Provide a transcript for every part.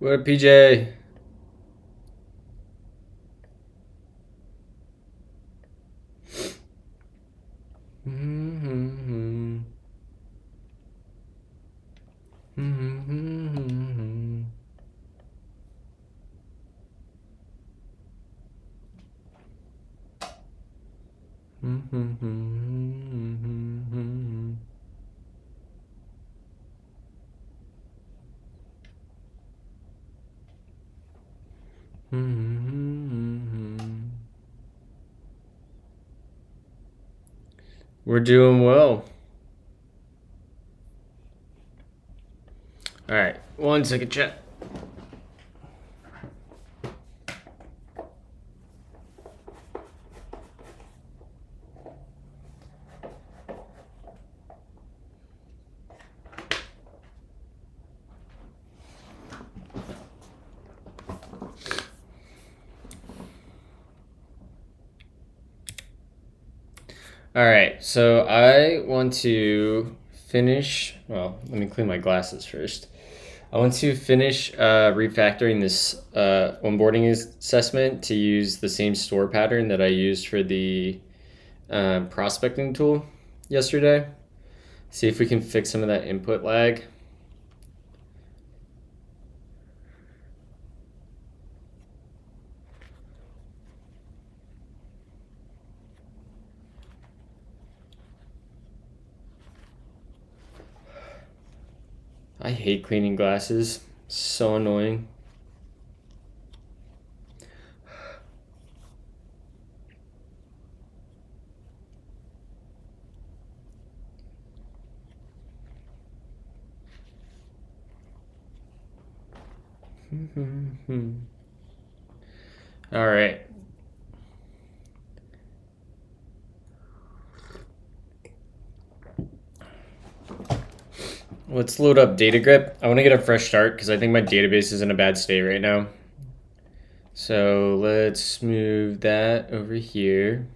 What up, PJ? We're doing well. All right, 1 second, chat. All right, so I want to finish. Well, let me clean my glasses first. I want to finish refactoring this onboarding assessment to use the same store pattern that I used for the prospecting tool yesterday. See if we can fix some of that input lag. I hate cleaning glasses. So annoying. All right. Let's load up data grip. I want to get a fresh start because I think my database is in a bad state right now. So let's move that over here.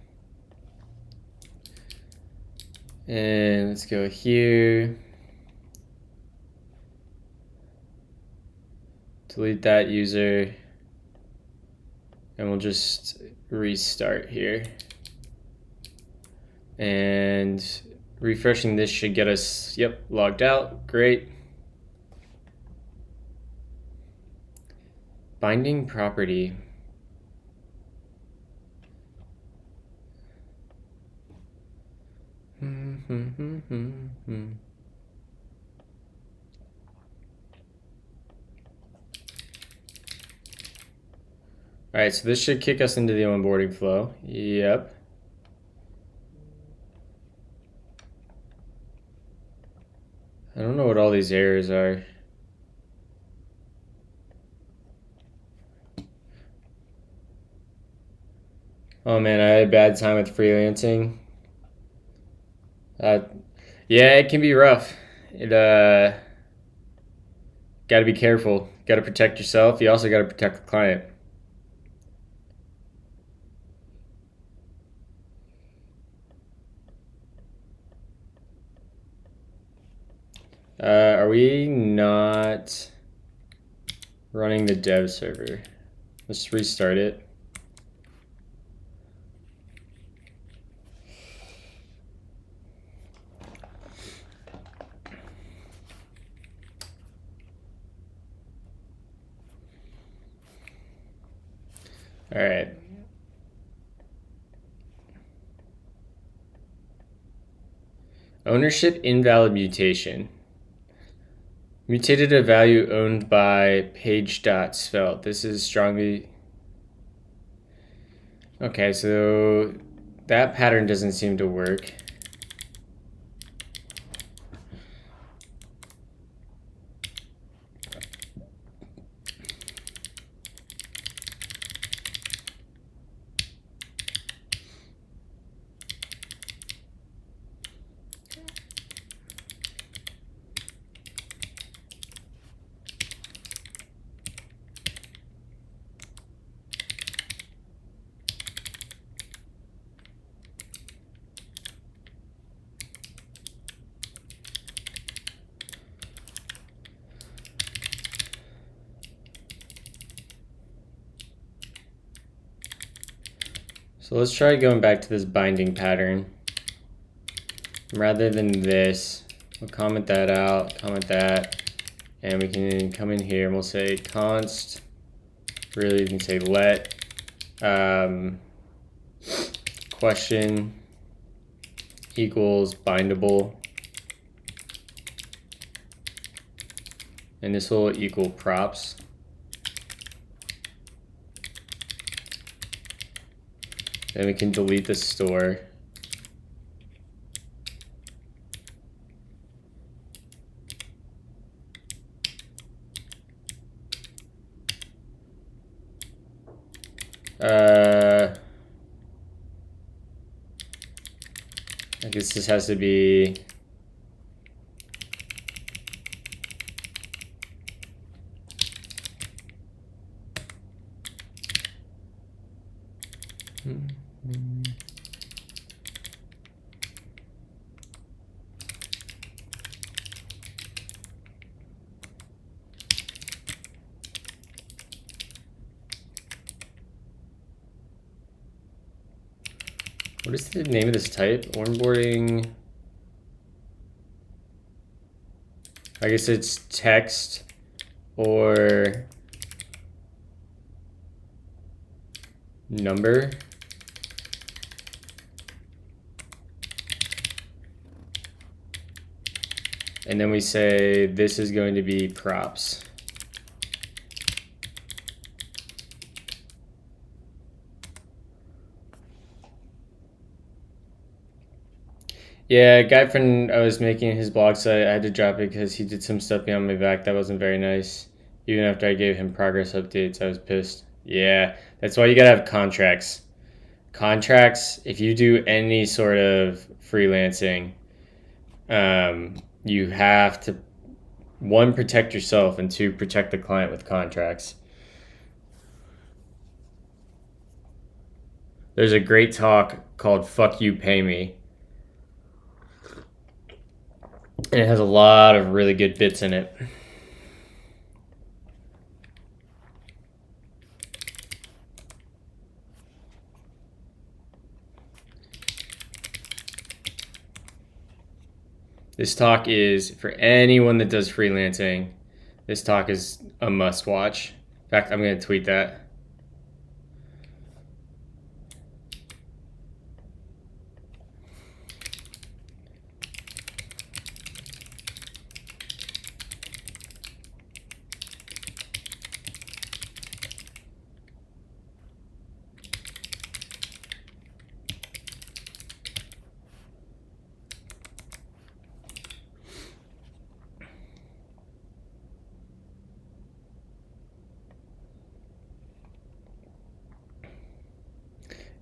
And let's go here. Delete that user. And we'll just restart here. And refreshing this should get us, yep, logged out. Great. Binding property. All right, so this should kick us into the onboarding flow. Yep. I don't know what all these errors are. Oh man, I had a bad time with freelancing. Yeah, it can be rough. It got to be careful. Got to protect yourself. You also got to protect the client. Are we not running the dev server? Let's restart it. All right. Ownership invalid mutation. Mutated a value owned by page.svelte. This is strongly... Okay, so that pattern doesn't seem to work. So let's try going back to this binding pattern. Rather than this, we'll comment that out, comment that, and we can come in here and we'll say const, really you can say let, question equals bindable, and this will equal props. Then we can delete the store. I guess this has to be what is the name of this type? Onboarding. I guess it's text or number. And then we say this is going to be props. Yeah, a guy friend I was making his blog site, I had to drop it because he did some stuff behind my back that wasn't very nice. Even after I gave him progress updates, I was pissed. Yeah, that's why you gotta have contracts. Contracts, if you do any sort of freelancing, you have to, one, protect yourself, and two, protect the client with contracts. There's a great talk called Fuck You, Pay Me. And it has a lot of really good bits in it. This talk is, for anyone that does freelancing, this talk is a must watch. In fact, I'm going to tweet that.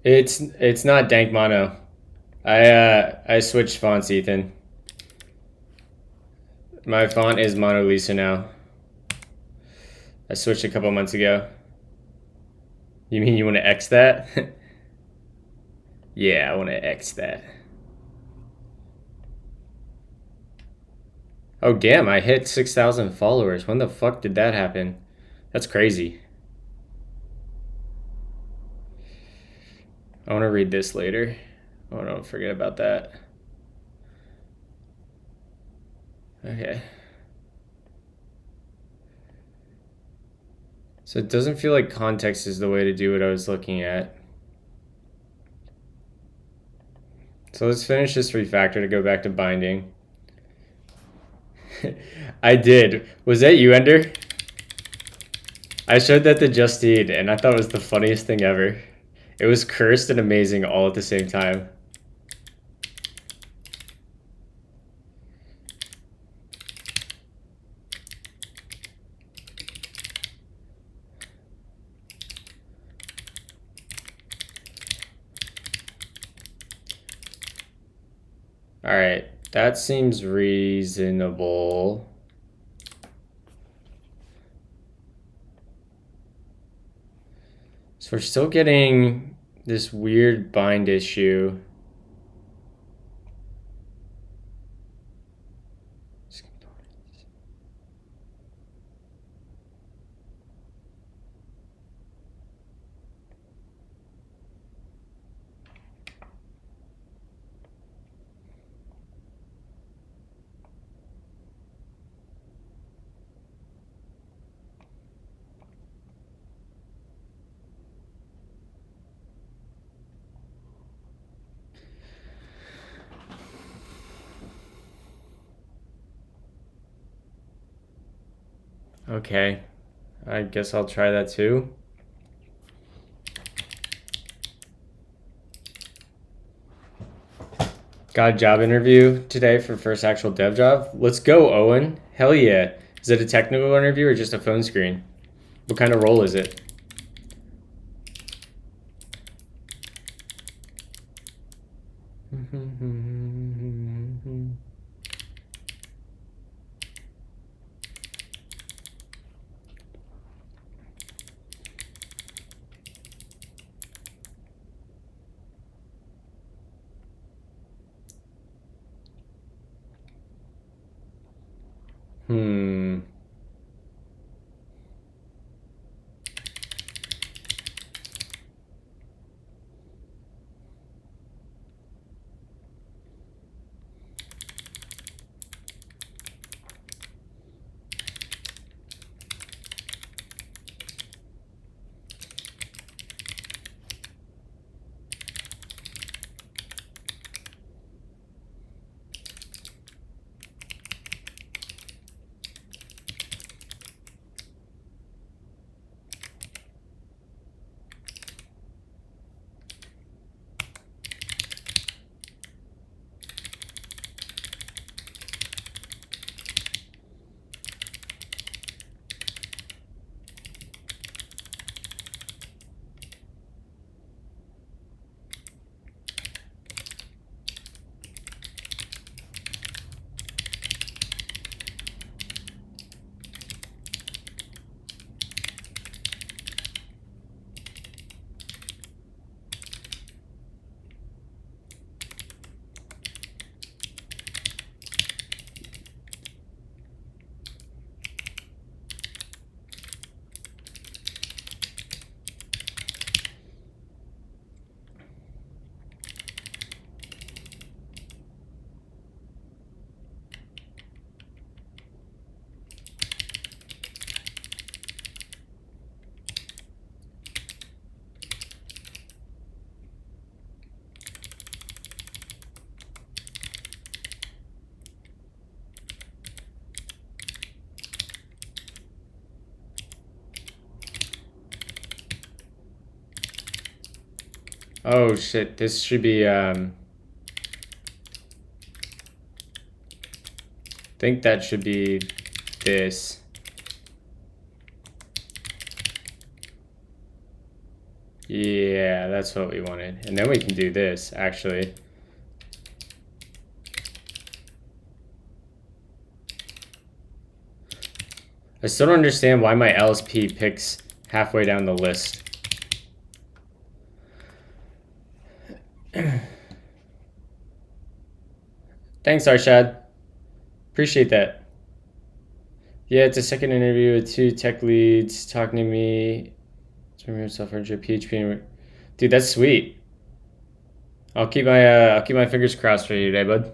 It's not dank mono. I switched fonts, Ethan. My font is Mona Lisa now. I switched a couple months ago. You mean you want to X that? Yeah, I want to X that. Oh damn, I hit 6,000 followers. When the fuck did that happen? That's crazy. I want to read this later. Oh, don't forget about that. Okay. So it doesn't feel like context is the way to do what I was looking at. So let's finish this refactor to go back to binding. I did. Was that you, Ender? I showed that to Justine, and I thought it was the funniest thing ever. It was cursed and amazing all at the same time. All right, that seems reasonable. So we're still getting this weird bind issue. Okay. I guess I'll try that too. Got a job interview today for first actual dev job. Let's go, Owen. Hell yeah. Is it a technical interview or just a phone screen? What kind of role is it? Hmm. Oh shit, this should be I think that should be this. Yeah, that's what we wanted. And then we can do this, actually. I still don't understand why my LSP picks halfway down the list. Thanks, Arshad. Appreciate that. Yeah, it's a second interview with 2 tech leads talking to me. Software PHP. Dude, that's sweet. I'll keep my fingers crossed for you today, bud.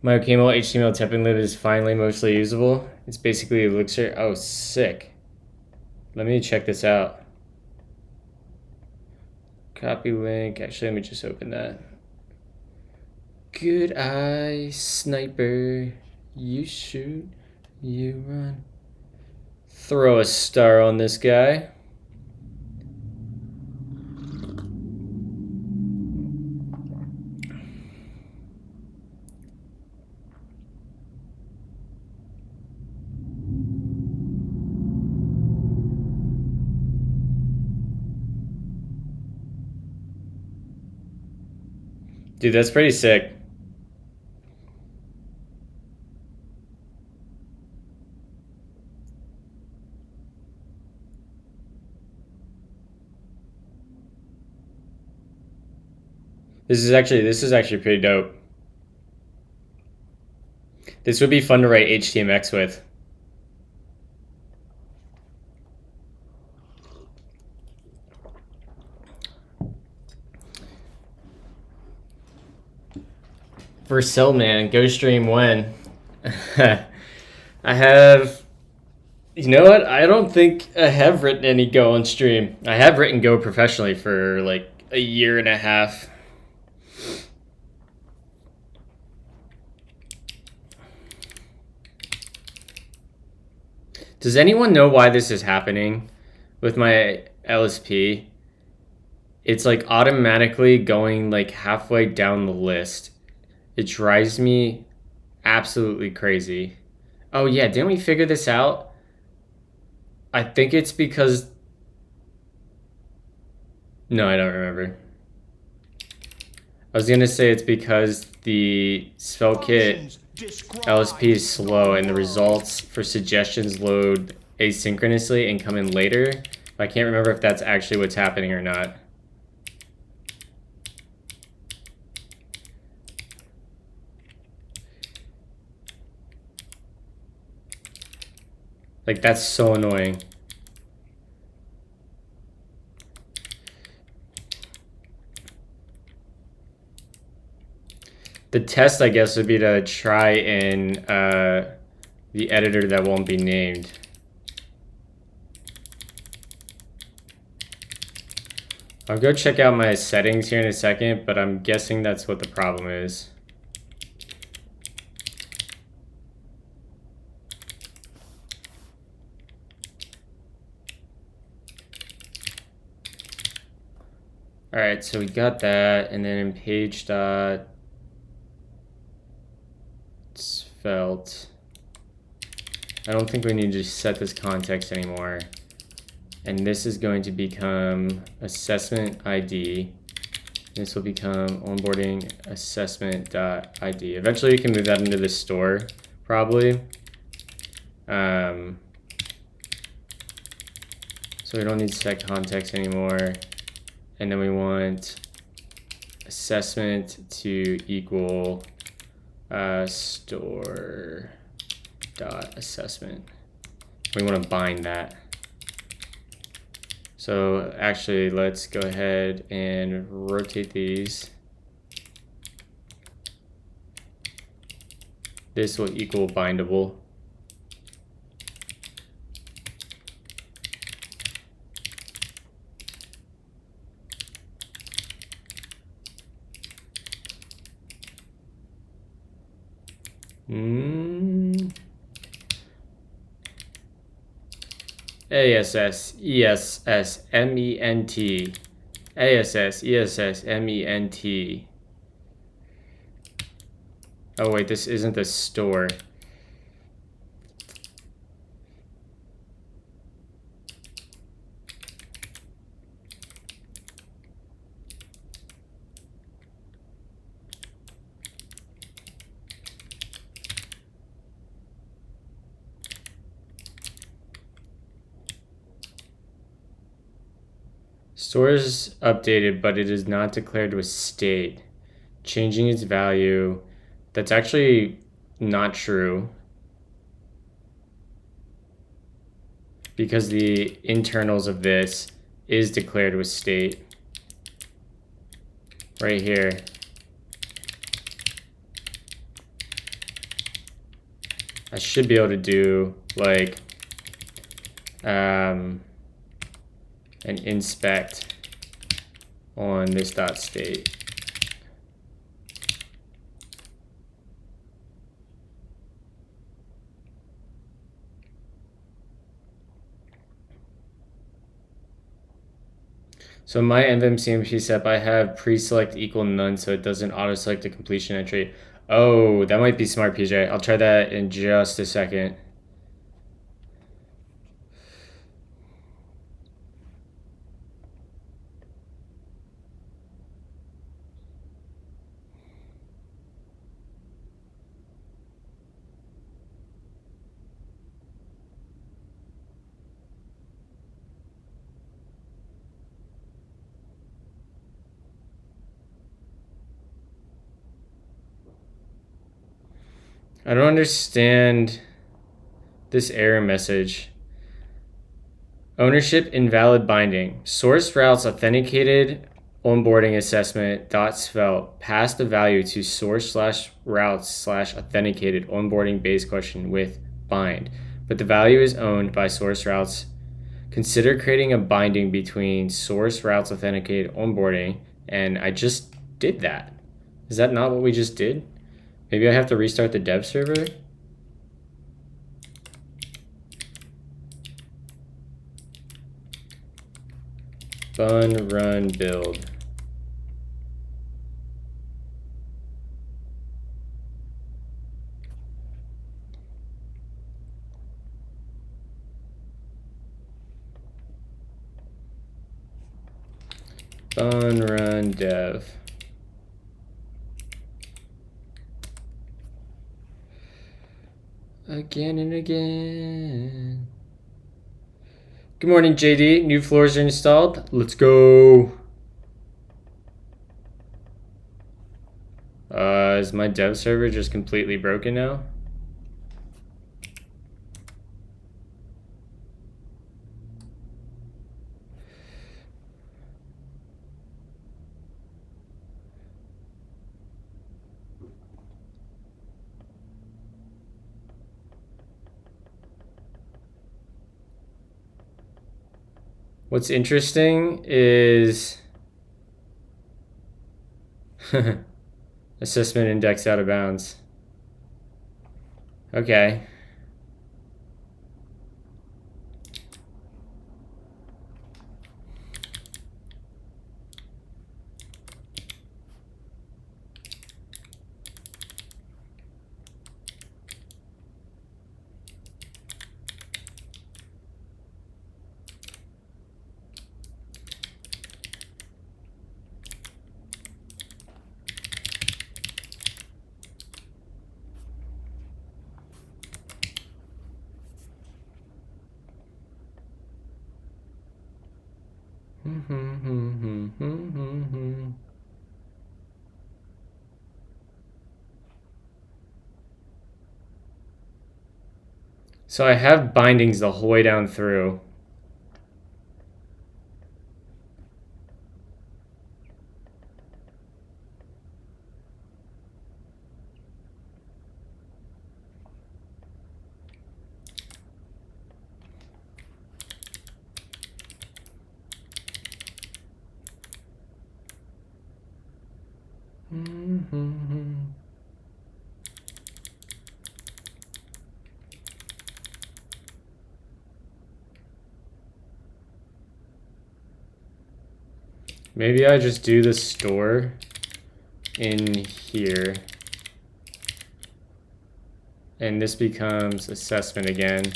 My OCaml HTML template is finally mostly usable. It's basically Elixir. Oh, sick. Let me check this out. Copy link. Actually, let me just open that. Good eye, sniper. You shoot, you run. Throw a star on this guy. Dude, that's pretty sick. This is actually pretty dope. This would be fun to write HTMX with. For Cellman, go stream when? I have... You know what? I don't think I have written any Go on stream. I have written Go professionally for like a year and a half. Does anyone know why this is happening with my LSP? It's like automatically going like halfway down the list. It drives me absolutely crazy. Oh yeah, didn't we figure this out? I think it's because... No, I don't remember. I was gonna say it's because the SvelteKit LSP is slow and the results for suggestions load asynchronously and come in later. I can't remember if that's actually what's happening or not. Like, that's so annoying. The test, I guess, would be to try in the editor that won't be named. I'll go check out my settings here in a second, but I'm guessing that's what the problem is. All right, so we got that, and then in page dot Svelte, I don't think we need to set this context anymore. And this is going to become assessment ID. This will become onboarding assessment.id. Eventually, you can move that into the store, probably. So we don't need set context anymore. And then we want assessment to equal store dot assessment. We want to bind that. So actually, let's go ahead and rotate these. This will equal bindable. ASS, ESS, MENT. ASS, ESS, MENT. Oh wait, this isn't the store. Store is updated, but it is not declared with state. Changing its value. That's actually not true, because the internals of this is declared with state. Right here. I should be able to do like an inspect on this dot state. So my nvim CMP setup, I have pre-select equal none, so it doesn't auto-select the completion entry. Oh, that might be smart, PJ. I'll try that in just a second. I don't understand this error message. Ownership invalid binding. Source routes authenticated onboarding assessment dot svelte pass the value to source slash routes slash authenticated onboarding base question with bind, but the value is owned by source routes. Consider creating a binding between source routes authenticated onboarding, and I just did that. Is that not what we just did? Maybe I have to restart the dev server? Fun run build. Fun run dev. Again and again. Good morning, JD. New floors are installed. Let's go. Is my dev server just completely broken now? What's interesting is assessment index out of bounds. Okay. So I have bindings the whole way down through. Maybe I just do the store in here. And this becomes assessment again.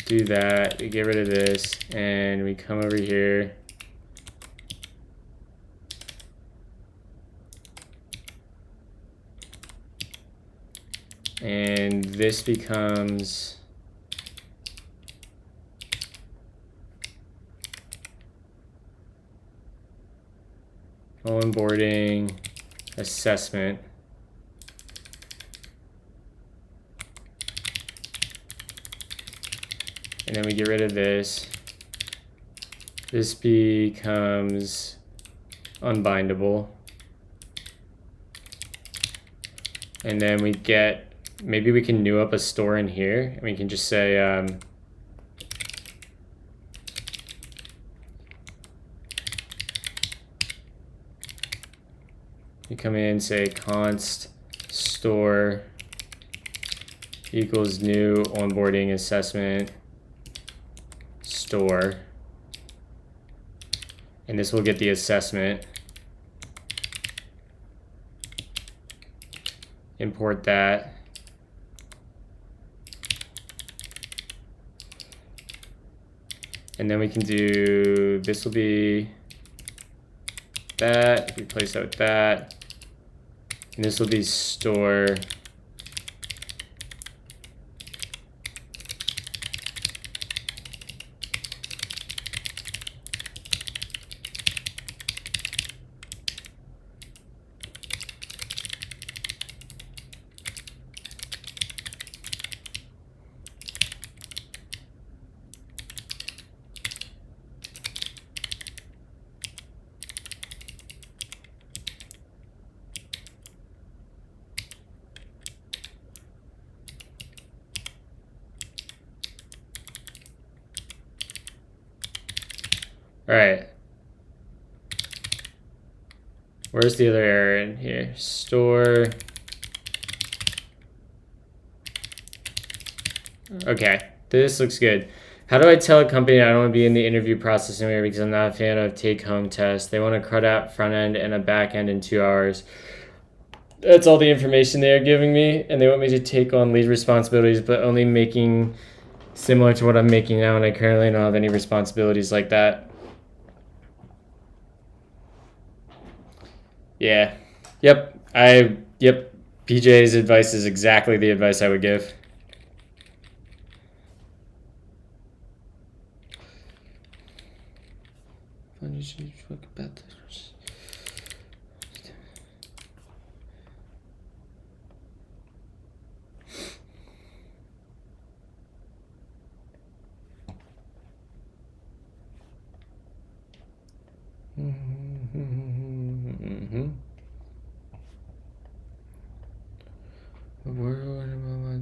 Do that, we get rid of this, and we come over here. And this becomes onboarding assessment. And then we get rid of this. This becomes unbindable. And then we get, maybe we can new up a store in here. And we can just say, you come in, say const store equals new onboarding assessment store, and this will get the assessment. Import that. And then we can do, this will be that, replace that with that. And this will be store All right. Where's the other error in here? Store. Okay, this looks good. How do I tell a company I don't want to be in the interview process anymore because I'm not a fan of take-home tests? They want to cut out front end and a back end in 2 hours. That's all the information they are giving me, and they want me to take on lead responsibilities, but only making similar to what I'm making now, and I currently don't have any responsibilities like that. Yeah. Yep. Yep. PJ's advice is exactly the advice I would give.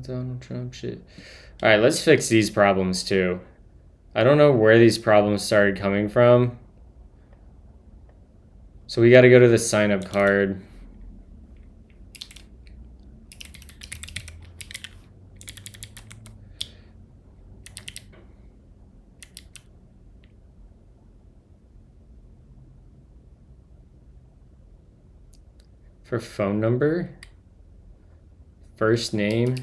Donald Trump shit. All right, let's fix these problems too. I don't know where these problems started coming from. So we got to go to the sign up card. For phone number, first name.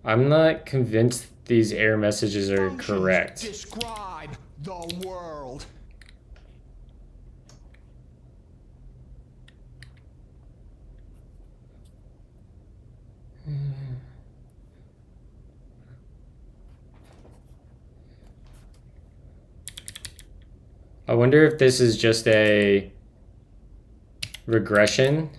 I'm not convinced these error messages are correct. Describe the world. I wonder if this is just a regression.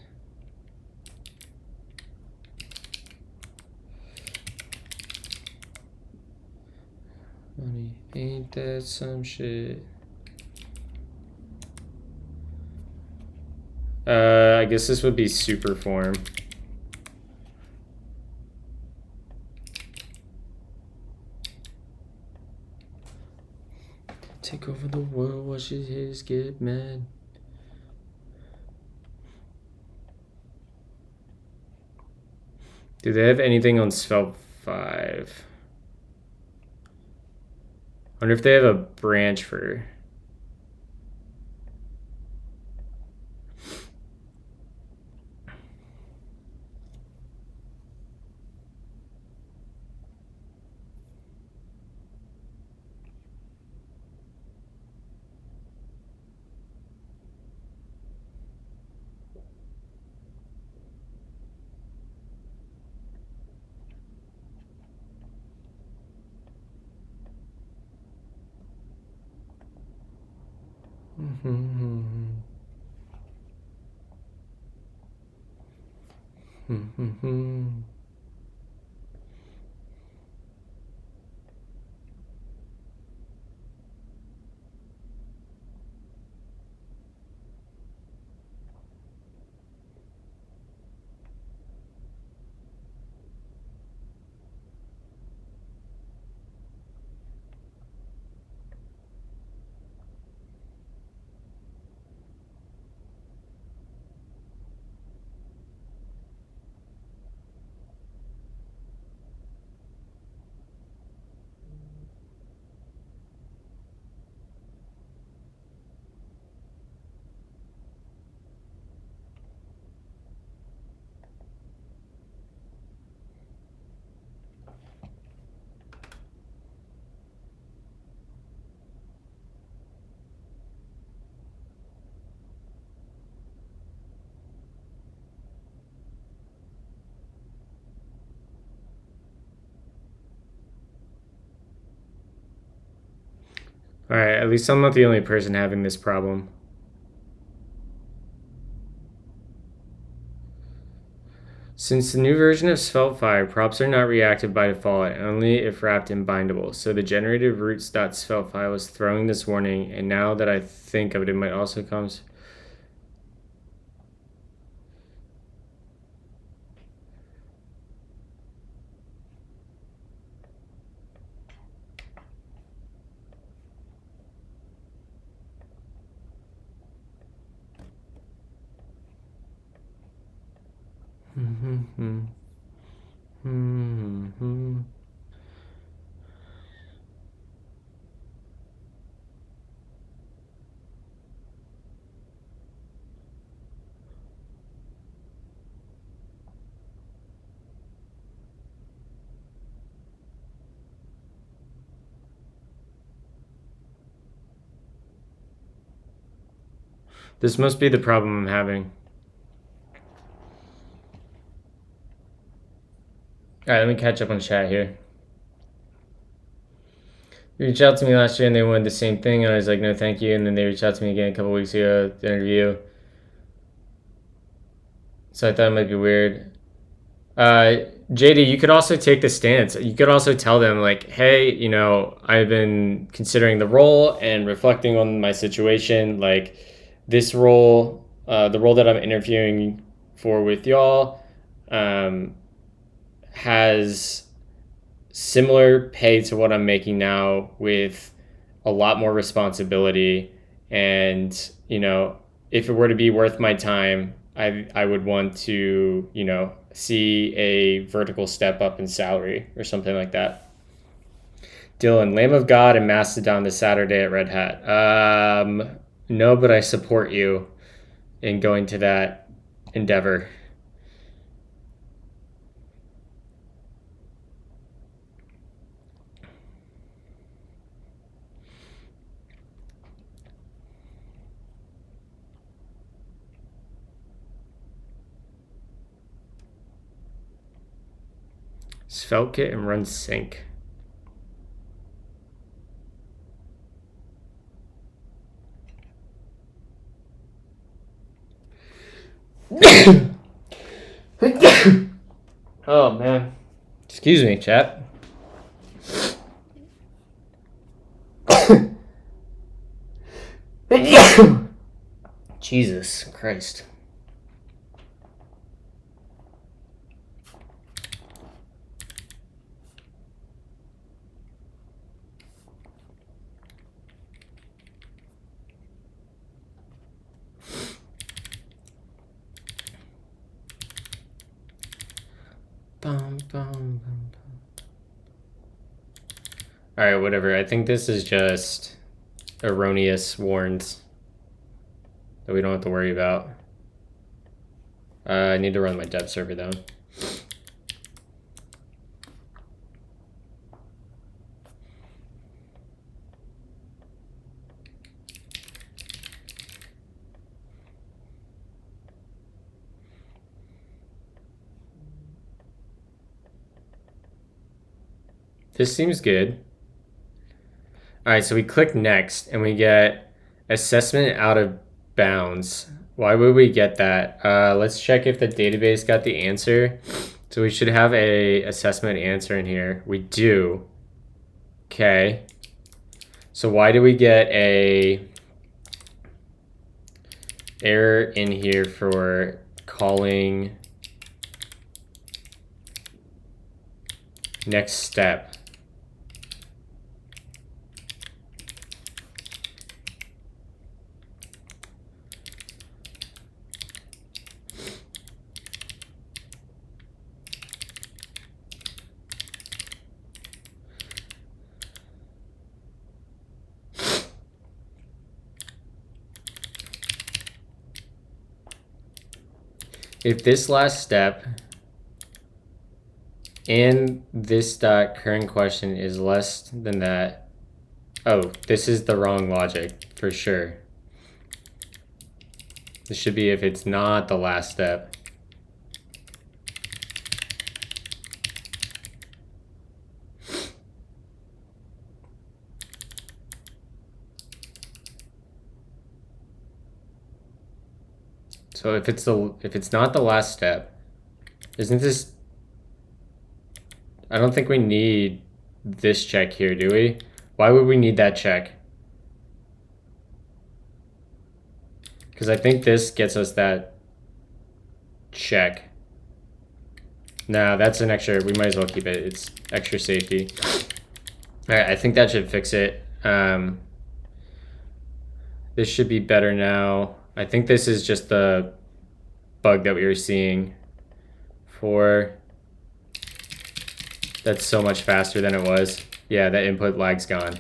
Money, ain't that some shit? I guess this would be super form. Take over the world, watch his haters get mad. Do they have anything on Svelte 5? I wonder if they have a branch for... Alright, at least I'm not the only person having this problem. Since the new version of Svelte 5, props are not reactive by default, only if wrapped in bindable. So the generated roots.svelte file was throwing this warning, and now that I think of it, it might also come... This must be the problem I'm having. All right, let me catch up on chat here. You reached out to me last year and they wanted the same thing, and I was like, no, thank you. And then they reached out to me again a couple weeks ago, the interview. So I thought it might be weird. JD, you could also take the stance. You could also tell them, like, hey, you know, I've been considering the role and reflecting on my situation. Like, this role, the role that I'm interviewing for with y'all, has similar pay to what I'm making now with a lot more responsibility. And, you know, if it were to be worth my time, I would want to, you know, see a vertical step up in salary or something like that. Dylan, Lamb of God and Mastodon this Saturday at Red Hat. No, but I support you in going to that endeavor. Svelte and run sync. Oh man. Excuse me, chat. Jesus Christ. Bum, bum, bum, bum. All right, whatever. I think this is just erroneous warns that we don't have to worry about. I need to run my dev server though. This seems good. All right, so we click next and we get assessment out of bounds. Why would we get that? Let's check if the database got the answer. So we should have a assessment answer in here. We do. Okay. So why do we get a error in here for calling next step? If this last step and this dot current question is less than that, oh, this is the wrong logic for sure. This should be if it's not the last step. So if it's not the last step, isn't this? I don't think we need this check here, do we? Why would we need that check? Because I think this gets us that check. Nah, that's an extra. We might as well keep it. It's extra safety. All right, I think that should fix it. This should be better now. I think this is just the bug that we were seeing for. That's so much faster than it was. Yeah, that input lag's gone.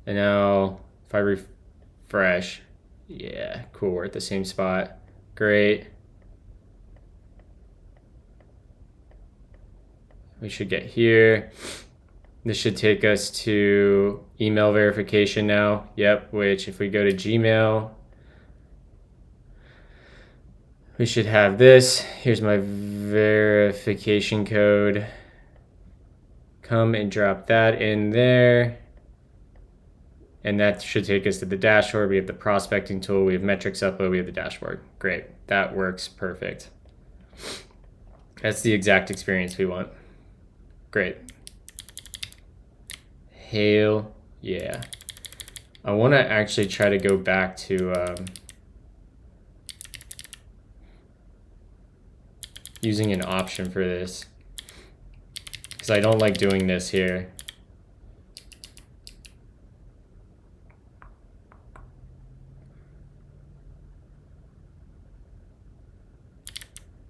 And now if I refresh, yeah, cool, we're at the same spot. Great. We should get here. This should take us to email verification now. Yep, which if we go to Gmail, we should have this. Here's my verification code. Come and drop that in there. And that should take us to the dashboard. We have the prospecting tool, we have metrics upload, we have the dashboard. Great, that works perfect. That's the exact experience we want. Great. Hail, yeah. I want to actually try to go back to using an option for this, because I don't like doing this here.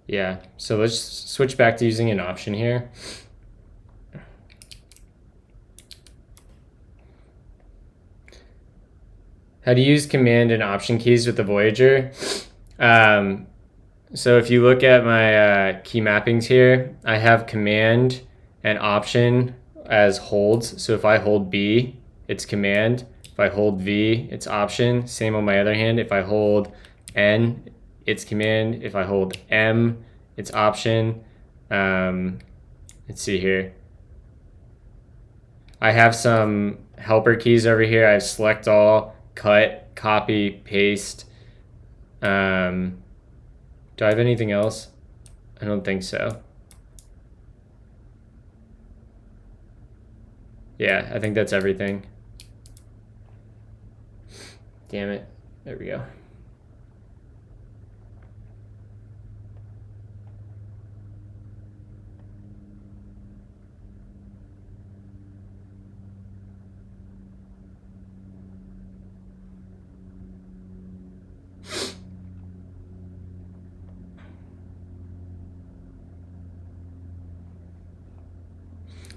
Yeah, so let's switch back to using an option here. How to use command and option keys with the Voyager. So if you look at my key mappings here, I have command and option as holds. So if I hold B, it's command. If I hold V, it's option. Same on my other hand. If I hold N, it's command. If I hold M, it's option. Let's see here. I have some helper keys over here. I have select all, cut, copy, paste. Do I have anything else? I don't think so. Yeah, I think that's everything. Damn it. There we go.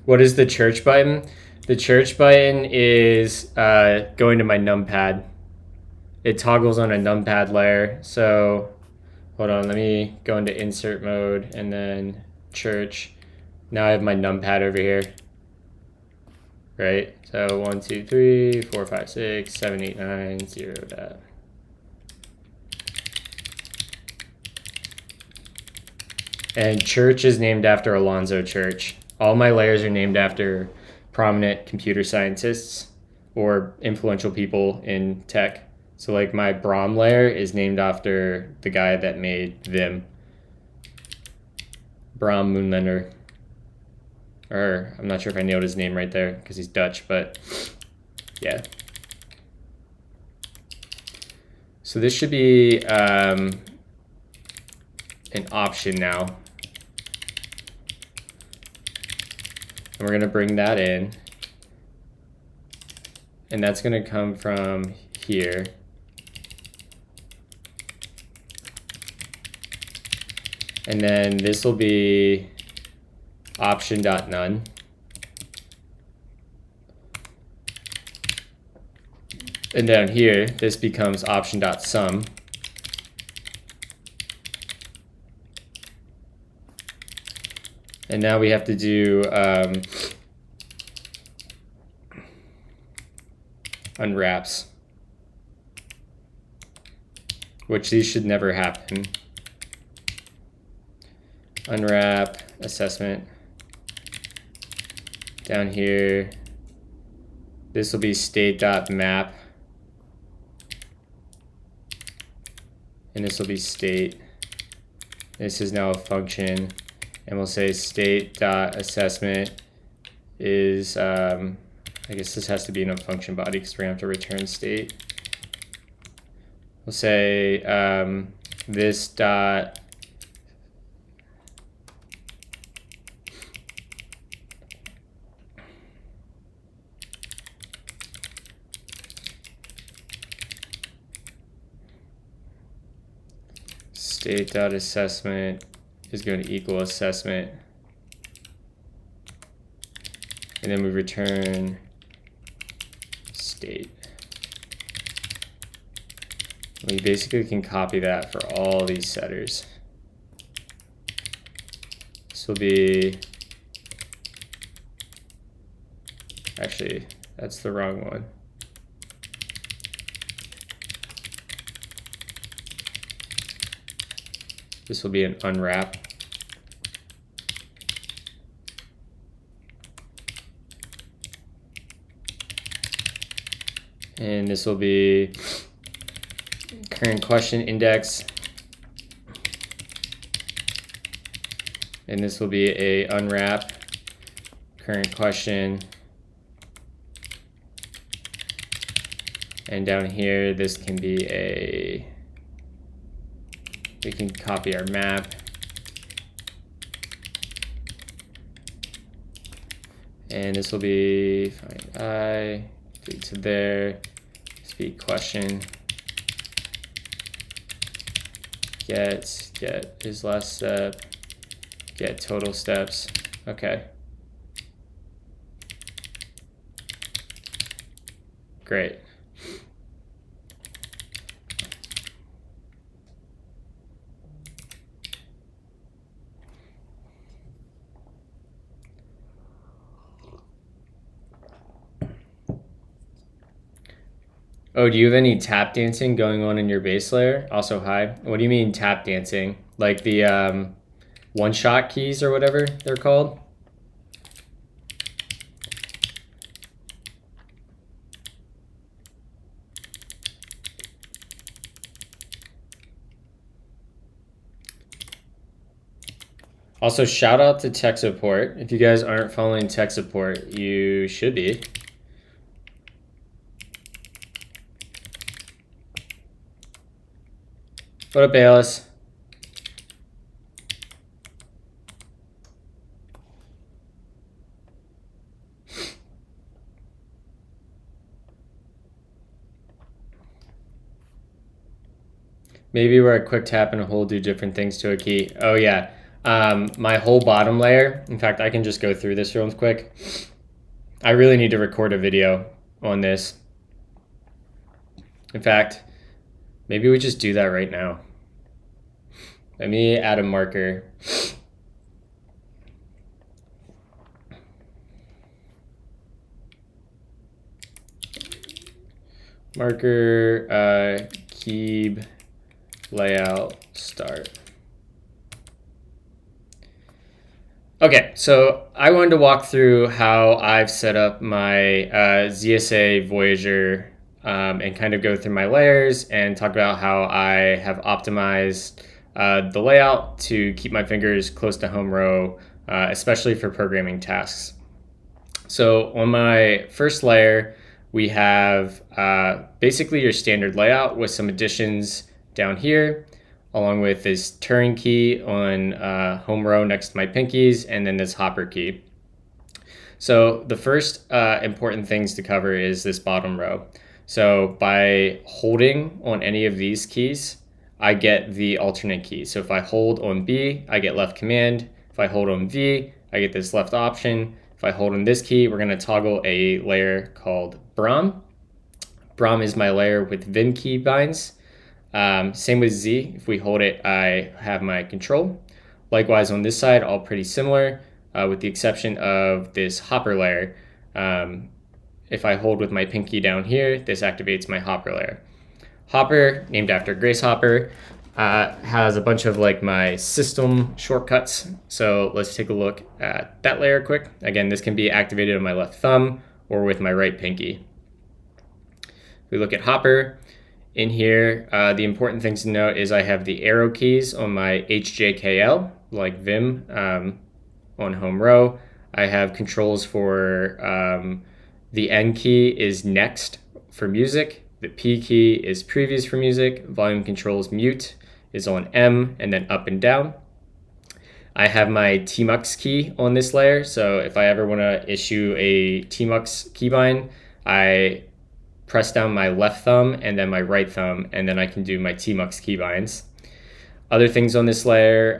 What is the church button? The church button is going to my numpad. It toggles on a numpad layer. So hold on, let me go into insert mode and then church. Now I have my numpad over here. Right? So 1, 2, 3, 4, 5, 6, 7, 8, 9, 0 that. And church is named after Alonzo Church. All my layers are named after prominent computer scientists or influential people in tech. So like my Brahm layer is named after the guy that made Vim. Brahm Moonlander. Or I'm not sure if I nailed his name right there because he's Dutch, but yeah. So this should be an option now. And we're going to bring that in. And that's going to come from here. And then this will be option.none. And down here, this becomes option.sum. And now we have to do unwraps, which these should never happen. Unwrap, assessment. Down here, this will be state.map. And this will be state. This is now a function. And we'll say state.assessment is, I guess this has to be in a function body because we're going to have to return state. We'll say this dot state.assessment is going to equal assessment. And then we return state. We basically can copy that for all these setters. This will be Actually, that's the wrong one. This will be an unwrap. And this will be current question index. And this will be a unwrap, current question. And down here, this can be we can copy our map. And this will be find I, feed to there, speak question, get is last step, get total steps. Okay. Great. Oh, do you have any tap dancing going on in your base layer? Also, hi. What do you mean tap dancing? Like the one-shot keys or whatever they're called? Also, shout out to tech support. If you guys aren't following tech support, you should be. What up, Bayless? Maybe where a quick tap and a hold do different things to a key. Oh yeah, my whole bottom layer. In fact, I can just go through this real quick. I really need to record a video on this. In fact, maybe we just do that right now. Let me add a marker. Marker, keep layout start. Okay, so I wanted to walk through how I've set up my ZSA Voyager and kind of go through my layers and talk about how I have optimized the layout to keep my fingers close to home row, especially for programming tasks. So on my first layer, we have basically your standard layout with some additions down here, along with this Turing key on home row next to my pinkies, and then this hopper key. So the first important things to cover is this bottom row. So by holding on any of these keys, I get the alternate key. So if I hold on B, I get left command. If I hold on V, I get this left option. If I hold on this key, we're going to toggle a layer called Brom. Brom is my layer with Vim key binds. Same with Z. If we hold it, I have my control. Likewise, on this side, all pretty similar, with the exception of this hopper layer. If I hold with my pinky down here, this activates my hopper layer. Hopper, named after Grace Hopper, has a bunch of like my system shortcuts. So let's take a look at that layer quick. Again, this can be activated on my left thumb or with my right pinky. If we look at Hopper, in here, the important things to note is I have the arrow keys on my HJKL, like Vim, on home row. I have controls for the N key is next for music. The P key is previous for music. Volume controls mute is on M and then up and down. I have my tmux key on this layer. So if I ever want to issue a tmux keybind, I press down my left thumb and then my right thumb, and then I can do my tmux keybinds. Other things on this layer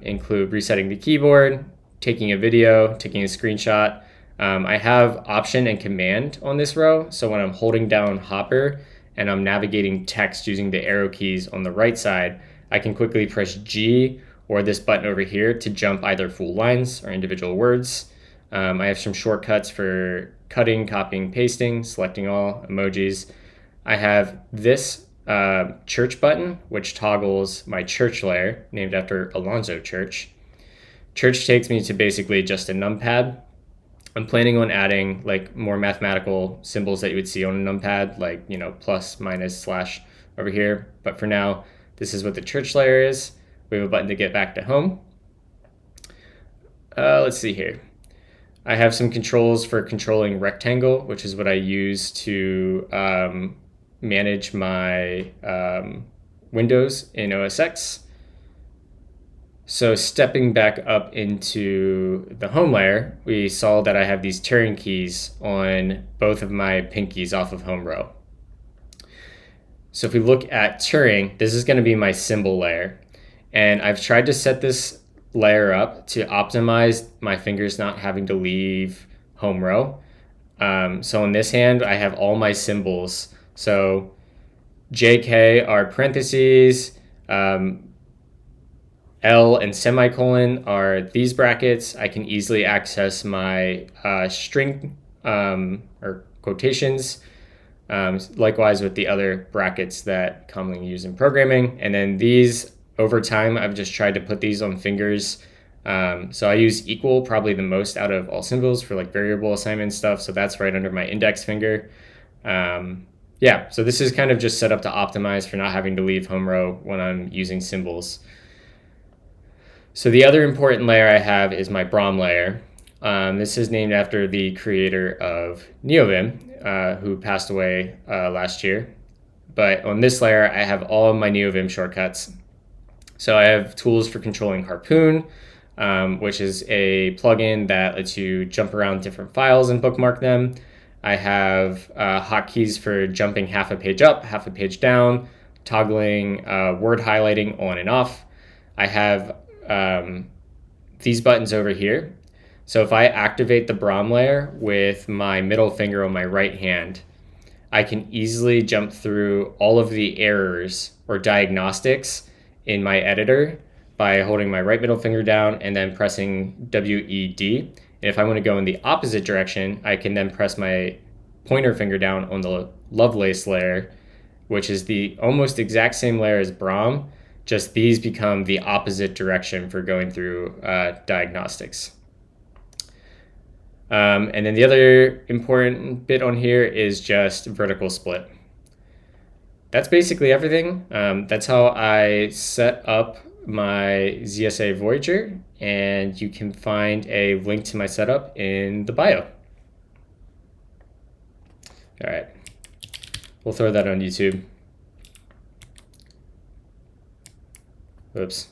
include resetting the keyboard, taking a video, taking a screenshot. I have Option and Command on this row, so when I'm holding down Hopper and I'm navigating text using the arrow keys on the right side, I can quickly press G or this button over here to jump either full lines or individual words. I have some shortcuts for cutting, copying, pasting, selecting all, emojis. I have this church button, which toggles my church layer, named after Alonzo Church. Church takes me to basically just a numpad. I'm planning on adding like more mathematical symbols that you would see on a numpad, like, you know, plus, minus, slash over here. But for now, this is what the church layer is. We have a button to get back to home. Let's see here. I have some controls for controlling rectangle, which is what I use to manage my windows in OS X. So stepping back up into the home layer, we saw that I have these Turing keys on both of my pinkies off of home row. So if we look at Turing, this is going to be my symbol layer. And I've tried to set this layer up to optimize my fingers not having to leave home row. So in this hand, I have all my symbols. So JK are parentheses, L and semicolon are these brackets. I can easily access my string or quotations. Likewise with the other brackets that commonly used in programming. And then these, over time, I've just tried to put these on fingers. So I use equal probably the most out of all symbols for like variable assignment stuff. So that's right under my index finger. Yeah, so this is kind of just set up to optimize for not having to leave home row when I'm using symbols. So the other important layer I have is my Brom layer. This is named after the creator of NeoVim, who passed away last year. But on this layer, I have all of my NeoVim shortcuts. So I have tools for controlling Harpoon, which is a plugin that lets you jump around different files and bookmark them. I have hotkeys for jumping half a page up, half a page down, toggling word highlighting on and off. I have these buttons over here. So if I activate the Brom layer with my middle finger on my right hand, I can easily jump through all of the errors or diagnostics in my editor by holding my right middle finger down and then pressing WED. And if I want to go in the opposite direction, I can then press my pointer finger down on the Lovelace layer, which is the almost exact same layer as Brom, just these become the opposite direction for going through diagnostics. And then the other important bit on here is just vertical split. That's basically everything. That's how I set up my ZSA Voyager, and you can find a link to my setup in the bio. All right, we'll throw that on YouTube. Oops.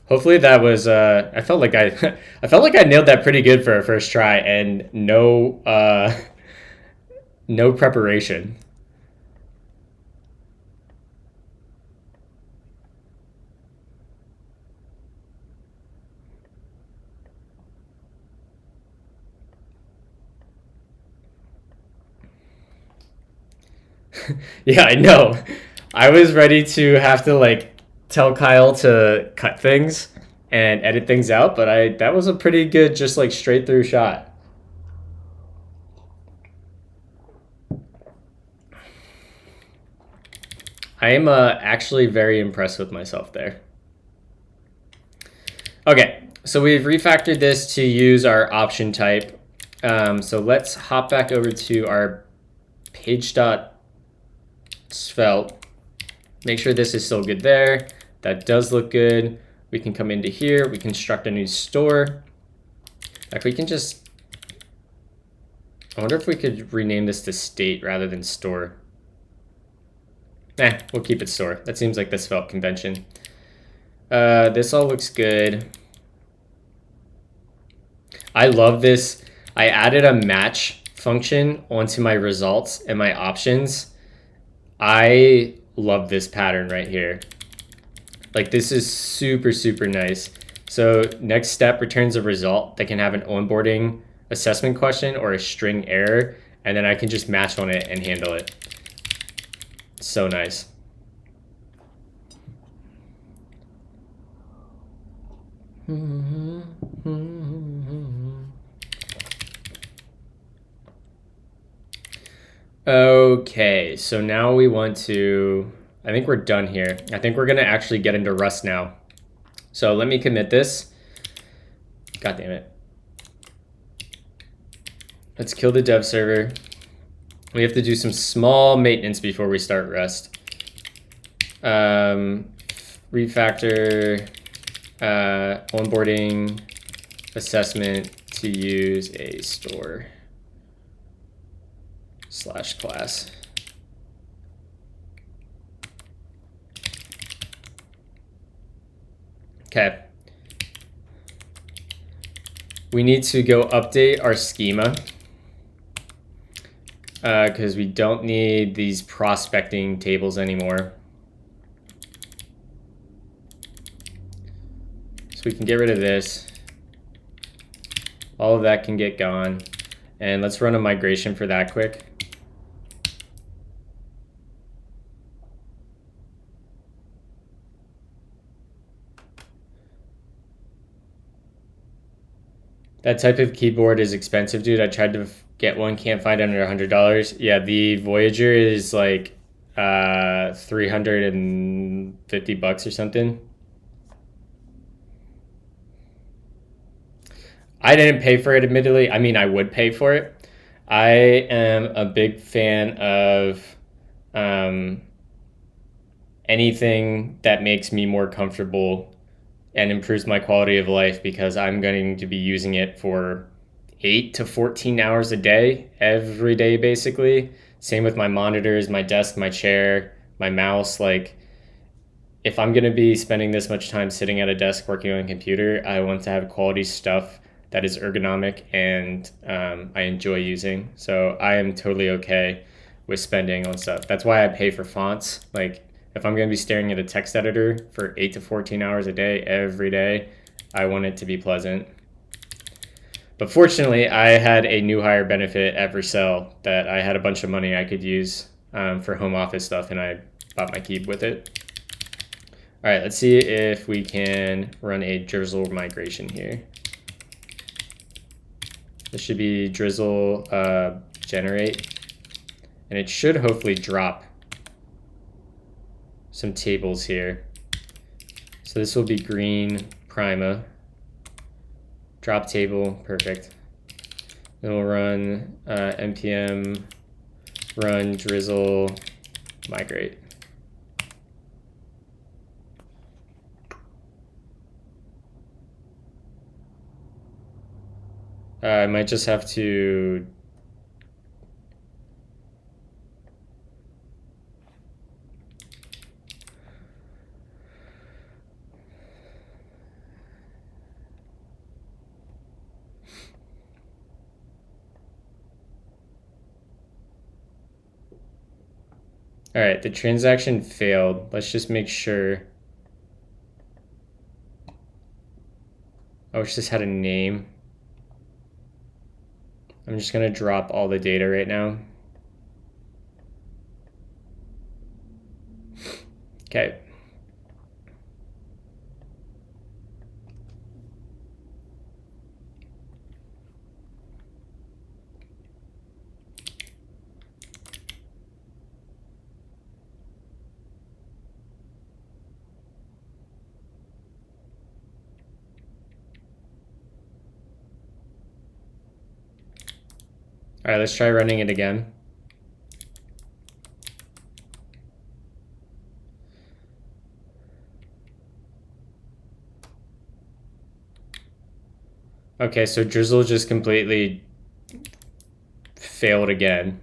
Hopefully that was I felt like I felt like I nailed that pretty good for a first try and no no preparation. Yeah, I know. I was ready to have to like tell Kyle to cut things and edit things out, but that was a pretty good just like straight through shot. I am actually very impressed with myself there. Okay, so we've refactored this to use our option type. So let's hop back over to our page.svelte. Make sure this is still good there. That does look good. We can come into here. We construct a new store. Like we can just, I wonder if we could rename this to state rather than store. We'll keep it store. That seems like the Svelte convention. This all looks good. I love this. I added a match function onto my results and my options. I love this pattern right here. Like this is super, super nice. So next step returns a result that can have an onboarding assessment question or a string error, and then I can just match on it and handle it. So nice. Okay, so now we want to, I think we're done here. I think we're gonna actually get into Rust now. So let me commit this. God damn it. Let's kill the dev server. We have to do some small maintenance before we start Rust. Refactor, onboarding assessment to use a store / class. Okay. We need to go update our schema because we don't need these prospecting tables anymore. So we can get rid of this. All of that can get gone. And let's run a migration for that quick. That type of keyboard is expensive, dude. I tried to get one, can't find under $100. Yeah, the Voyager is like $350 or something. I didn't pay for it, admittedly. I mean, I would pay for it. I am a big fan of anything that makes me more comfortable and improves my quality of life, because I'm going to be using it for 8 to 14 hours a day, every day, basically. Same with my monitors, my desk, my chair, my mouse. Like, if I'm going to be spending this much time sitting at a desk working on a computer, I want to have quality stuff that is ergonomic and I enjoy using. So I am totally okay with spending on stuff. That's why I pay for fonts. Like, if I'm going to be staring at a text editor for 8 to 14 hours a day, every day, I want it to be pleasant. But fortunately, I had a new hire benefit at Vercel that I had a bunch of money I could use for home office stuff, and I bought my key with it. All right, let's see if we can run a drizzle migration here. This should be drizzle generate, and it should hopefully drop some tables here. So this will be green prima, drop table, perfect. Then we'll run npm run drizzle migrate. I might just have to all right, the transaction failed. Let's just make sure. Oh, it just had a name. I'm just gonna drop all the data right now. Okay. All right, let's try running it again. Okay, so drizzle just completely failed again.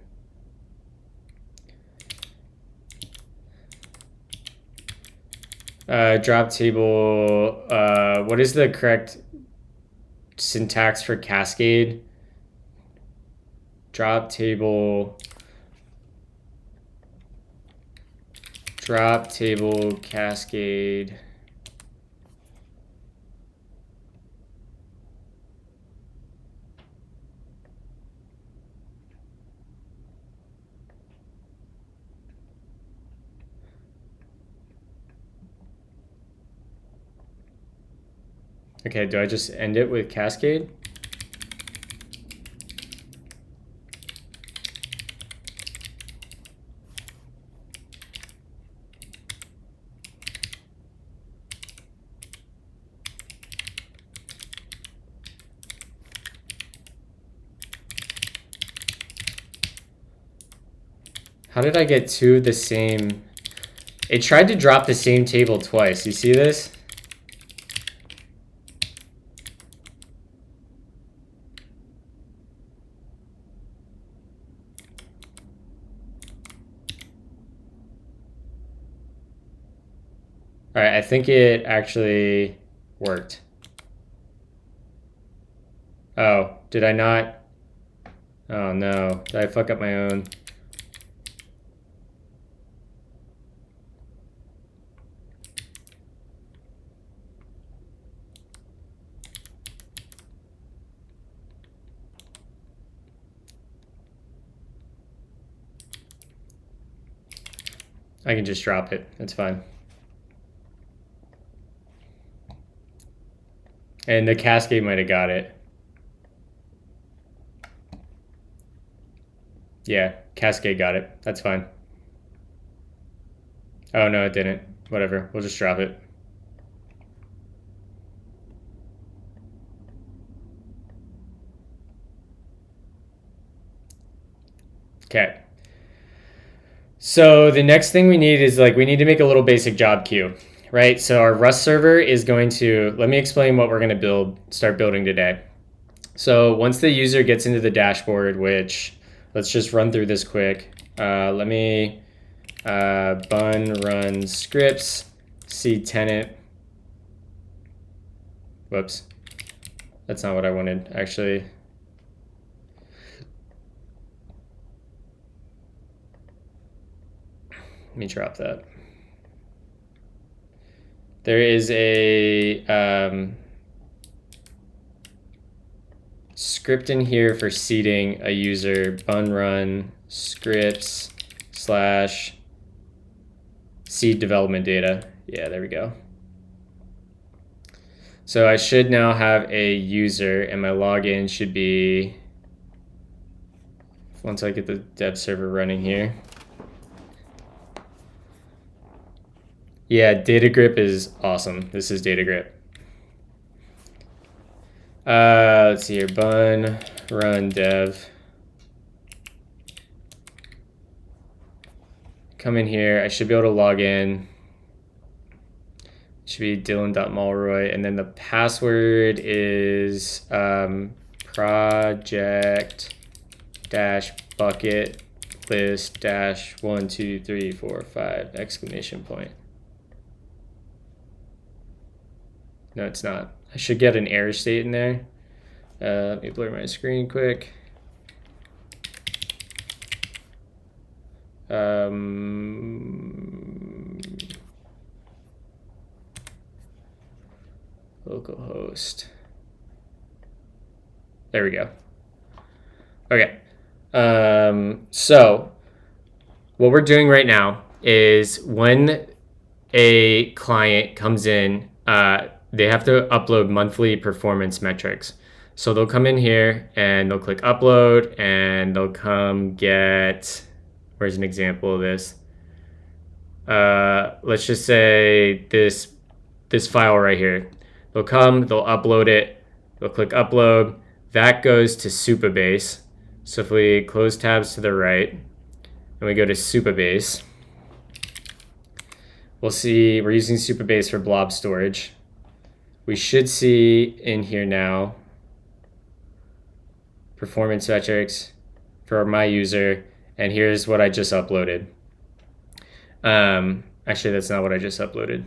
Drop table, what is the correct syntax for cascade? Drop table cascade. Okay, do I just end it with cascade? How did I get two the same? It tried to drop the same table twice. You see this? All right, I think it actually worked. Oh, did I not? Oh no, did I fuck up my own? I can just drop it, it's fine. And the cascade might have got it. Yeah, cascade got it, that's fine. Oh no, it didn't. Whatever, we'll just drop it. Okay. So the next thing we need is we need to make a little basic job queue, right? So our Rust server is going to, let me explain what we're going to start building today. So once the user gets into the dashboard, which let's just run through this quick. Let me bun run scripts, C tenant. Whoops. That's not what I wanted, actually. Let me drop that. There is a script in here for seeding a user, bun run scripts / seed development data. Yeah, there we go. So I should now have a user, and my login should be, once I get the dev server running here. Yeah, data grip is awesome. This is data grip. Let's see here, bun run dev. Come in here, I should be able to log in. It should be Dylan.Mulroy, and then the password is project -bucket list -1 2 3 4 5 exclamation point. No, it's not. I should get an error state in there. Let me blur my screen quick. Localhost. There we go. Okay. So what we're doing right now is when a client comes in, they have to upload monthly performance metrics. So they'll come in here and they'll click upload, and they'll come get, where's an example of this? Let's just say this file right here. They'll come, they'll upload it, they'll click upload. That goes to Supabase. So if we close tabs to the right and we go to Supabase, we'll see we're using Supabase for blob storage. We should see in here now performance metrics for my user, and here's what I just uploaded. Actually, that's not what I just uploaded.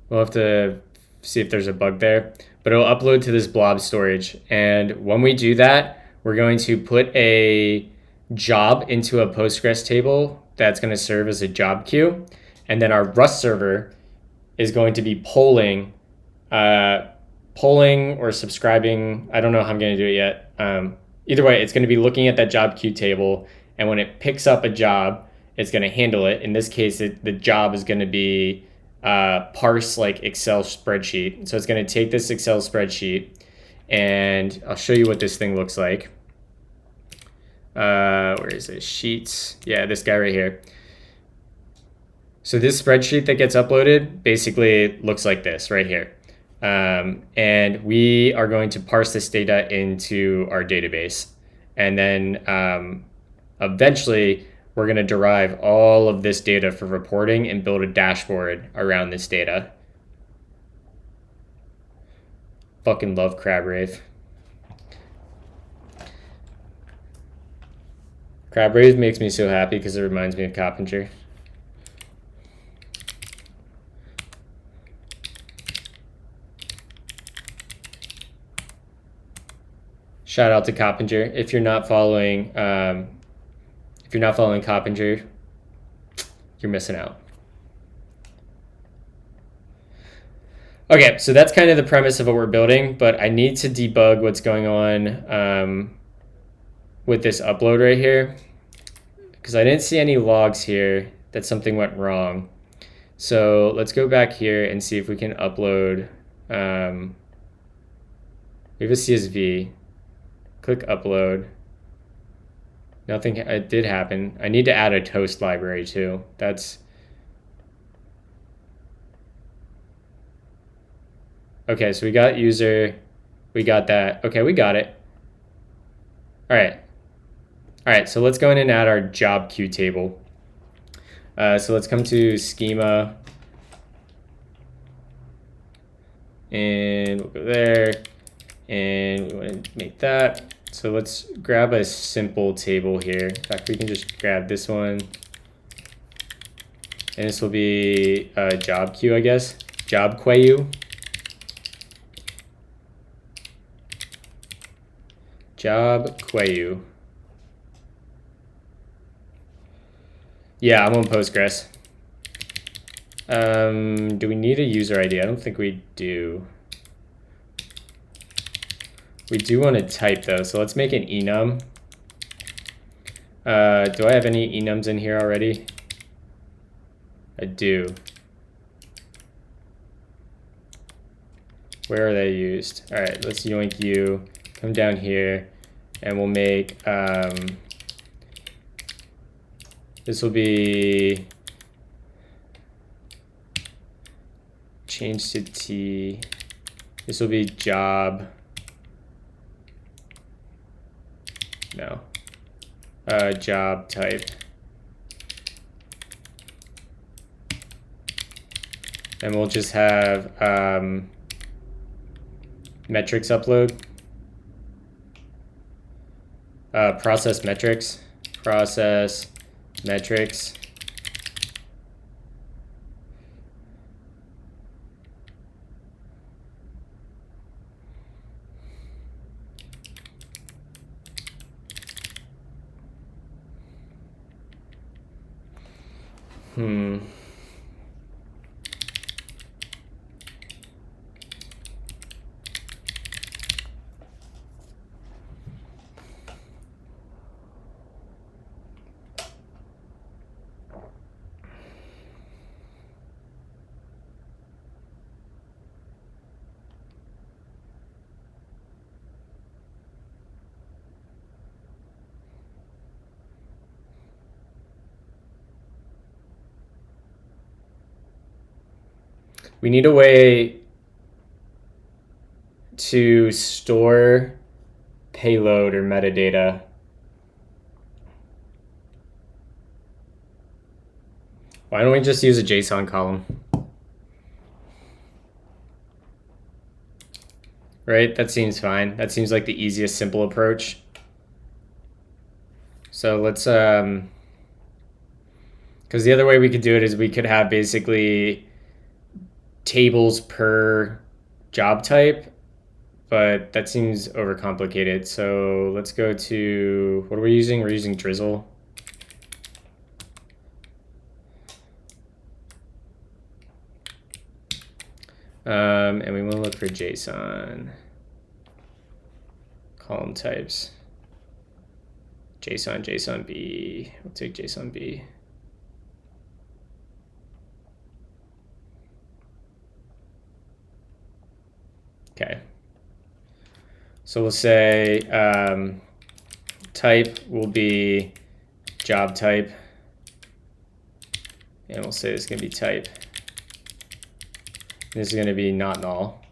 We'll have to see if there's a bug there, but it'll upload to this blob storage. And when we do that, we're going to put a job into a Postgres table that's going to serve as a job queue. And then our Rust server is going to be polling or subscribing. I don't know how I'm going to do it yet. Either way, it's going to be looking at that job queue table. And when it picks up a job, it's going to handle it. In this case, the job is going to be parse like Excel spreadsheet. So it's going to take this Excel spreadsheet, and I'll show you what this thing looks like. Where is it? Sheets. Yeah, this guy right here. So this spreadsheet that gets uploaded basically looks like this right here. And we are going to parse this data into our database. And then eventually we're going to derive all of this data for reporting and build a dashboard around this data. Fucking love CrabRave. CrabRave makes me so happy because it reminds me of Coppinger. Shout out to Coppinger. If you're not following Coppinger, you're missing out. Okay, so that's kind of the premise of what we're building, but I need to debug what's going on with this upload right here, because I didn't see any logs here that something went wrong. So let's go back here and see if we can upload. We have a CSV. Click upload. Nothing, it did happen. I need to add a toast library too. That's okay. So we got user, we got that. Okay, we got it. All right. So let's go in and add our job queue table. So let's come to schema, and we'll go there, and we want to make that. So let's grab a simple table here. In fact, we can just grab this one. And this will be a job queue, I guess. Job queue. Job queue. Yeah, I'm on Postgres. Do we need a user ID? I don't think we do. We do want to type though, so let's make an enum. Do I have any enums in here already? I do. Where are they used? All right, let's yoink you. Come down here, and we'll make, this will be, change to T. This will be job. No. Job type. And we'll just have metrics upload. Process metrics. Process metrics. We need a way to store payload or metadata. Why don't we just use a JSON column? Right? That seems fine. That seems like the easiest, simple approach. So let's, because the other way we could do it is we could have basically tables per job type, but that seems overcomplicated. So let's go to, what are we using? We're using Drizzle. And we want to look for JSON. Column types. JSON, JSON B. We'll take JSON B. Okay. So we'll say type will be job type. And we'll say this is going to be type. This is going to be not null.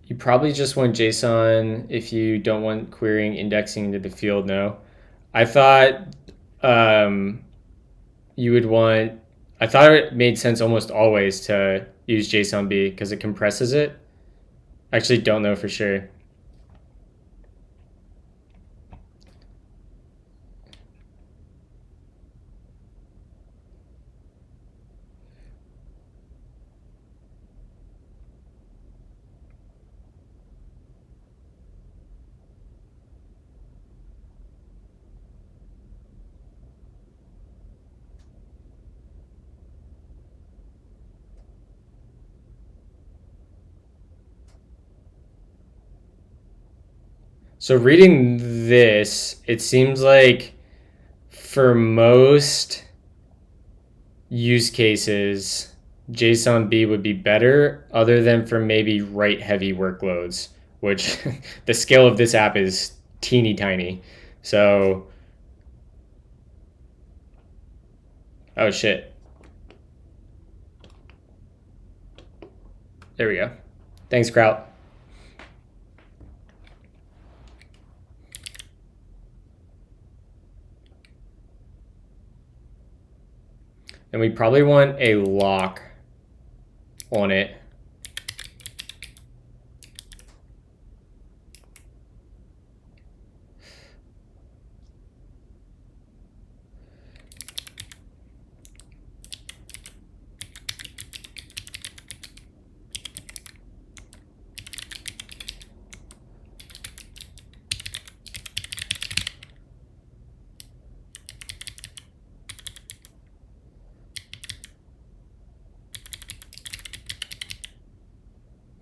You probably just want JSON if you don't want querying indexing into the field, no. I thought you would want, I thought it made sense almost always to use JSON-B because it compresses it. I actually don't know for sure. So reading this, it seems like for most use cases, JSON-B would be better, other than for maybe write-heavy workloads, which the scale of this app is teeny tiny. So, oh shit. There we go. Thanks, Kraut. And we probably want a lock on it.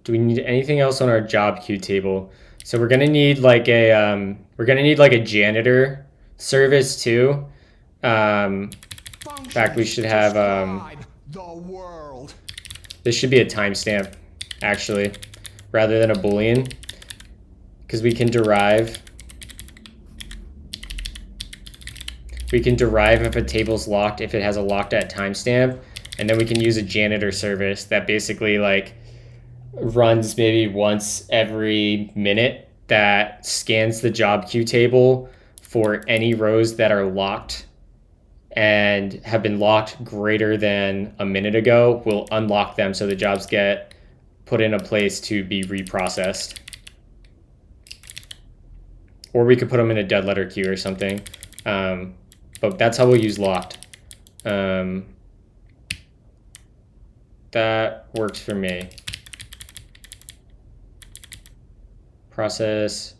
Do we need anything else on our job queue table? So we're gonna need like a janitor service too. In fact, we should have the world. this should be a timestamp actually, rather than a boolean, because we can derive if a table's locked if it has a locked at timestamp, and then we can use a janitor service that basically like runs maybe once every minute that scans the job queue table for any rows that are locked and have been locked greater than a minute ago. We'll unlock them so the jobs get put in a place to be reprocessed. Or we could put them in a dead letter queue or something. But that's how we'll use locked. That works for me. Process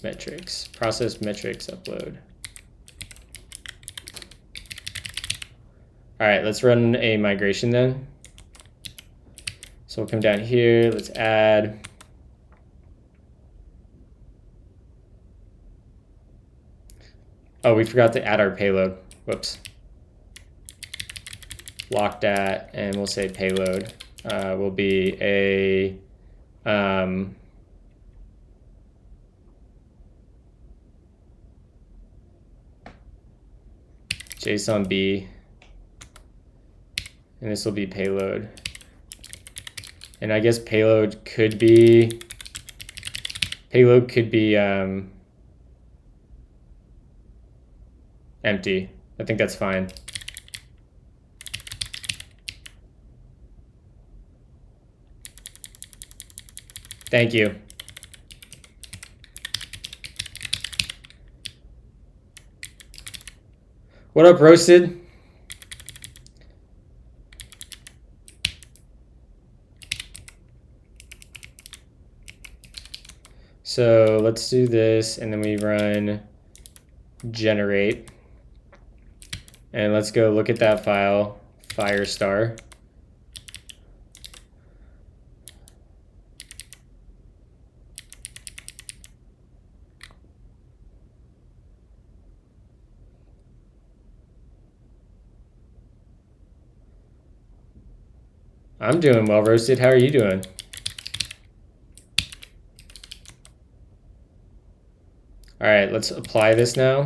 metrics. Process metrics upload. All right, let's run a migration then. So we'll come down here. Let's add. Oh, we forgot to add our payload. Whoops. Locked at, and we'll say payload will be a JSON-B, and this will be payload. And I guess payload could be empty. I think that's fine. Thank you. What up, Roasted? So let's do this, and then we run generate. And let's go look at that file, Firestar. I'm doing well, Roasted. How are you doing? All right, let's apply this now.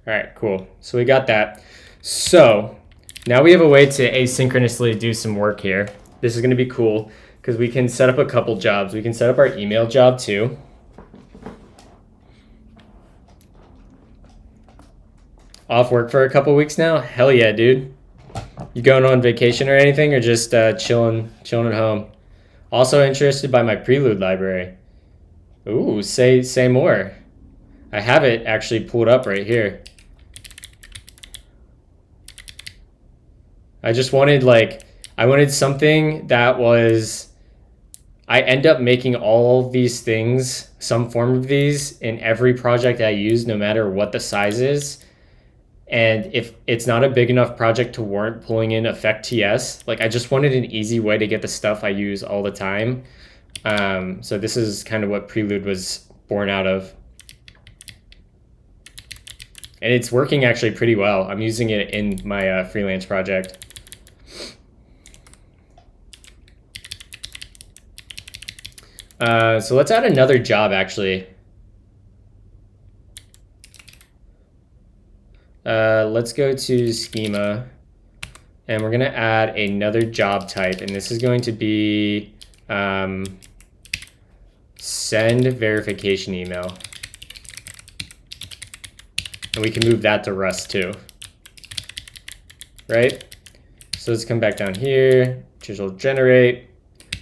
All right, cool. So we got that. So now we have a way to asynchronously do some work here. This is going to be cool because we can set up a couple jobs. We can set up our email job too. Off work for a couple weeks now? Hell yeah, dude. You going on vacation or anything, or just chilling at home? Also interested by my prelude library. Ooh, say more. I have it actually pulled up right here. I just wanted I wanted something that was, I end up making all these things, some form of these, in every project I use, no matter what the size is. And if it's not a big enough project to warrant pulling in effect TS, I just wanted an easy way to get the stuff I use all the time. So this is kind of what Prelude was born out of. And it's working actually pretty well. I'm using it in my freelance project. So let's add another job actually. Let's go to schema, and we're going to add another job type, and this is going to be send verification email. And we can move that to Rust too, right? So let's come back down here, chisel generate.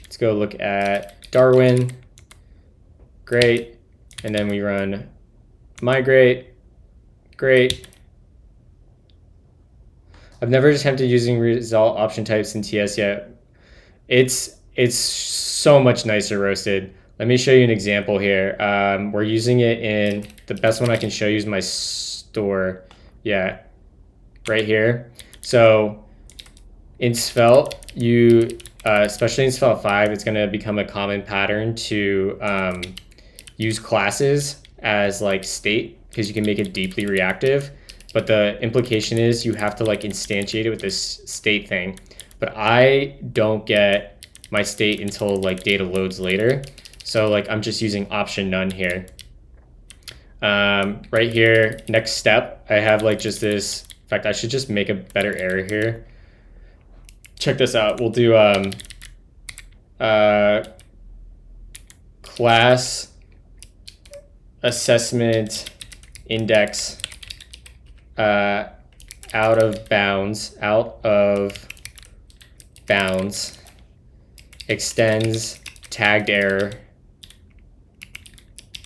Let's go look at Darwin. Great. And then we run migrate. Great. I've never attempted using result option types in TS yet. It's so much nicer, Roasted. Let me show you an example here. We're using it in, the best one I can show you is my store. Yeah, right here. So in Svelte, especially in Svelte 5, it's going to become a common pattern to use classes as state, because you can make it deeply reactive. But the implication is you have to instantiate it with this state thing. But I don't get my state until data loads later. So I'm just using option none here. Right here, next step, I have just this. In fact, I should just make a better error here. Check this out. We'll do class assessment index out of bounds extends tagged error.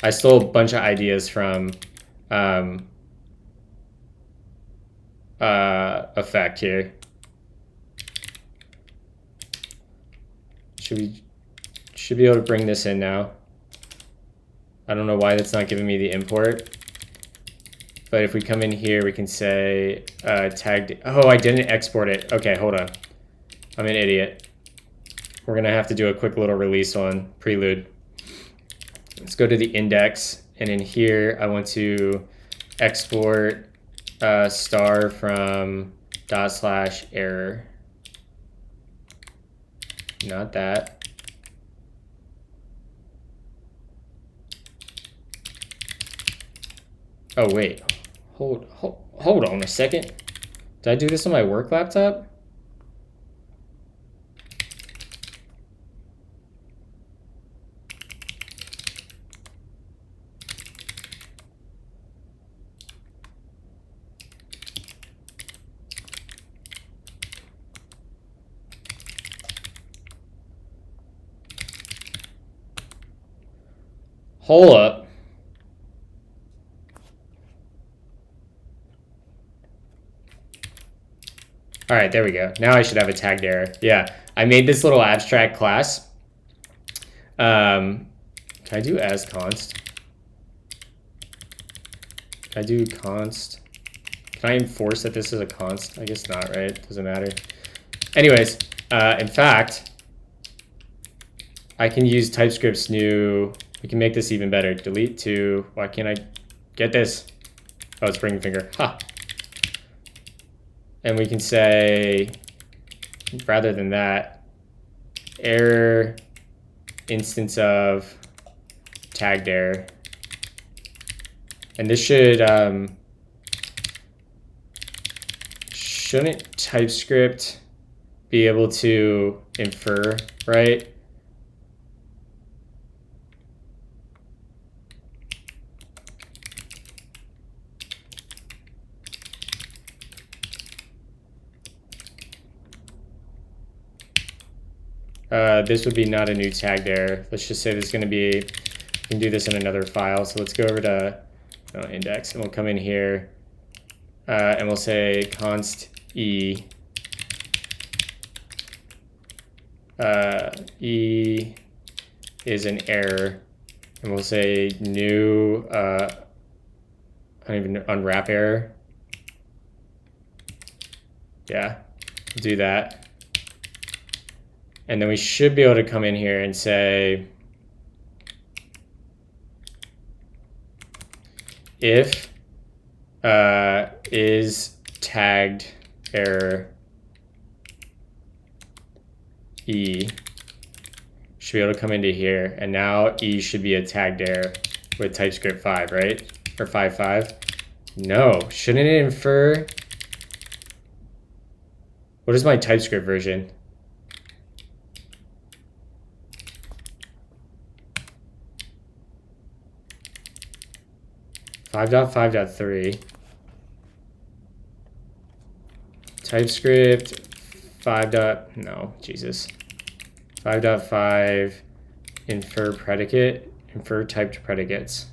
I stole a bunch of ideas from effect here. Should be able to bring this in now. I don't know why that's not giving me the import. But if we come in here, we can say tagged. Oh, I didn't export it. Okay, hold on. I'm an idiot. We're going to have to do a quick little release on Prelude. Let's go to the index. And in here, I want to export star from /error. Not that. Oh, wait. Hold on a second. Did I do this on my work laptop? Hold up. All right, there we go. Now I should have a tagged error. Yeah, I made this little abstract class. Can I do as const? Can I do const? Can I enforce that this is a const? I guess not, right? Doesn't matter. Anyways, in fact, I can use TypeScript's new, we can make this even better. Delete to, why can't I get this? Oh, it's bringing finger. Ha. And we can say, rather than that, error instance of tagged error. And this shouldn't TypeScript be able to infer, right? This would be not a new tagged error. Let's just say this is going to be, we can do this in another file. So let's go over to index, and we'll come in here, and we'll say const e. E is an error, and we'll say new, I don't even unwrap error. Yeah, we'll do that. And then we should be able to come in here and say, if is tagged error E, should be able to come into here, and now E should be a tagged error with TypeScript 5, right? Or 5.5. No, shouldn't it infer? What is my TypeScript version? 5.5.3. TypeScript 5. No, Jesus. 5.5 infer predicate, infer typed predicates.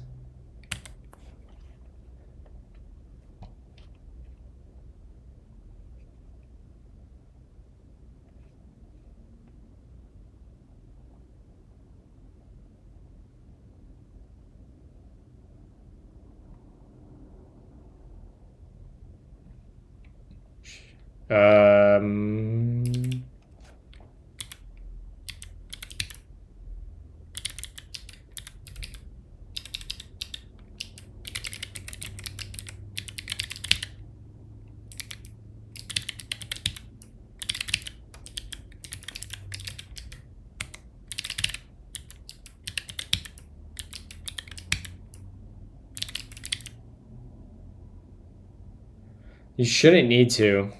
You shouldn't need to.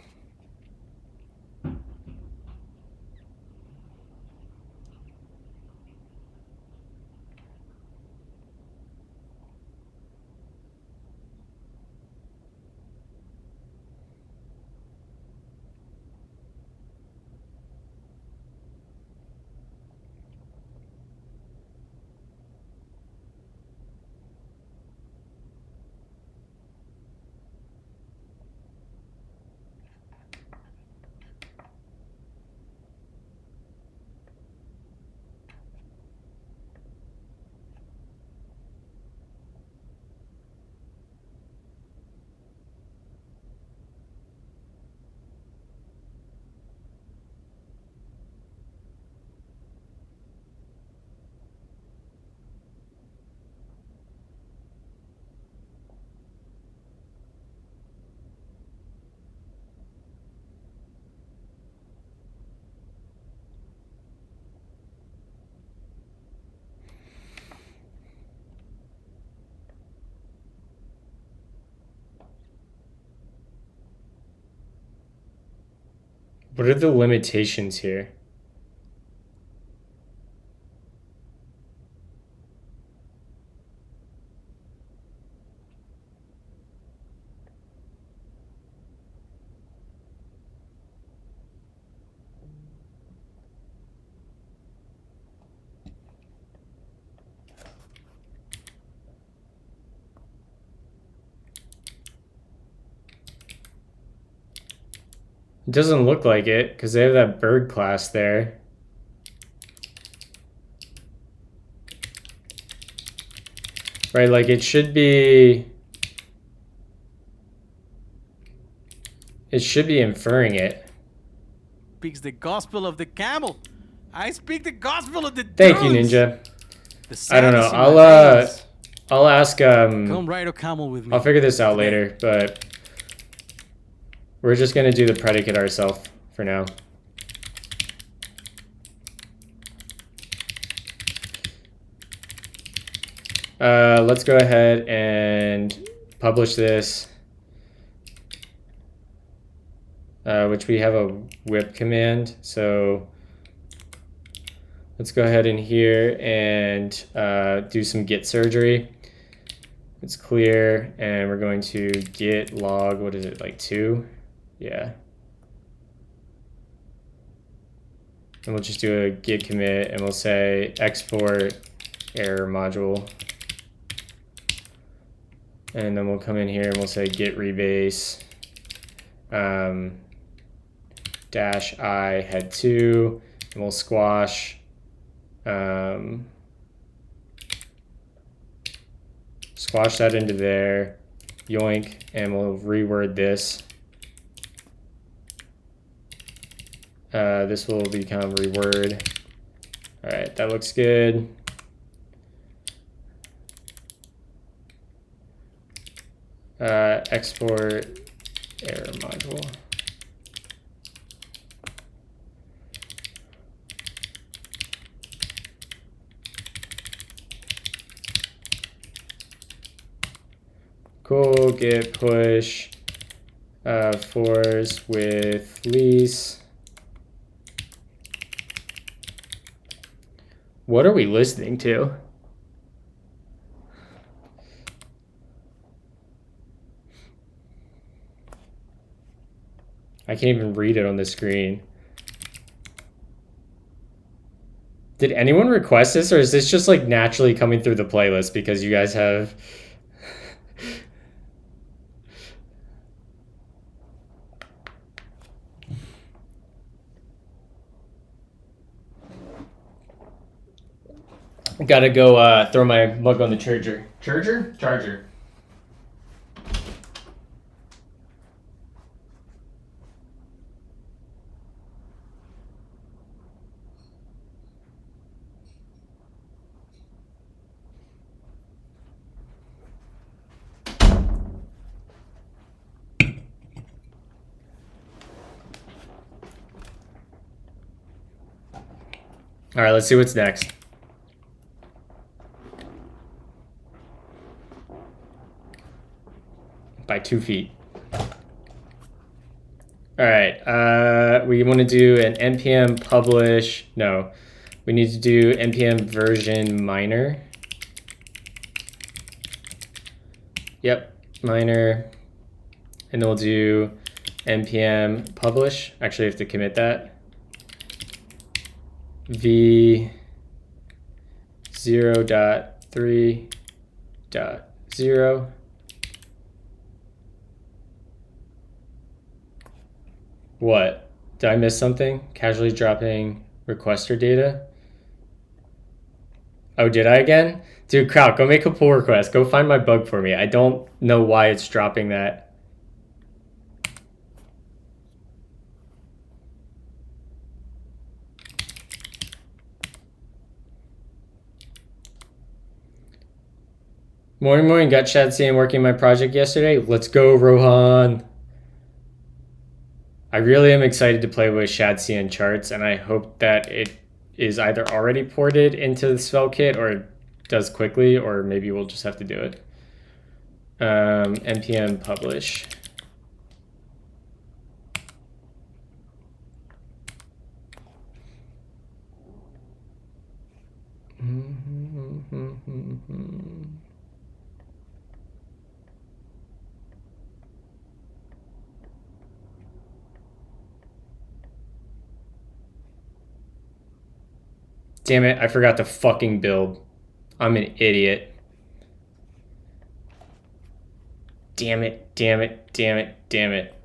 What are the limitations here? It doesn't look like it because they have that bird class there. Right, like it should be inferring it. Speaks the gospel of the camel. I speak the gospel of the Thank you, dunes. Ninja. The I don't know. sadness in my veins. I'll ask Come ride a camel with me. I'll figure this out later, but We're just going to do the predicate ourselves for now. Let's go ahead and publish this, which we have a whip command. So let's go ahead in here and do some git surgery. It's clear, and we're going to git log, what is it, like 2? Yeah. And we'll just do a git commit, and we'll say export error module. And then we'll come in here and we'll say git rebase dash I head 2, and we'll squash squash that into there, yoink, and we'll reword this. This will become reword. All right, that looks good. Export error module. Cool, git push fours with lease. What are we listening to? I can't even read it on the screen. Did anyone request this, or is this just like naturally coming through the playlist because you guys have... Gotta go throw my mug on the charger. Charger? Charger. All right, let's see what's next. By 2 feet. All right, we want to do an npm publish. No, we need to do npm version minor. Yep, minor. And then we'll do npm publish. Actually, I have to commit that. v 0.3.0. What? Did I miss something? Casually dropping requester data? Oh, did I again? Dude, Kraut, go make a pull request. Go find my bug for me. I don't know why it's dropping that. Morning, got Chad saying working my project yesterday. Let's go, Rohan. I really am excited to play with Shadcn and charts, and I hope that it is either already ported into the Svelte kit or does quickly, or maybe we'll just have to do it. npm publish. Damn it, I forgot to fucking build. I'm an idiot. Damn it, damn it, damn it, damn it.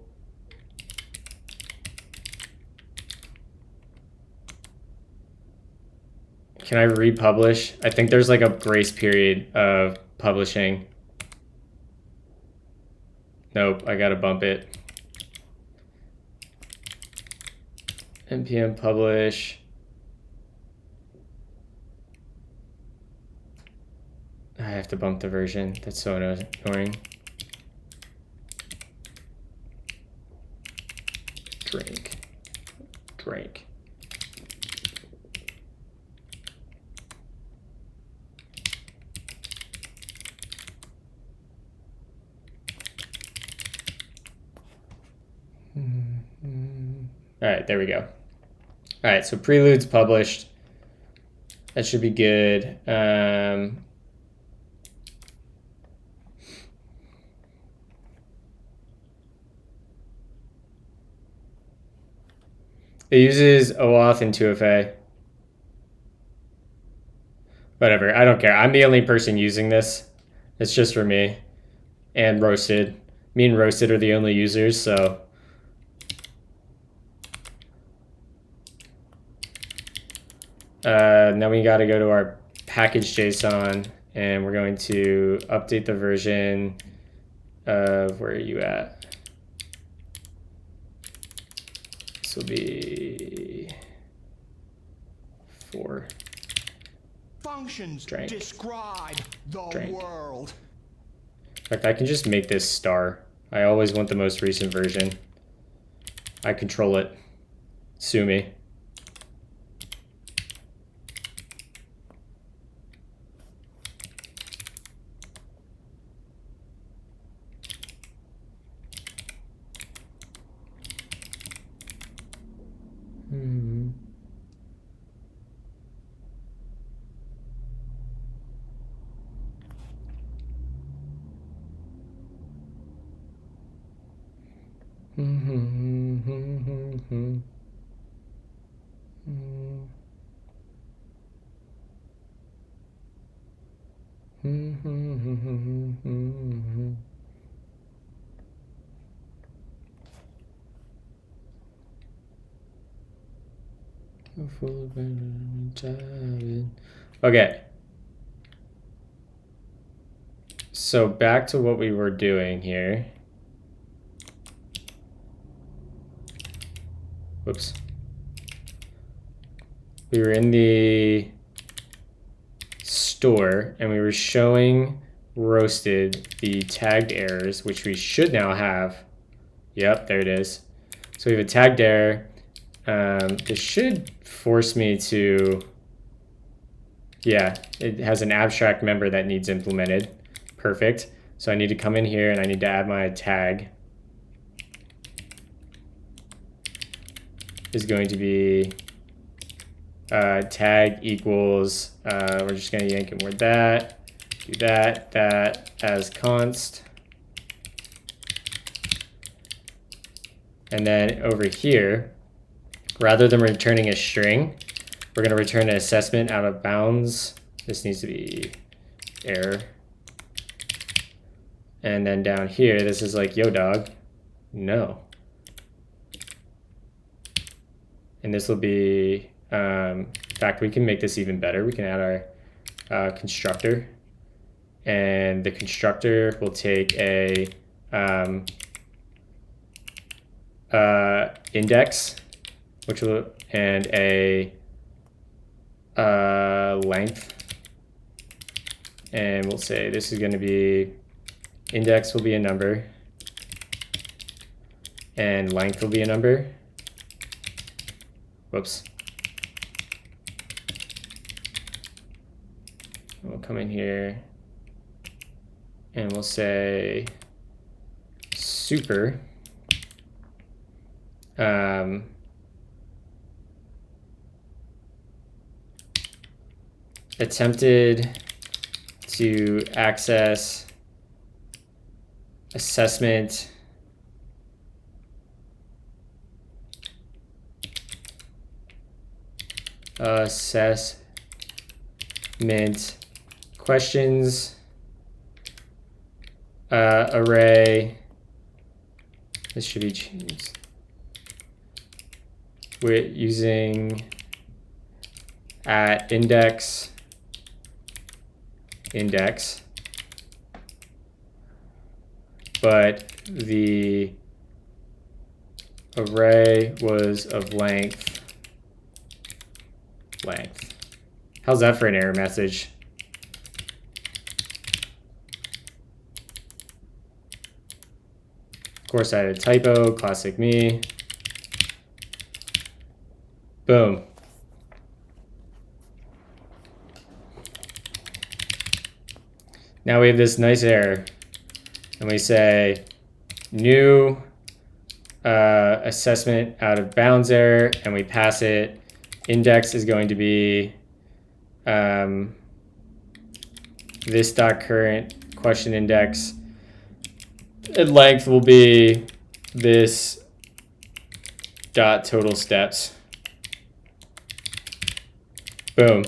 Can I republish? I think there's like a grace period of publishing. Nope, I gotta bump it. npm publish. I have to bump the version. That's so annoying. drink. All right, there we go. All right, so prelude's published. That should be good. It uses OAuth and 2FA. Whatever, I don't care. I'm the only person using this. It's just for me and Roasted. Me and Roasted are the only users, so. Now we gotta go to our package JSON and we're going to update the version of, where are you at? This will be 4. Functions Drank. describe the Drank. world. In fact, I can just make this star. I always want the most recent version. I control it. Sue me. Okay. So back to what we were doing here. Whoops. We were in the store and we were showing Roasted the tagged errors, which we should now have. Yep, there it is. So we have a tagged error. This should force me to, yeah, it has an abstract member that needs implemented. Perfect. So I need to come in here and I need to add my tag. Is going to be tag equals, we're just going to yank and word that, do that as const. And then over here, rather than returning a string, we're going to return an assessment out of bounds. This needs to be error. And then down here, this is like, yo dog, no. And this will be, in fact, we can make this even better. We can add our constructor. And the constructor will take a index, which will, and a length. And we'll say this is going to be, index will be a number, and length will be a number. Whoops. We'll come in here and we'll say super attempted to access assessment questions array. This should be changed. We're using at index, but the array was of length. How's that for an error message? Of course, I had a typo, classic me. Boom. Now we have this nice error. And we say new assessment out of bounds error, and we pass it. Index is going to be this dot current question index. And length will be this dot total steps. Boom.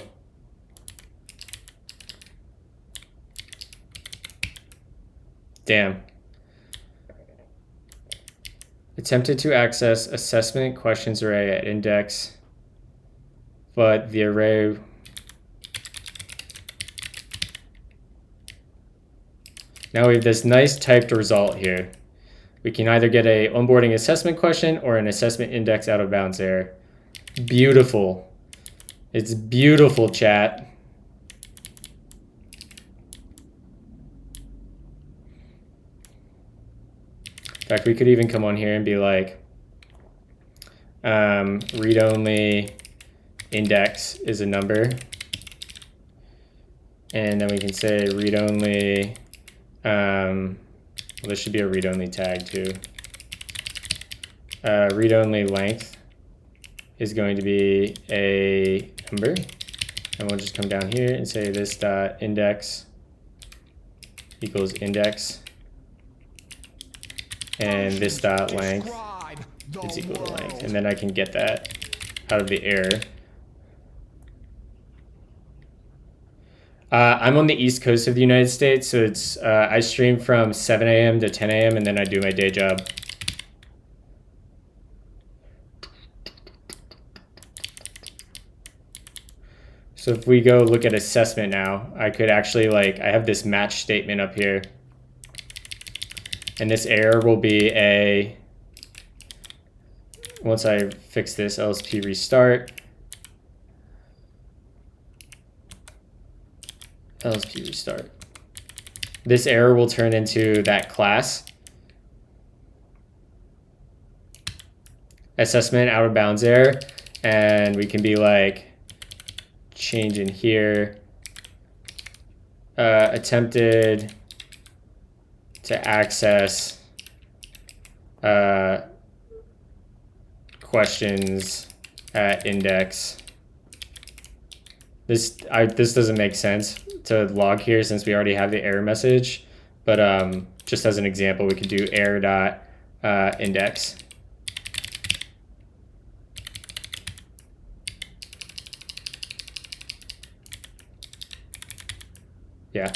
Damn. Attempted to access assessment questions array at index, but the array now we have this nice typed result here. We can either get a onboarding assessment question or an assessment index out of bounds error. Beautiful. It's beautiful, chat. In fact, we could even come on here and be like, read-only index is a number. And then we can say read-only, well, this should be a read-only tag too. Read-only length is going to be a number. And we'll just come down here and say this dot index equals index. And this dot length is equal to length. And then I can get that out of the error. I'm on the East Coast of the United States, so it's I stream from 7 a.m. to 10 a.m. and then I do my day job. So if we go look at assessment now, I could actually I have this match statement up here. And this error will be a, once I fix this, LSP restart. LSP restart. This error will turn into that class. Assessment out of bounds error. And we can be like, change in here. Attempted to access questions at index. This doesn't make sense to log here since we already have the error message, but just as an example, we could do error dot index. Yeah,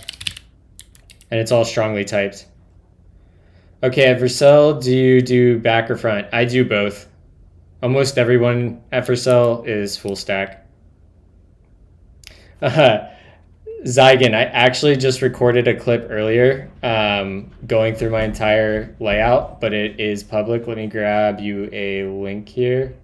and it's all strongly typed. Okay, at Vercel, do you do back or front? I do both. Almost everyone at Vercel is full stack. Zygon, I actually just recorded a clip earlier going through my entire layout, but it is public. Let me grab you a link here.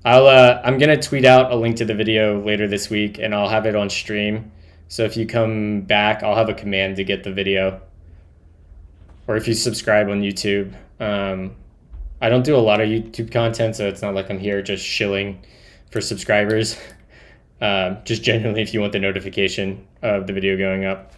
I'm gonna tweet out a link to the video later this week, and I'll have it on stream. So if you come back, I'll have a command to get the video. Or if you subscribe on YouTube. I don't do a lot of YouTube content, so it's not like I'm here just shilling for subscribers. Just genuinely if you want the notification of the video going up.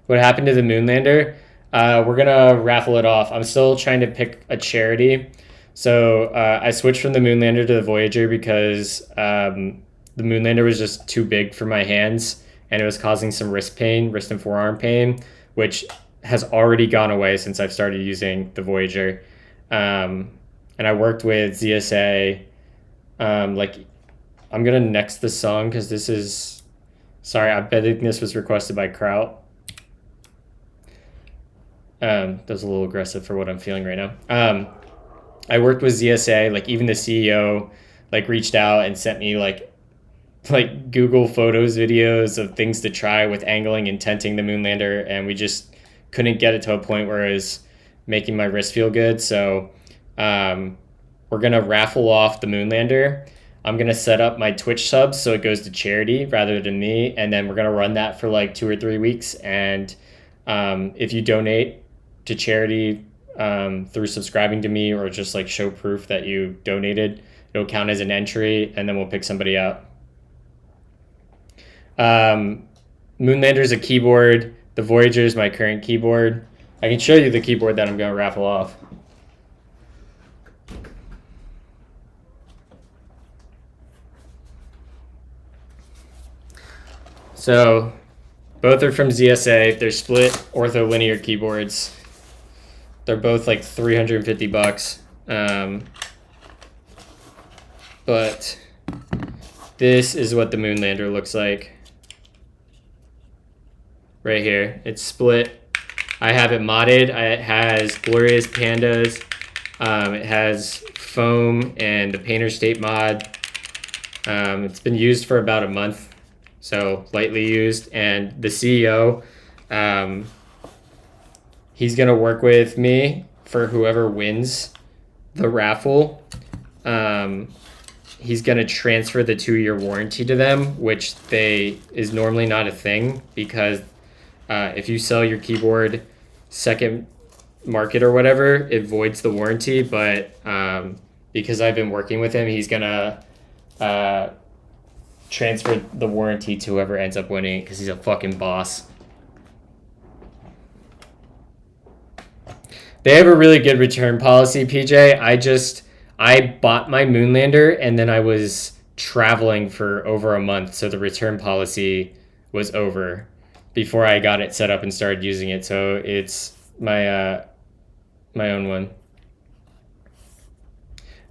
What happened to the Moonlander? We're gonna raffle it off. I'm still trying to pick a charity. So I switched from the Moonlander to the Voyager because the Moonlander was just too big for my hands and it was causing some wrist and forearm pain, which has already gone away since I've started using the Voyager. And I worked with ZSA. I'm gonna next the song because this is, sorry, I bet this was requested by Kraut. That was a little aggressive for what I'm feeling right now. I worked with ZSA, even the CEO, reached out and sent me Google Photos videos of things to try with angling and tenting the Moonlander, and we just couldn't get it to a point where it was making my wrist feel good. So we're going to raffle off the Moonlander. I'm going to set up my Twitch subs so it goes to charity rather than me. And then we're going to run that for like 2 or 3 weeks. And if you donate to charity through subscribing to me or just like show proof that you donated, it'll count as an entry and then we'll pick somebody out. Moonlander is a keyboard. The Voyager is my current keyboard. I can show you the keyboard that I'm going to raffle off. So both are from ZSA. They're split ortholinear keyboards. They're both like $350. But this is what the Moonlander looks like. Right here. It's split. I have it modded. It has glorious pandas. It has foam and the painter state mod. It's been used for about a month, so lightly used. And the CEO, he's gonna work with me for whoever wins the raffle. He's gonna transfer the 2-year warranty to them, which is normally not a thing because if you sell your keyboard second market or whatever, it voids the warranty. But because I've been working with him, he's gonna transfer the warranty to whoever ends up winning because he's a fucking boss. They have a really good return policy, PJ. I bought my Moonlander and then I was traveling for over a month, so the return policy was over before I got it set up and started using it. So it's my my own one.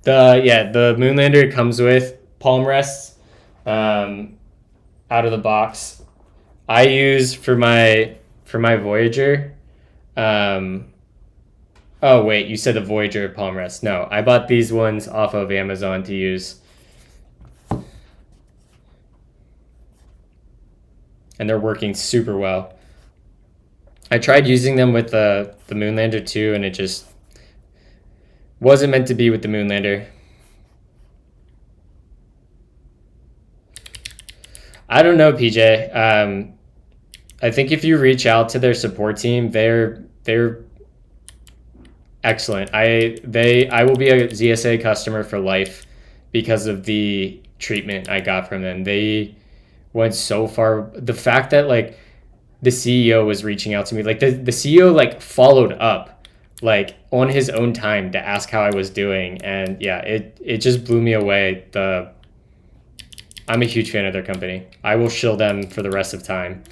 The Moonlander comes with palm rests out of the box. I use for my Voyager. Oh wait, you said the Voyager palm rest. No, I bought these ones off of Amazon to use. And they're working super well. I tried using them with the Moonlander too, and it just wasn't meant to be with the Moonlander. I don't know, PJ. I think if you reach out to their support team, they're excellent. I will be a ZSA customer for life because of the treatment I got from them. They went so far. The fact that like the CEO was reaching out to me, like the CEO like followed up like on his own time to ask how I was doing, and yeah, it just blew me away. I'm a huge fan of their company. I will shill them for the rest of time.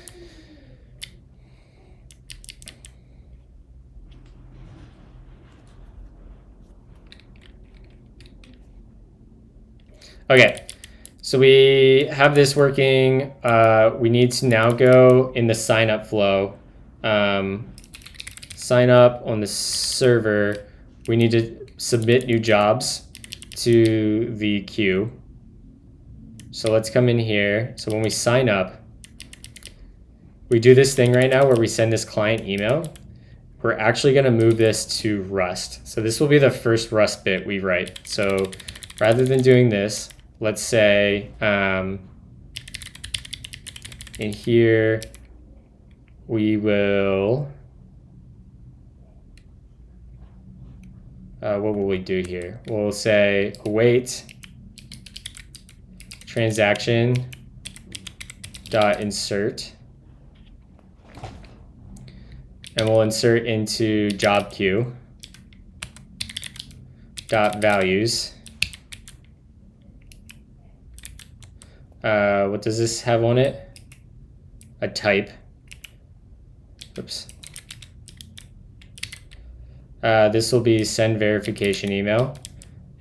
Okay, so we have this working. We need to now go in the sign up flow. Sign up on the server. We need to submit new jobs to the queue. So let's come in here. So when we sign up, we do this thing right now where we send this client email. We're actually going to move this to Rust. So this will be the first Rust bit we write. So rather than doing this, let's say in here, we will, what will we do here? We'll say await transaction dot insert, and we'll insert into job queue dot values. What does this have on it? A type. Oops. This will be send verification email,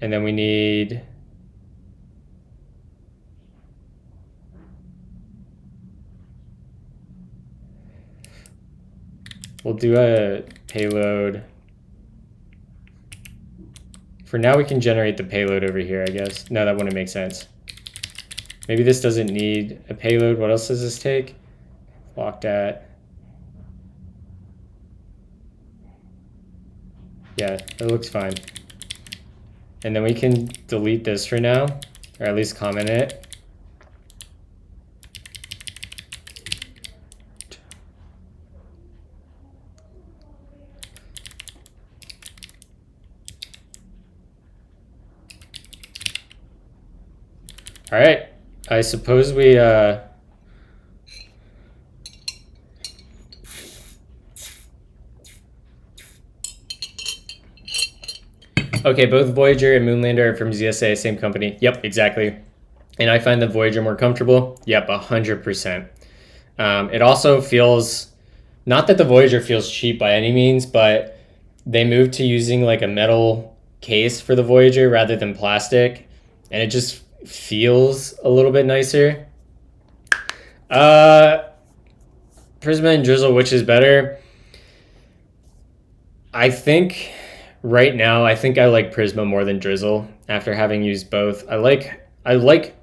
and then we need we'll do a payload. For now, we can generate the payload over here, I guess. No, that wouldn't make sense. Maybe this doesn't need a payload. What else does this take? Locked at. Yeah, it looks fine. And then we can delete this for now, or at least comment it. All right, I suppose we okay, both Voyager and Moonlander are from ZSA, same company. Yep, exactly. And I find the Voyager more comfortable. Yep, 100%. It also feels, not that the Voyager feels cheap by any means, but they moved to using like a metal case for the Voyager rather than plastic, and it just feels a little bit nicer. Prisma and Drizzle, which is better? I think right now, I think I like Prisma more than Drizzle after having used both. I like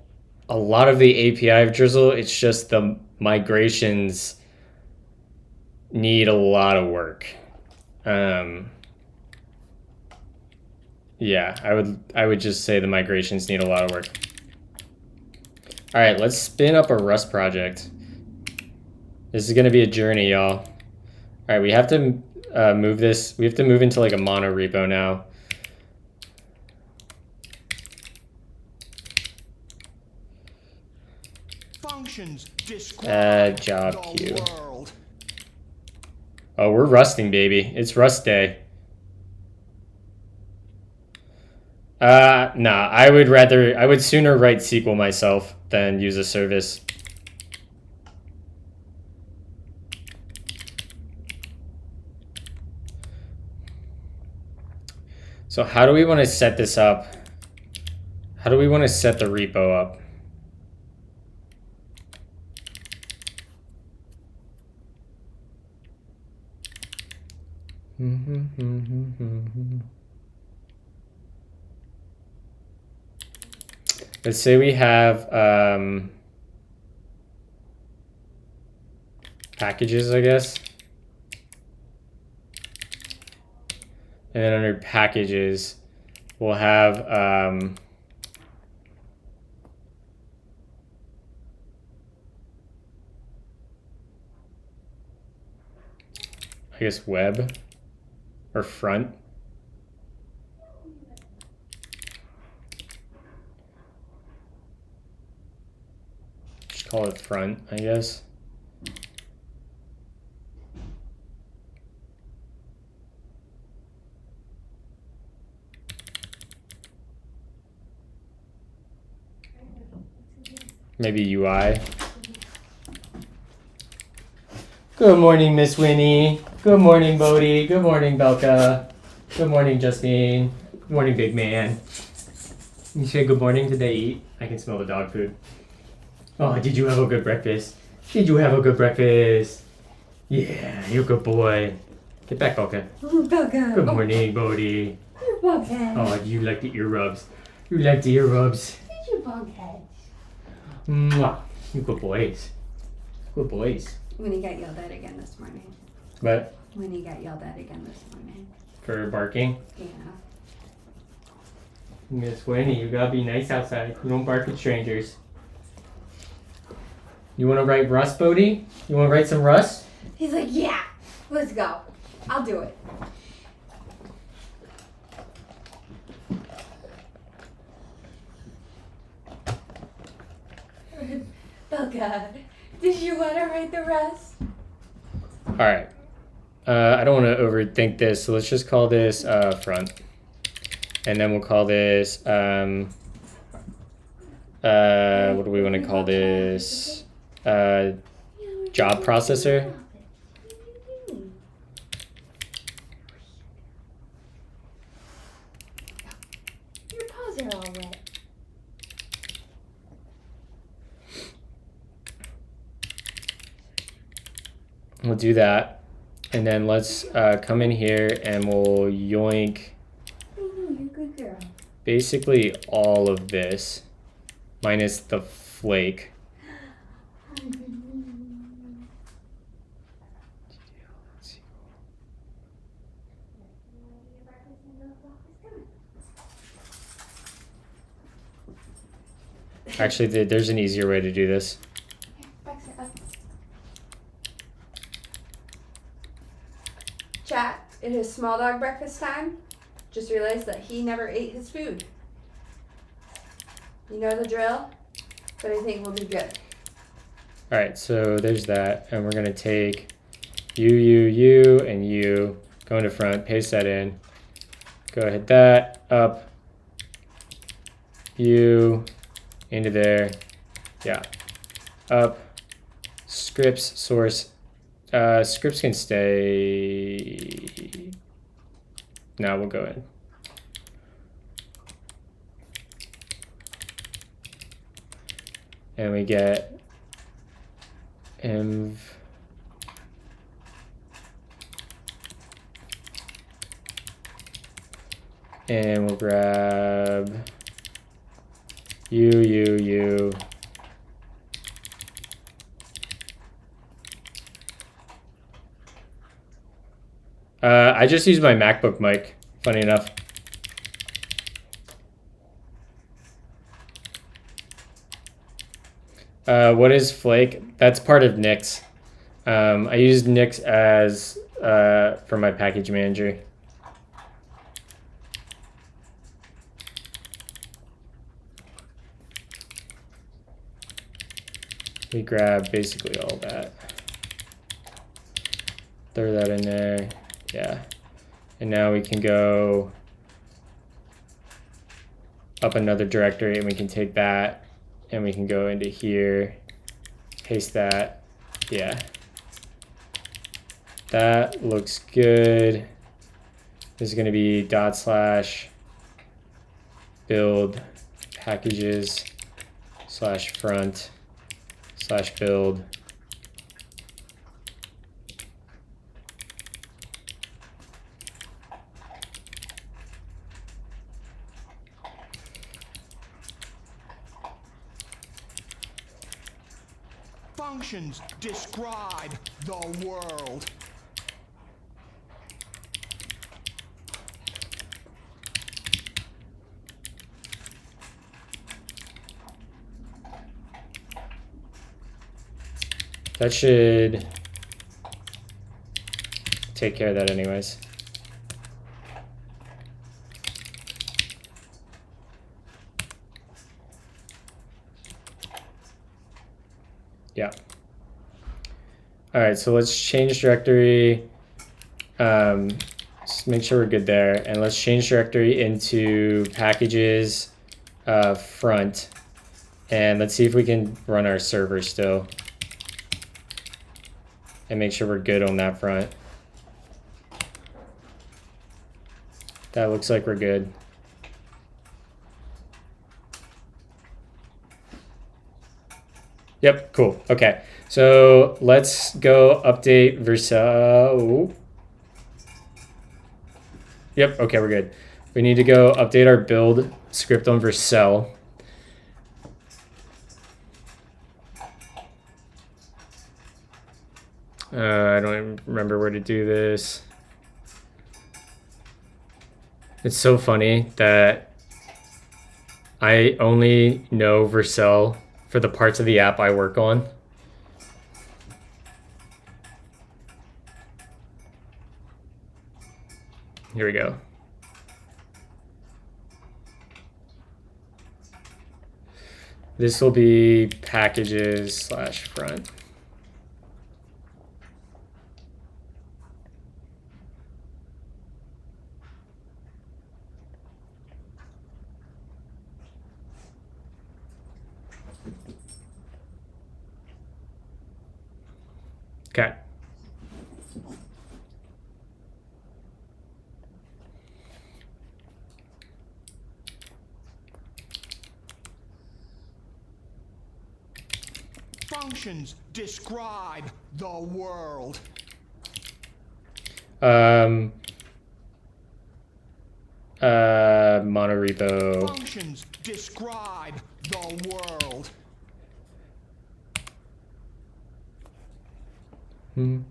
a lot of the API of Drizzle. It's just the migrations need a lot of work. Yeah, I would just say the migrations need a lot of work. All right, let's spin up a Rust project. This is gonna be a journey, y'all. All right, we have to move this. We have to move into like a mono repo now. Functions describe Job the queue. world. Oh, we're rusting, baby. It's Rust day. Nah, I would sooner write SQL myself than use a service. So how do we want to set this up? How do we want to set the repo up? Let's say we have packages, I guess. And then under packages, we'll have I guess web or front. Just call it front, I guess. Maybe UI. Good morning, Miss Winnie. Good morning, Bodie. Good morning, Belka. Good morning, Justine. Good morning, big man. You say good morning? Did they eat? I can smell the dog food. Oh, did you have a good breakfast? Did you have a good breakfast? Yeah, you're a good boy. Get back, Belka. Belka. Good morning, Bodie. Bughead. Oh, you like the ear rubs. You like the ear rubs. Did you bughead? Mwah. You good boys. Good boys. When he got yelled at again this morning. But When he got yelled at again this morning. for barking, Yeah. Miss Winnie, you gotta be nice outside. You don't bark at strangers. You wanna write Rust, Bodie? You wanna write some Rust? He's like, yeah, let's go. I'll do it. Belka, did you want to write the rest? Alright. I don't wanna overthink this, so let's just call this front. And then we'll call this what do we wanna call this? Job processor. Your paws are all wet. We'll do that. And then let's come in here and we'll yoink I know, you're a good girl. basically all of this minus the flake. Actually, there's an easier way to do this. Chat, it is small dog breakfast time. Just realized that he never ate his food. You know the drill, but I think we'll do good. All right, so there's that, and we're gonna take you, and you, go into front, paste that in, go hit that, up, you, into there, yeah, up, scripts, source, scripts can stay, now we'll go in. And we get env and we'll grab you. I just used my MacBook mic, funny enough. What is Flake? That's part of Nix. I used Nix as for my package manager. We grab basically all that. Throw that in there, yeah. And now we can go up another directory and we can take that and we can go into here, paste that, yeah. That looks good. This is gonna be /build packages /front /build. Functions describe the world. That should take care of that anyways. Yeah. All right, so let's change directory. Just make sure we're good there. And let's change directory into packages front. And let's see if we can run our server still. And make sure we're good on that front. That looks like we're good. Yep, cool. Okay, so let's go update Vercel. Yep, okay, we're good. We need to go update our build script on Vercel. I don't even remember where to do this. It's so funny that I only know Vercel for the parts of the app I work on. Here we go. This will be packages /front. Okay. Functions describe the world. Monorepo. Functions describe the world. And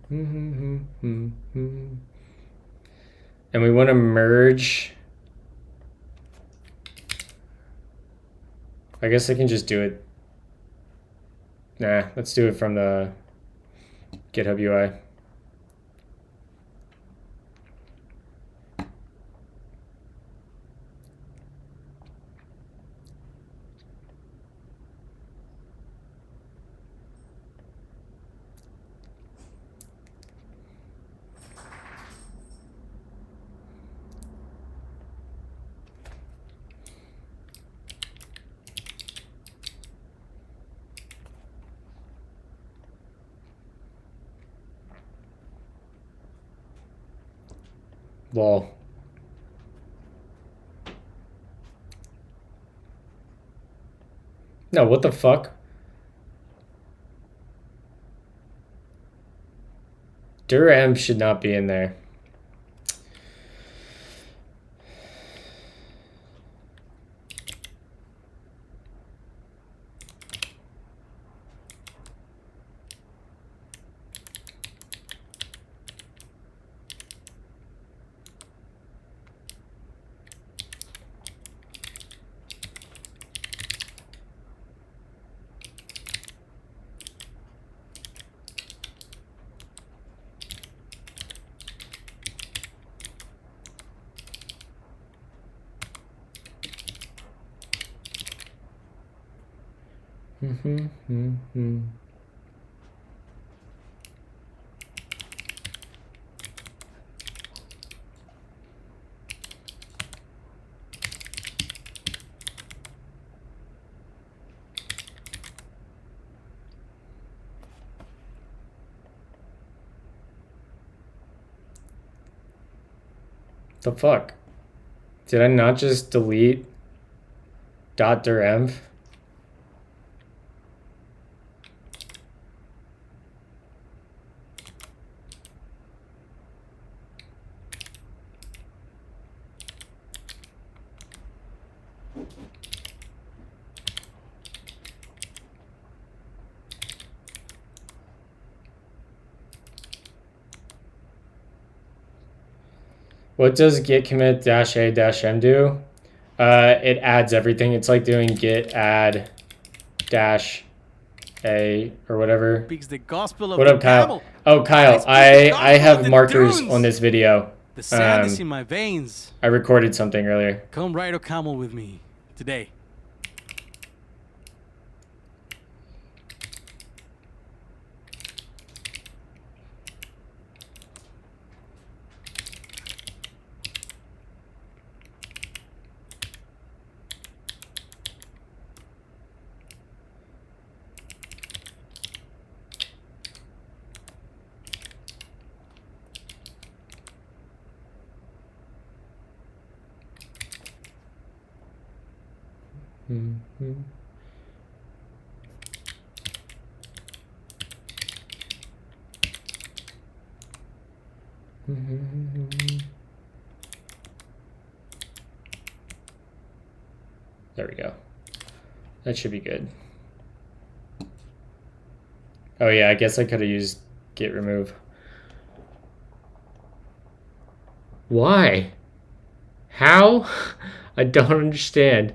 we want to merge I guess I can just do it. Nah, let's do it from the GitHub UI. Lol. No, what the fuck? Durem should not be in there. The fuck? Did I not just delete .durenv? What does git commit -a-m do? It adds everything. It's like doing git add -a or whatever. Speaks the gospel of What the up, Kyle? camel. Oh, Kyle, speak the I gospel of have the markers dunes. on this video. The sand is in my veins. I recorded something earlier. Come ride a camel with me today. There we go. That should be good. Oh yeah, I guess I could have used git remove. Why? How? I don't understand.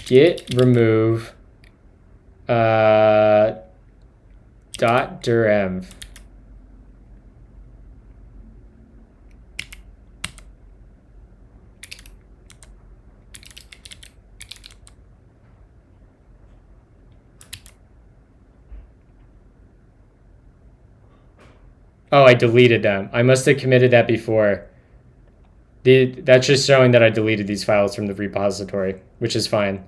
Git remove .durenv. Oh, I deleted them. I must have committed that before. That's just showing that I deleted these files from the repository, which is fine.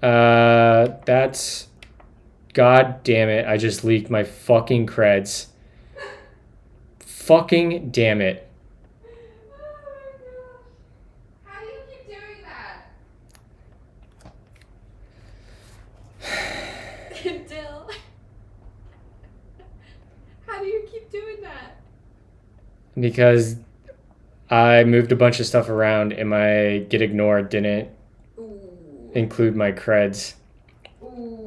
That's... God damn it, I just leaked my fucking creds. Fucking damn it. Oh my gosh. How do you keep doing that? Dill. How do you keep doing that? Because I moved a bunch of stuff around and my git ignore didn't include my creds. Ooh.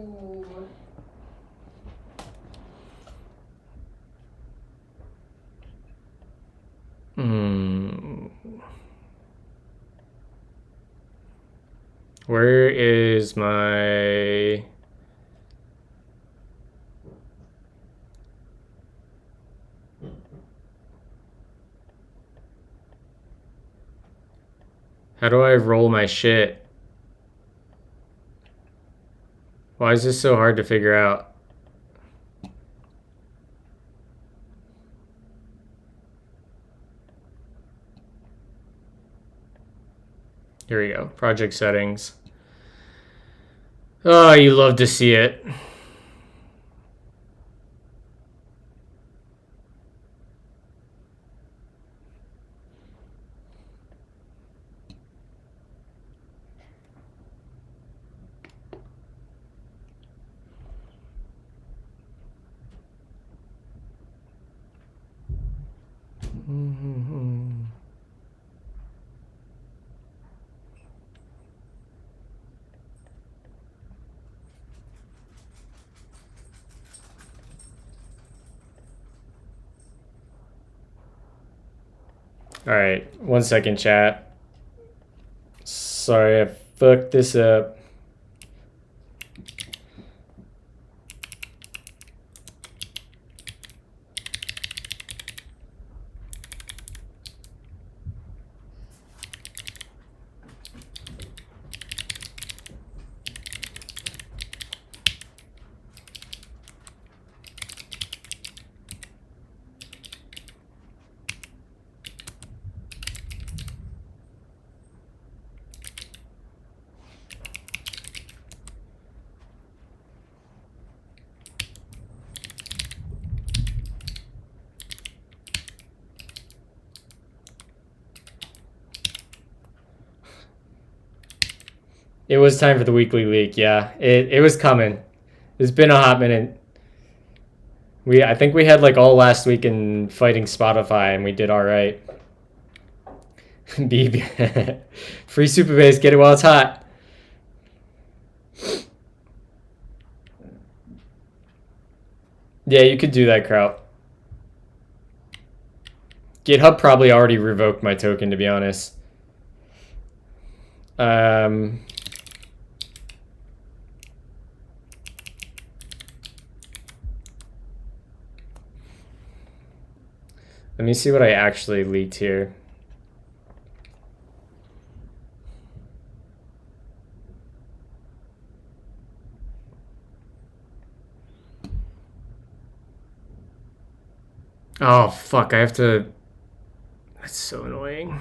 is my... How do I roll my shit? Why is this so hard to figure out? Here we go. Project settings. Oh, you love to see it. All right, 1 second, chat. Sorry, I fucked this up. It was time for the weekly leak, yeah. It was coming. It's been a hot minute. I think we had like all last week in fighting Spotify and we did alright. Free super base, get it while it's hot. Yeah, you could do that, Kraut. GitHub probably already revoked my token, to be honest. Let me see what I actually leaked here. Oh, fuck, I have to... That's so annoying.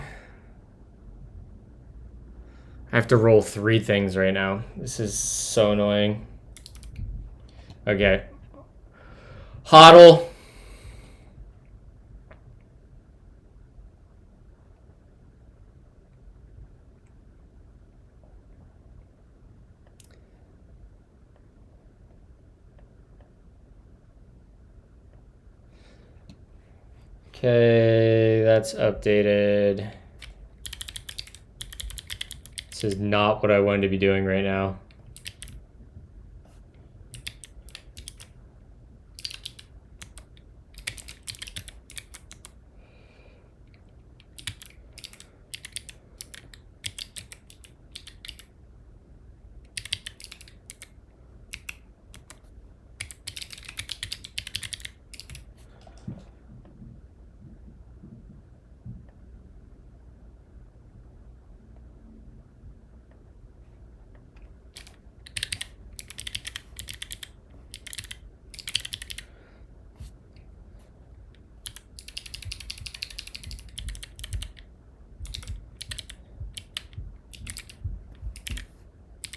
I have to roll 3 things right now. This is so annoying. Okay. HODL. Okay, that's updated. This is not what I wanted to be doing right now.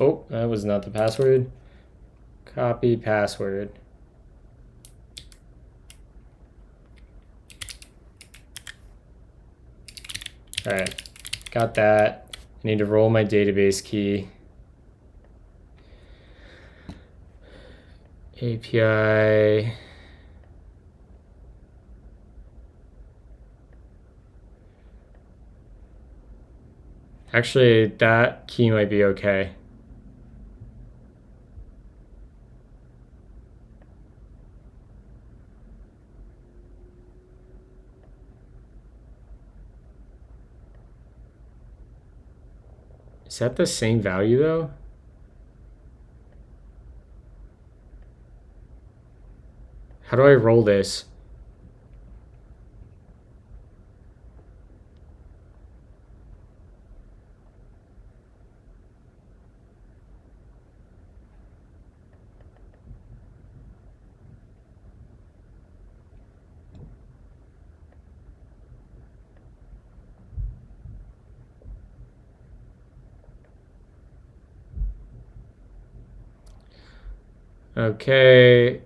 Oh, that was not the password. Copy password. All right, got that. I need to roll my database key. API. Actually, that key might be okay. Is that the same value though? How do I roll this? Okay.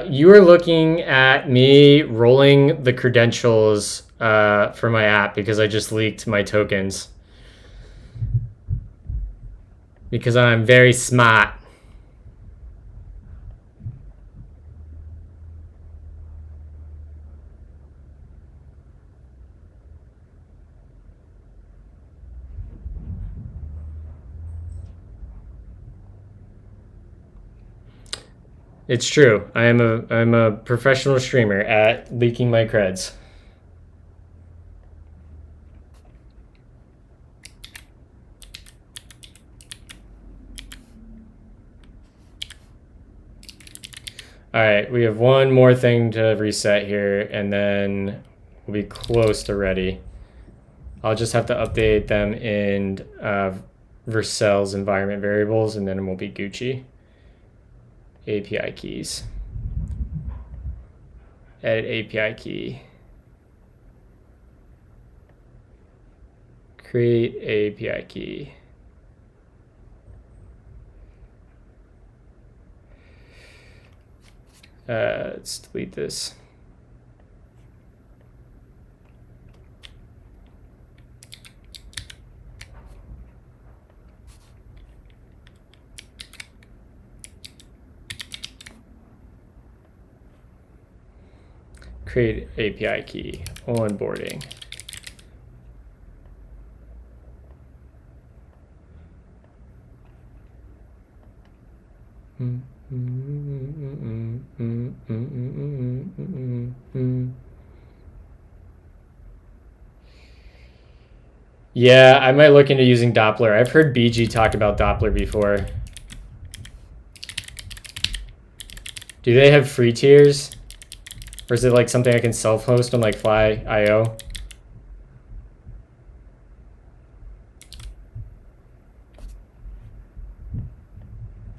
You are looking at me rolling the credentials for my app because I just leaked my tokens. Because I'm very smart. It's true. I'm a professional streamer at leaking my creds. All right, we have one more thing to reset here, and then we'll be close to ready. I'll just have to update them in Vercel's environment variables, and then we'll be Gucci. API keys. Edit API key. Create API key. Let's delete this. Create API key, onboarding. Yeah, I might look into using Doppler. I've heard BG talked about Doppler before. Do they have free tiers? Or is it like something I can self-host on like Fly.io?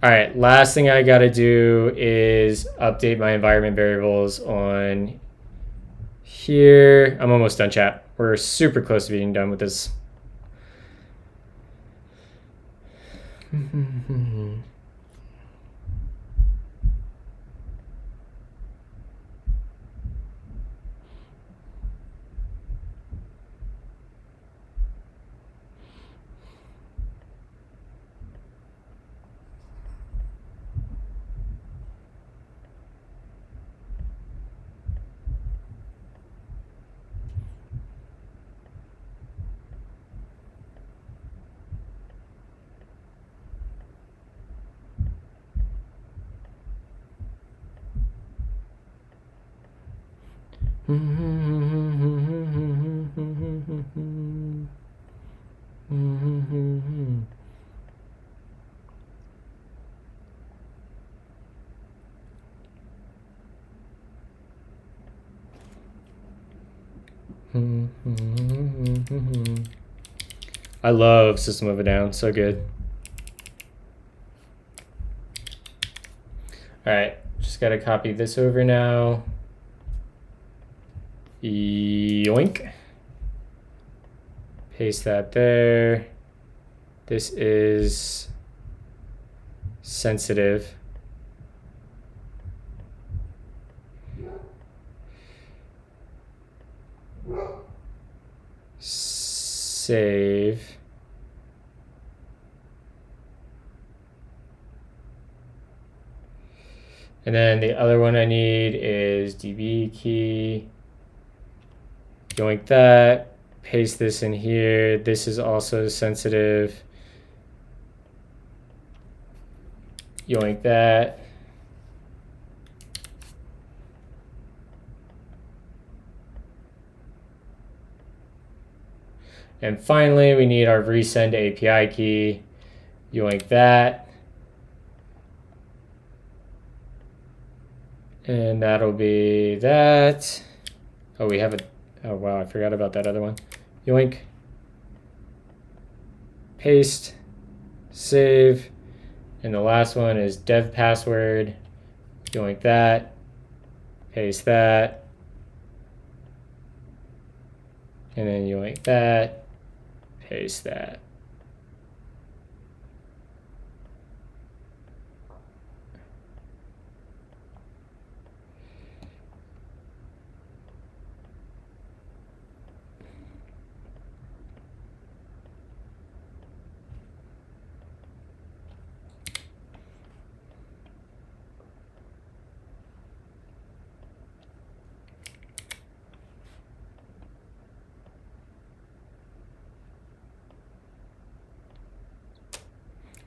All right, last thing I gotta do is update my environment variables on here. I'm almost done, chat. We're super close to being done with this. I love System of a Down, so good. All right, just gotta copy this over now. Yoink. Paste that there. This is sensitive. Save. And then the other one I need is DB key. Yoink that. Paste this in here. This is also sensitive. Yoink that. And finally, we need our resend API key. Yoink that. And that'll be that. Oh, we have a, oh wow, I forgot about that other one. Yoink. Paste, save. And the last one is dev password. Yoink that. Paste that. And then yoink that. Paste that.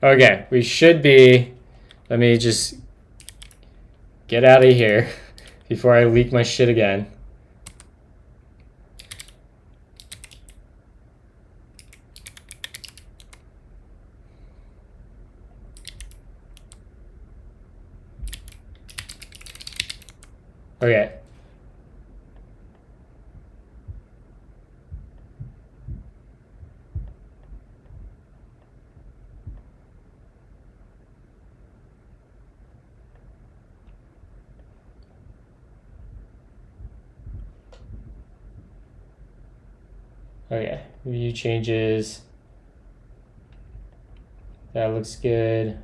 Okay, we should be, let me just get out of here before I leak my shit again. Okay. Okay, view changes. That looks good.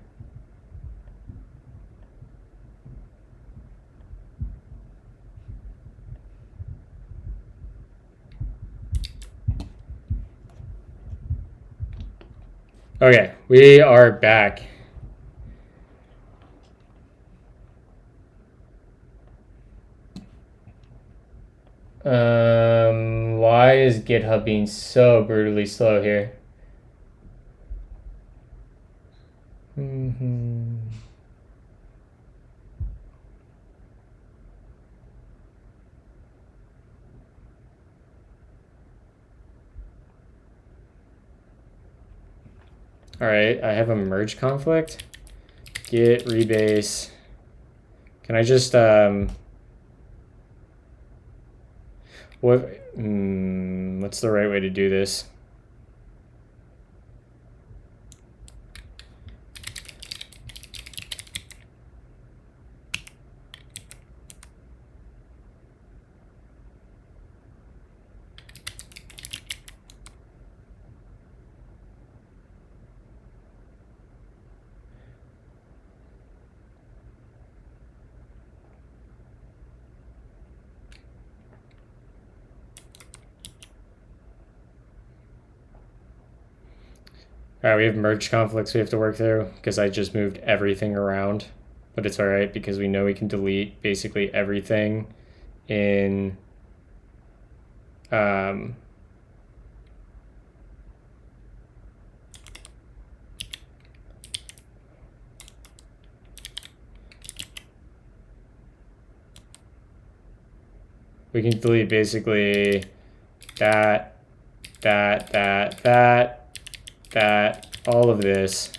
Okay, we are back. Why is GitHub being so brutally slow here? All right, I have a merge conflict. Git rebase. Can I just what's the right way to do this? All right, we have merge conflicts we have to work through because I just moved everything around, but it's all right because we know we can delete basically everything in we can delete basically that, all of this,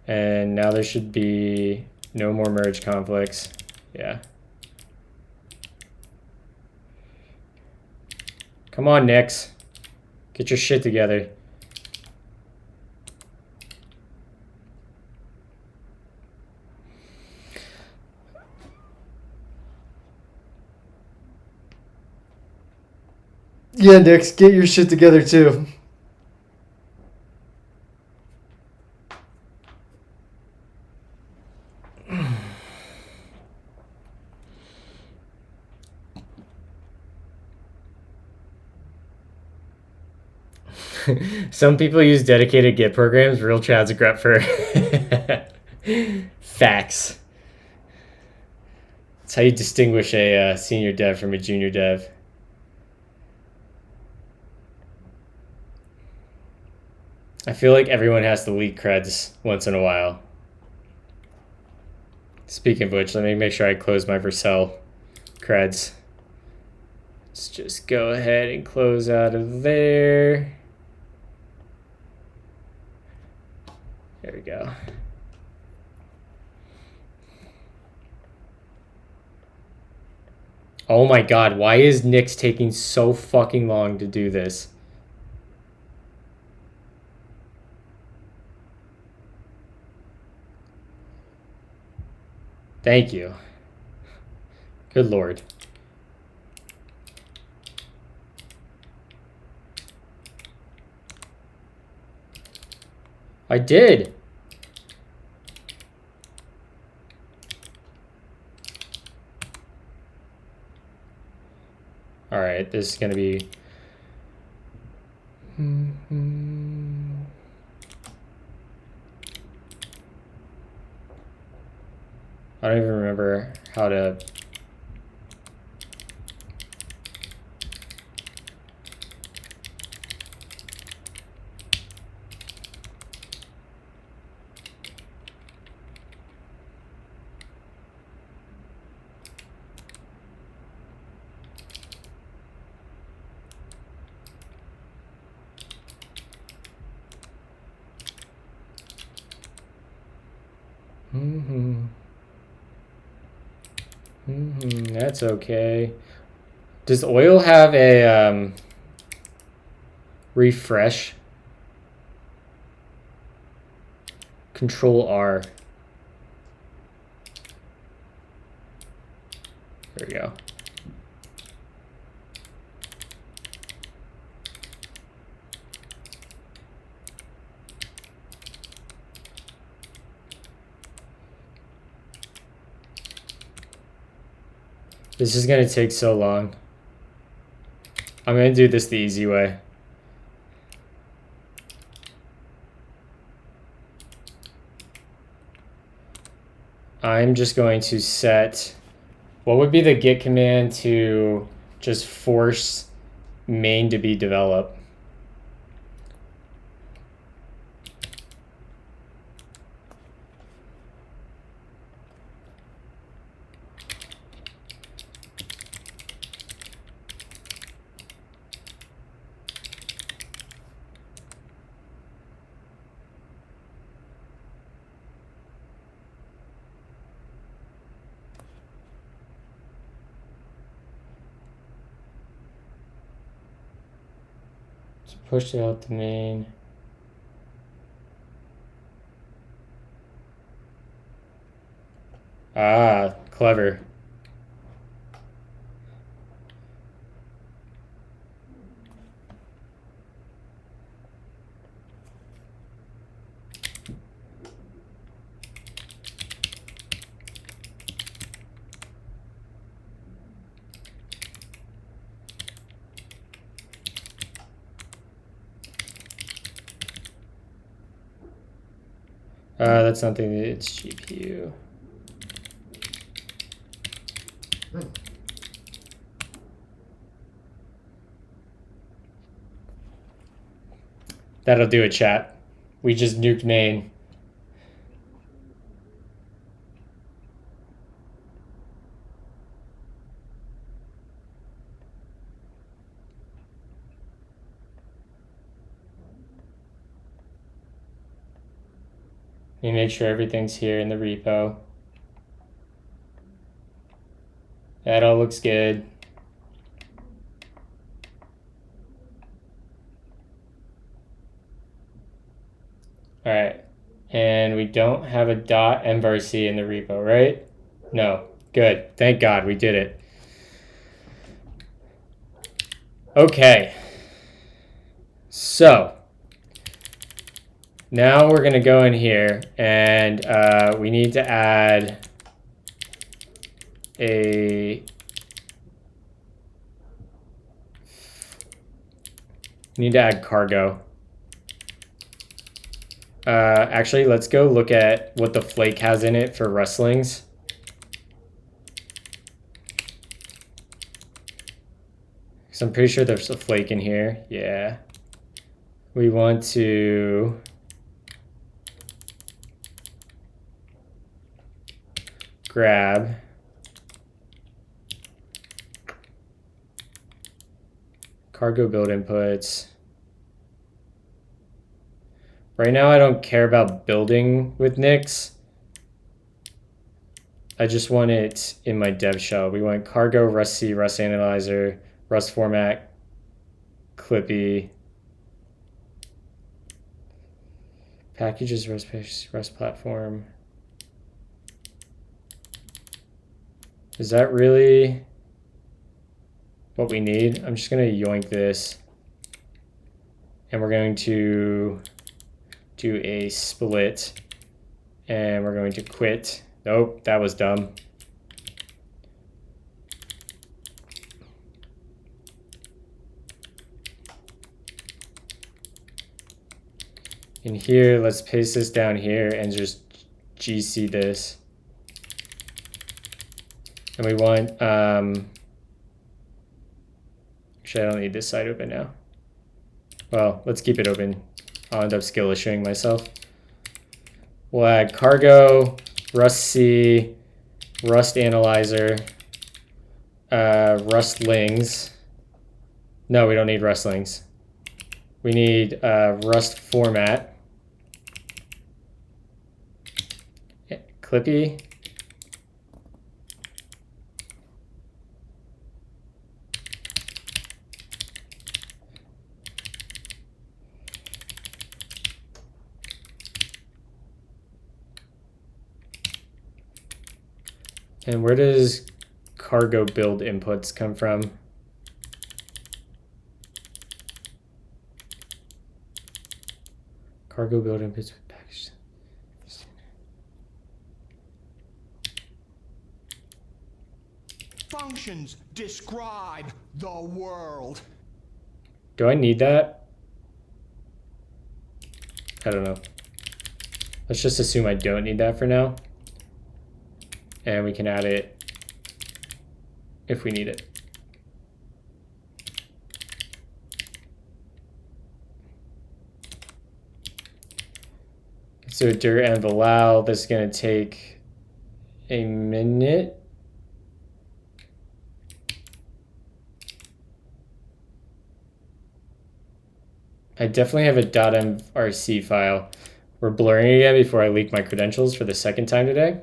and now there should be no more merge conflicts. Yeah. Come on, Nix. Get your shit together. Yeah, Nix, get your shit together too. Some people use dedicated Git programs. Real Chad's a grep for facts. That's how you distinguish a senior dev from a junior dev. I feel like everyone has to leak creds once in a while. Speaking of which, let me make sure I close my Vercel creds. Let's just go ahead and close out of there. There we go. Oh my god, why is Nick's taking so fucking long to do this? Thank you. Good lord. I did. All right, this is going to be... I don't even remember how to... That's okay. Does oil have a refresh? Control R. There we go. This is going to take so long. I'm going to do this the easy way. I'm just going to set... What would be the git command to just force main to be developed? Push it out the main. Ah, clever. That's something that it's GPU. That'll do it, chat. We just nuked main. Let me make sure everything's here in the repo. That all looks good. All right, and we don't have a .mvrc in the repo, right? No, good. Thank God we did it. Okay, so now we're gonna go in here and we need to add cargo. Actually, let's go look at what the flake has in it for rustlings. So I'm pretty sure there's a flake in here. Yeah. We want to grab Cargo build inputs. Right now, I don't care about building with Nix. I just want it in my dev shell. We want cargo, Rust C, Rust analyzer, Rust format, Clippy, packages, Rust platform. Is that really what we need? I'm just going to yoink this. And we're going to do a split. And we're going to quit. Nope, that was dumb. In here, let's paste this down here and just GC this. And we want, actually I don't need this side open now. Well, let's keep it open. I'll end up skill issuing myself. We'll add cargo, Rust C, Rust analyzer, Rust lings. No, we don't need Rust lings. We need Rust format, Clippy, and where does cargo build inputs come from? Cargo build inputs with package. Functions describe the world. Do I need that? I don't know. Let's just assume I don't need that for now. And we can add it if we need it. So dir and allow, this is going to take a minute. I definitely have a .mrc file. We're blurring again before I leak my credentials for the second time today.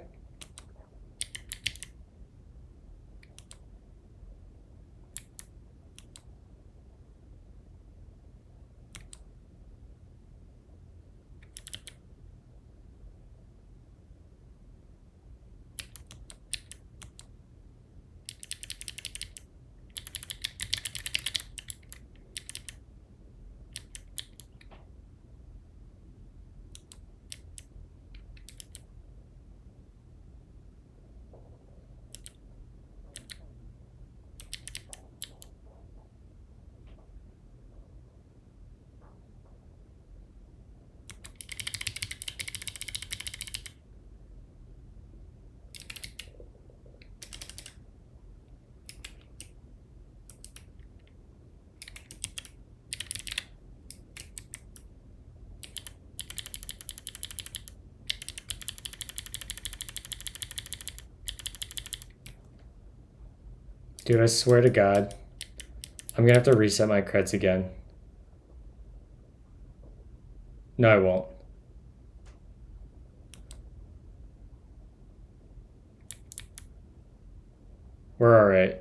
Dude, I swear to God, I'm gonna have to reset my creds again. No, I won't. We're all right.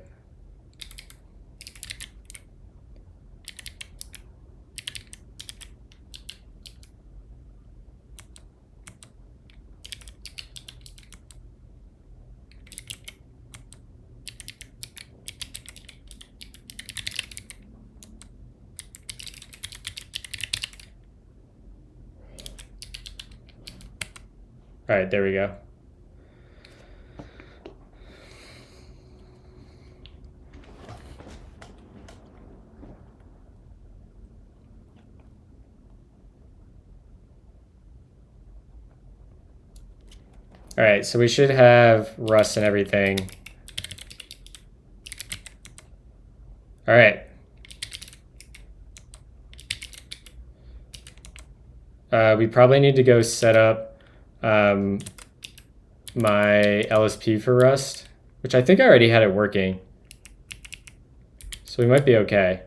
All right, there we go. All right, so we should have Rust and everything. All right. We probably need to go set up my LSP for Rust, which I think I already had it working. So we might be okay.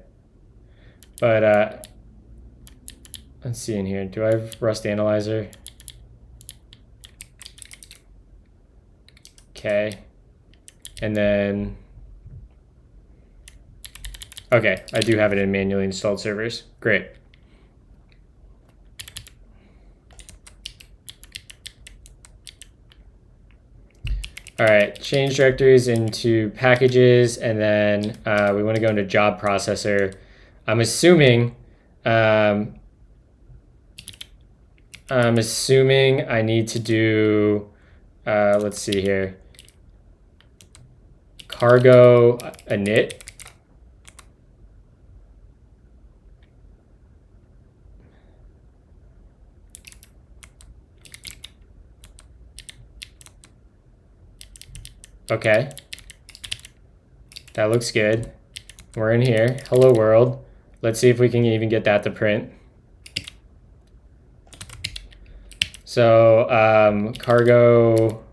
But let's see in here. Do I have Rust Analyzer? Okay. And then, okay, I do have it in manually installed servers. Great. All right, change directories into packages, and then we want to go into job processor. I'm assuming I need to do, let's see here, cargo init. Okay, that looks good. We're in here. Hello world. Let's see if we can even get that to print. So cargo,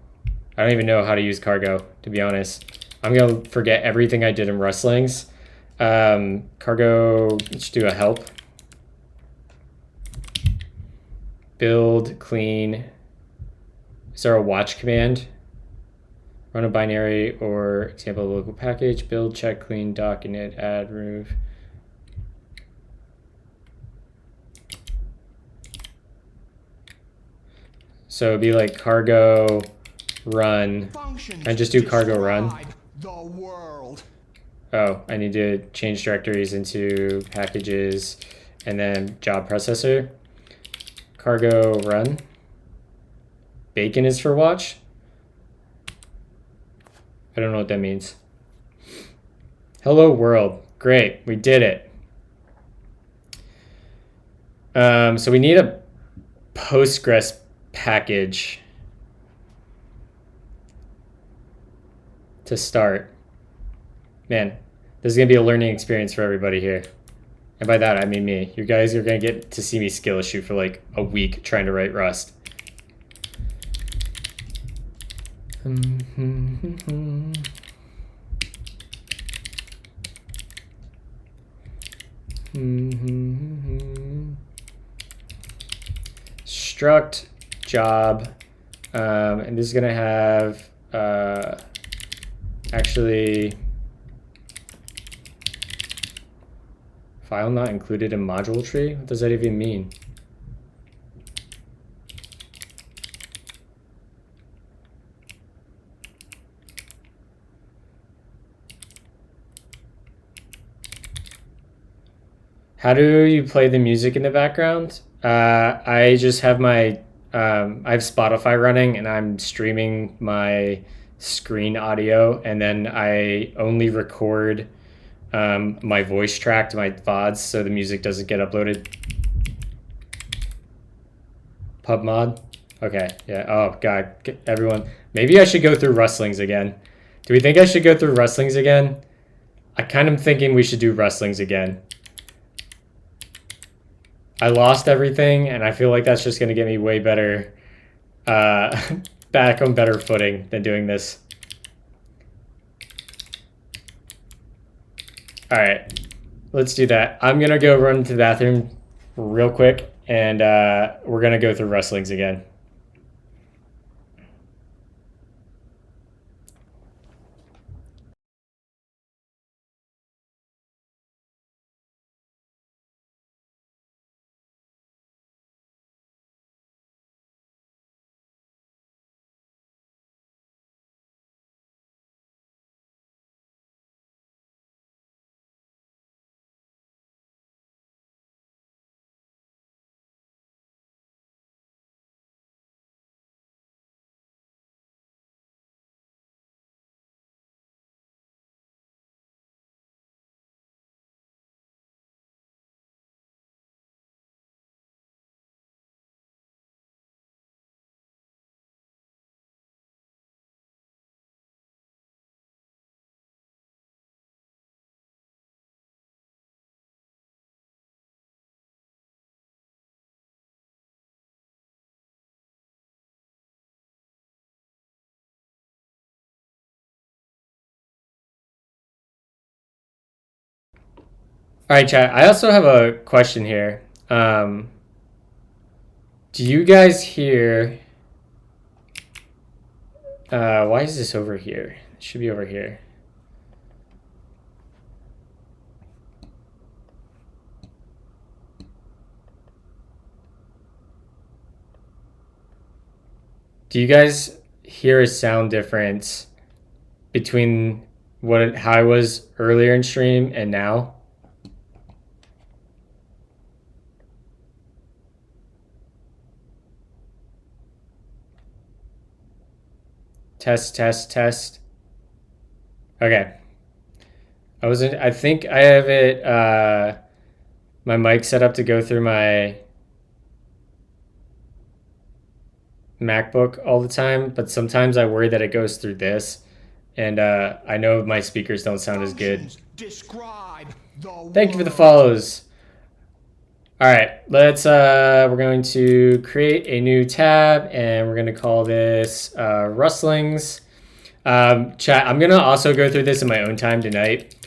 I don't even know how to use cargo, to be honest. I'm gonna forget everything I did in Rustlings. Cargo, let's do a help. Build, clean. Is there a watch command? Run a binary or example local package, build, check, clean, doc, init, add, remove. So it'd be like cargo run. Functions I just do cargo run. describe the world. Oh, I need to change directories into packages and then job processor. Cargo run. Bacon is for watch. I don't know what that means. Hello world. Great, we did it. So we need a Postgres package to start. Man, this is gonna be a learning experience for everybody here. And by that, I mean me. You guys are gonna get to see me skill issue for like a week trying to write Rust. Struct job, and this is gonna have actually file not included in module tree. What does that even mean? How do you play the music in the background? I just have my, I have Spotify running and I'm streaming my screen audio, and then I only record my voice track to my VODs so the music doesn't get uploaded. Pub mod? Okay, yeah. Oh, God. Everyone. Maybe I should go through Rustlings again. Do we think I should go through Rustlings again? I kind of thinking we should do Rustlings again. I lost everything, and I feel like that's just going to get me way better, back on better footing than doing this. All right, let's do that. I'm going to go run to the bathroom real quick, and we're going to go through Rustlings again. All right, chat. I also have a question here. Do you guys hear? Why is this over here? It should be over here. Do you guys hear a sound difference between how I was earlier in stream and now? Test, test, test. Okay. I think I have it, my mic set up to go through my MacBook all the time, but sometimes I worry that it goes through this. And I know my speakers don't sound as good. Thank you for the follows. All right, we're going to create a new tab and we're going to call this Rustlings. Chat, I'm going to also go through this in my own time tonight.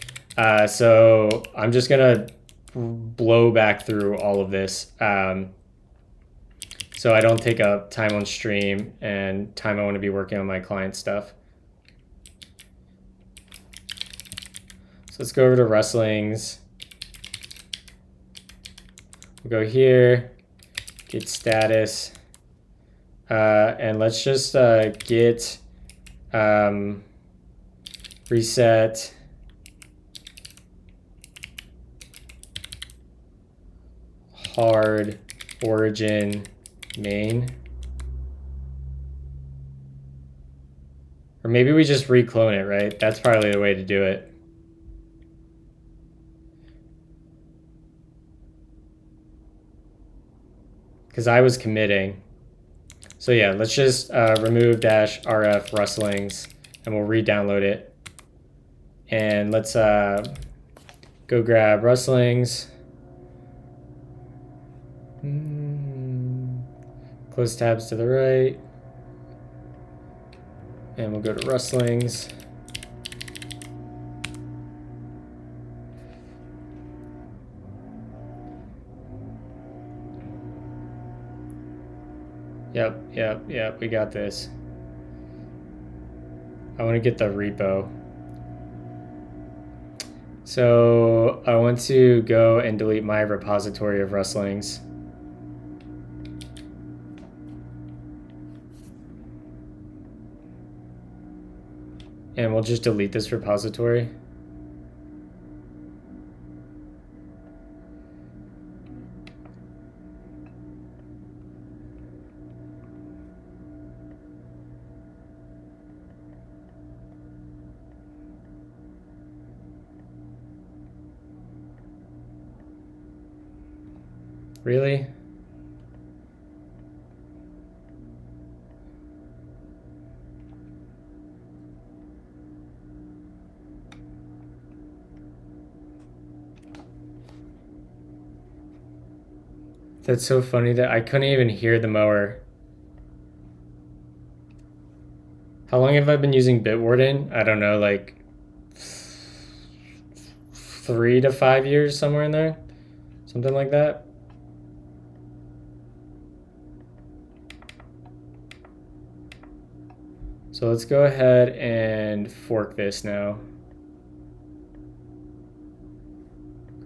So I'm just going to blow back through all of this. So I don't take up time on stream and time I want to be working on my client stuff. So let's go over to Rustlings. We'll go here, get status, and let's just get reset hard origin main. Or maybe we just reclone it, right? That's probably the way to do it. Because I was committing. So yeah, let's just remove -rf rustlings and we'll re-download it. And let's go grab rustlings. Close tabs to the right. And we'll go to rustlings. Yep, we got this. I want to get the repo. So I want to go and delete my repository of rustlings. And we'll just delete this repository. Really? That's so funny that I couldn't even hear the mower. How long have I been using Bitwarden? I don't know, like 3 to 5 years, somewhere in there. Something like that. So let's go ahead and fork this now.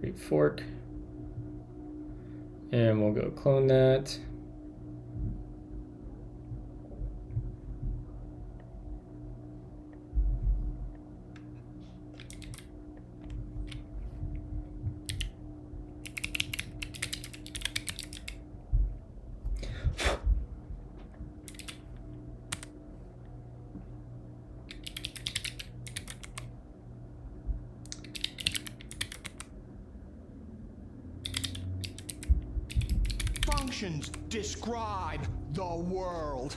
Create fork. And we'll go clone that. Functions describe the world.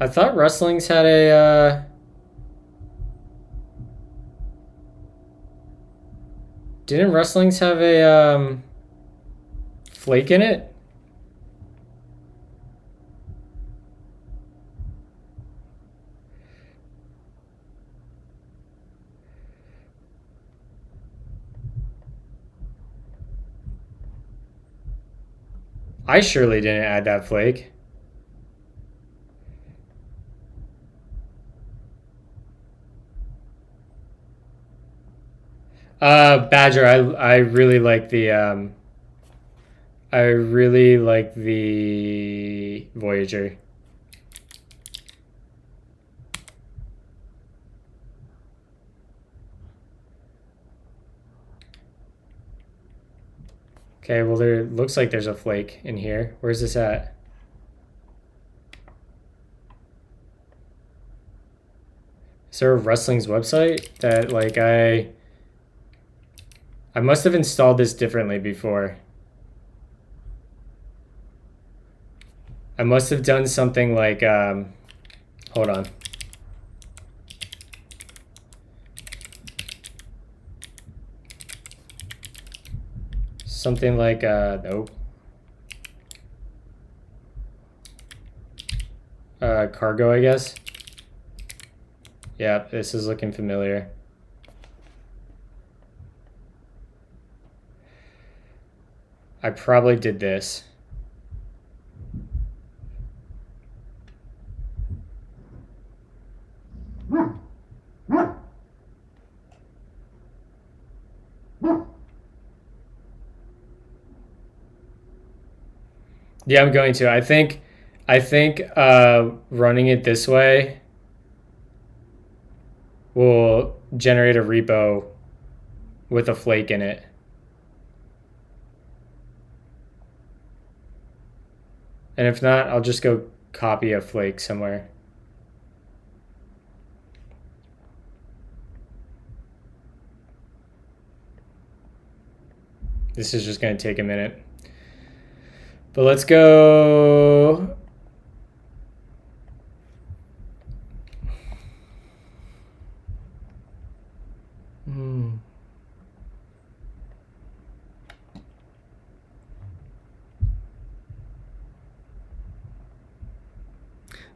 I thought Rustlings had a didn't Rustlings have a flake in it? I surely didn't add that flake. Badger, I really like the Voyager. Okay, well there looks like there's a flake in here. Where's this at? Is there a Rustling's website that like I must have installed this differently before. I must have done something like hold on. Something like nope. Cargo, I guess. Yeah, this is looking familiar. I probably did this. Yeah, I'm going to. I think running it this way will generate a repo with a flake in it. And if not, I'll just go copy a flake somewhere. This is just going to take a minute. But let's go.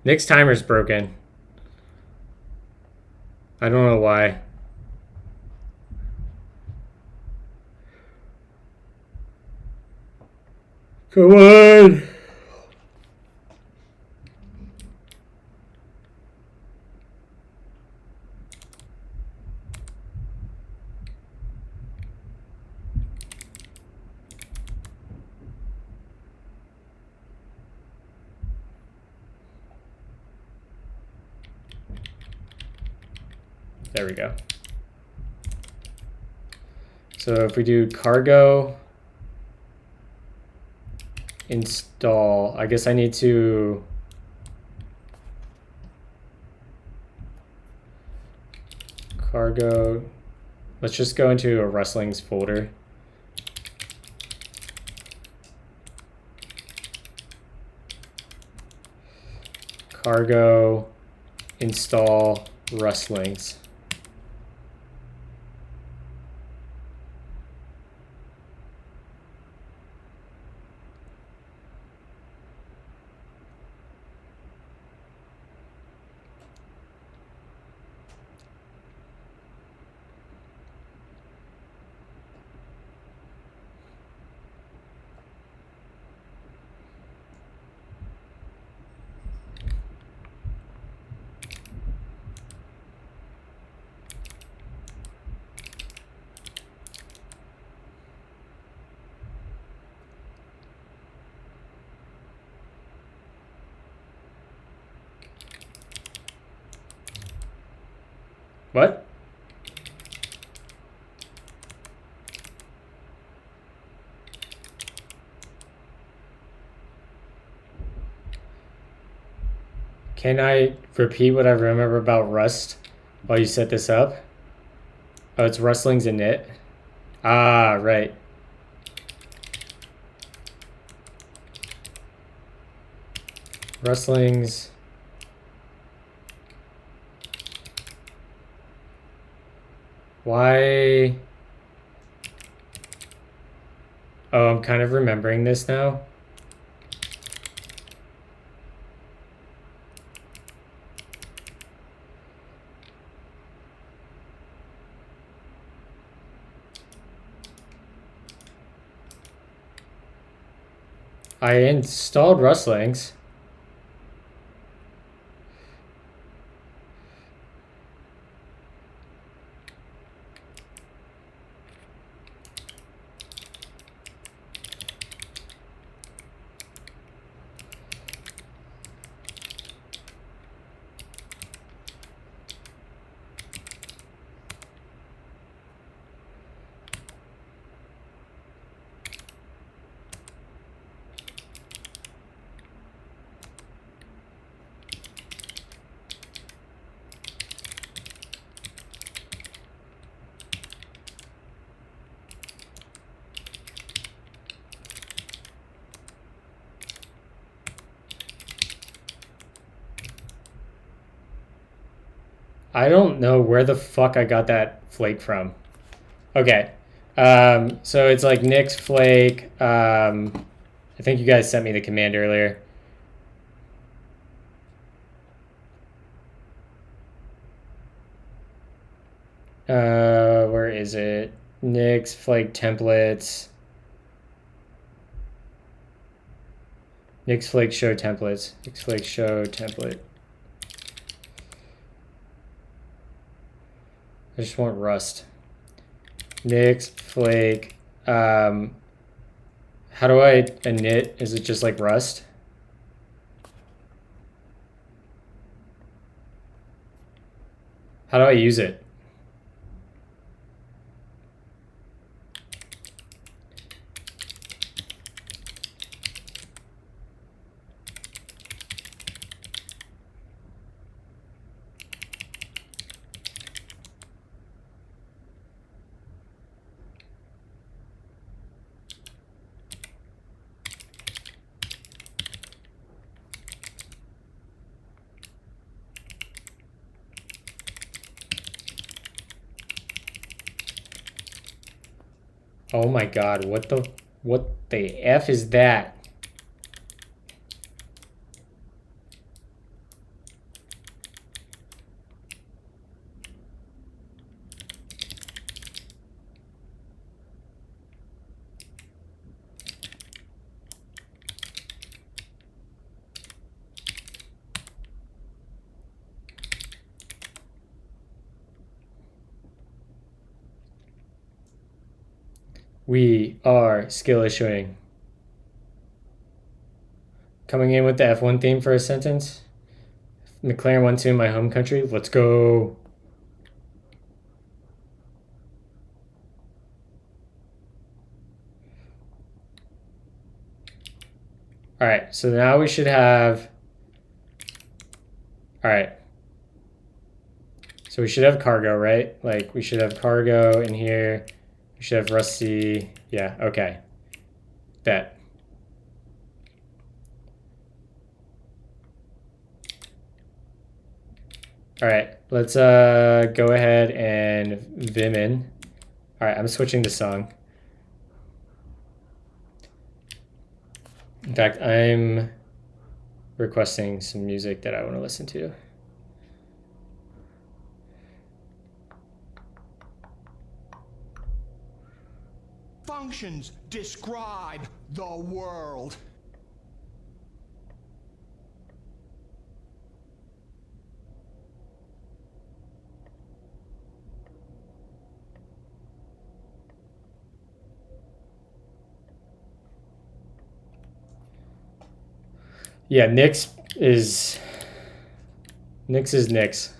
Nick's timer's broken. I don't know why. Come on. There we go. So if we do cargo install, I guess I need to cargo. Let's just go into a Rustlings folder. Cargo install Rustlings. What? Can I repeat what I remember about Rust while you set this up? Oh, it's Rustlings init. Ah, right. Rustlings. Why? Oh, I'm kind of remembering this now. I installed Rust links. I don't know where the fuck I got that flake from. Okay. So it's like Nix flake. I think you guys sent me the command earlier. Where is it? Nix flake templates. Nix flake show templates. Nix flake show template. I just want Rust. Nix flake. How do I init? Is it just like Rust? How do I use it? Oh my god, what the F is that? We are skill issuing. Coming in with the F1 theme for a sentence. McLaren 1-2 my home country. Let's go. All right, so now we should have. All right. So we should have cargo, right? Like we should have cargo in here. We should have Rusty. Yeah, okay. Bet. All right, let's go ahead and vim in. All right, I'm switching to song. In fact, I'm requesting some music that I want to listen to. Functions describe the world. Yeah, Nix is Nix.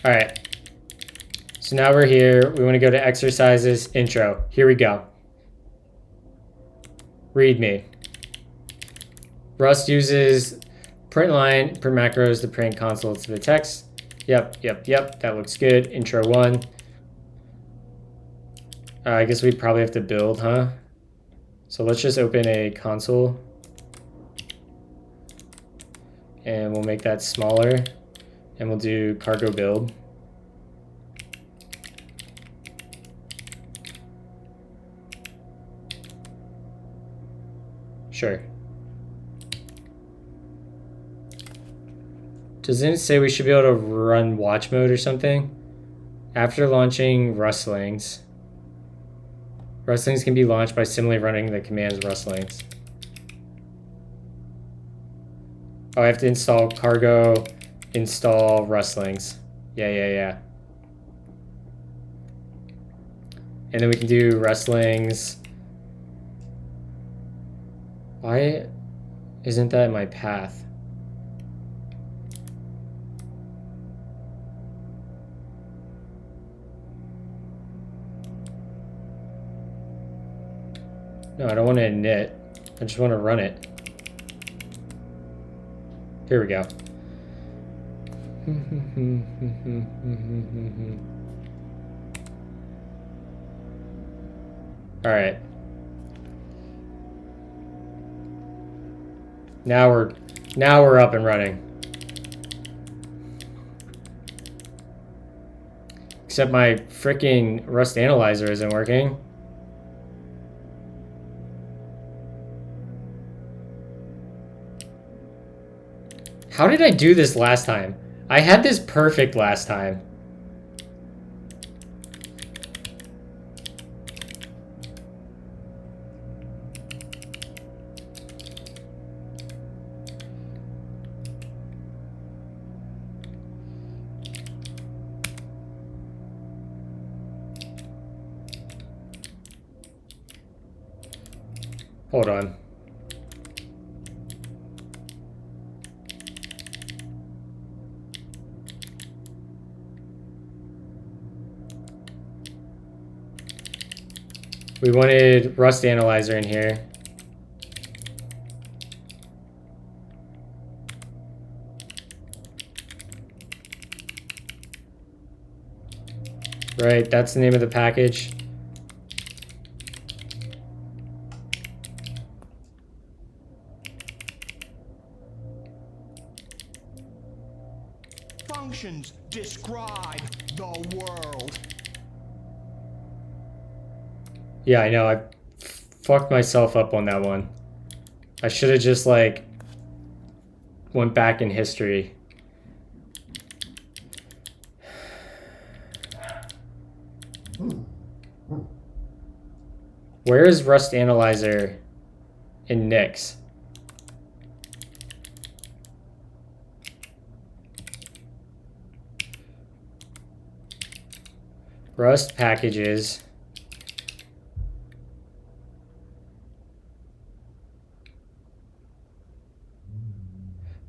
All right. So now we're here. We want to go to exercises, intro. Here we go. README. Rust uses print line per macros to print consoles to the text. Yep. That looks good. Intro 1. I guess we probably have to build, huh? So let's just open a console. And we'll make that smaller. And we'll do cargo build. Sure. Doesn't it say we should be able to run watch mode or something? After launching rustlings. Rustlings can be launched by simply running the commands rustlings. Oh, I have to install cargo, install rustlings. Yeah. And then we can do rustlings. Why isn't that in my path? No, I don't want to init. I just want to run it. Here we go. All right. Now we're up and running. Except my freaking Rust analyzer isn't working. How did I do this last time? I had this perfect last time. Hold on. We wanted Rust Analyzer in here. Right, that's the name of the package. Functions describe the world. Yeah, I know. I fucked myself up on that one. I should have just, like, went back in history. Where is Rust Analyzer in Nix? Rust packages.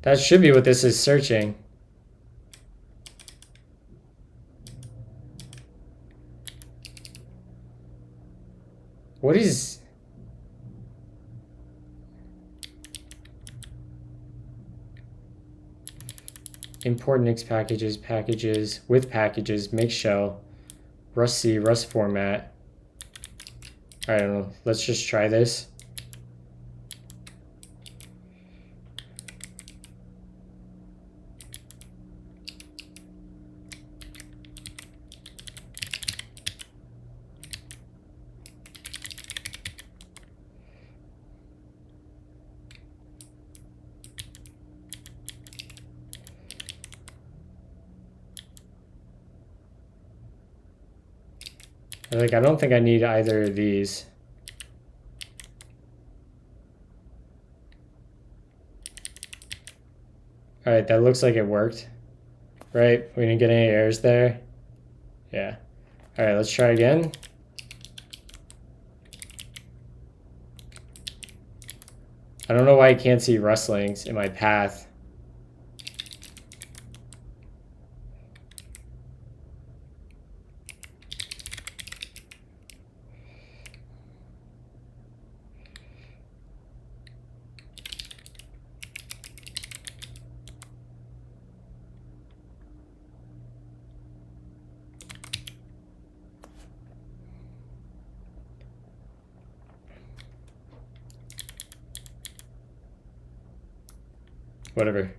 That should be what this is searching. What is... Import Nix packages, packages, with packages, make shell, Rust C, Rust format. I don't know. Let's just try this. Like, I don't think I need either of these. All right, that looks like it worked. Right? We didn't get any errors there. Yeah. All right, let's try again. I don't know why I can't see rustlings in my path. Whatever.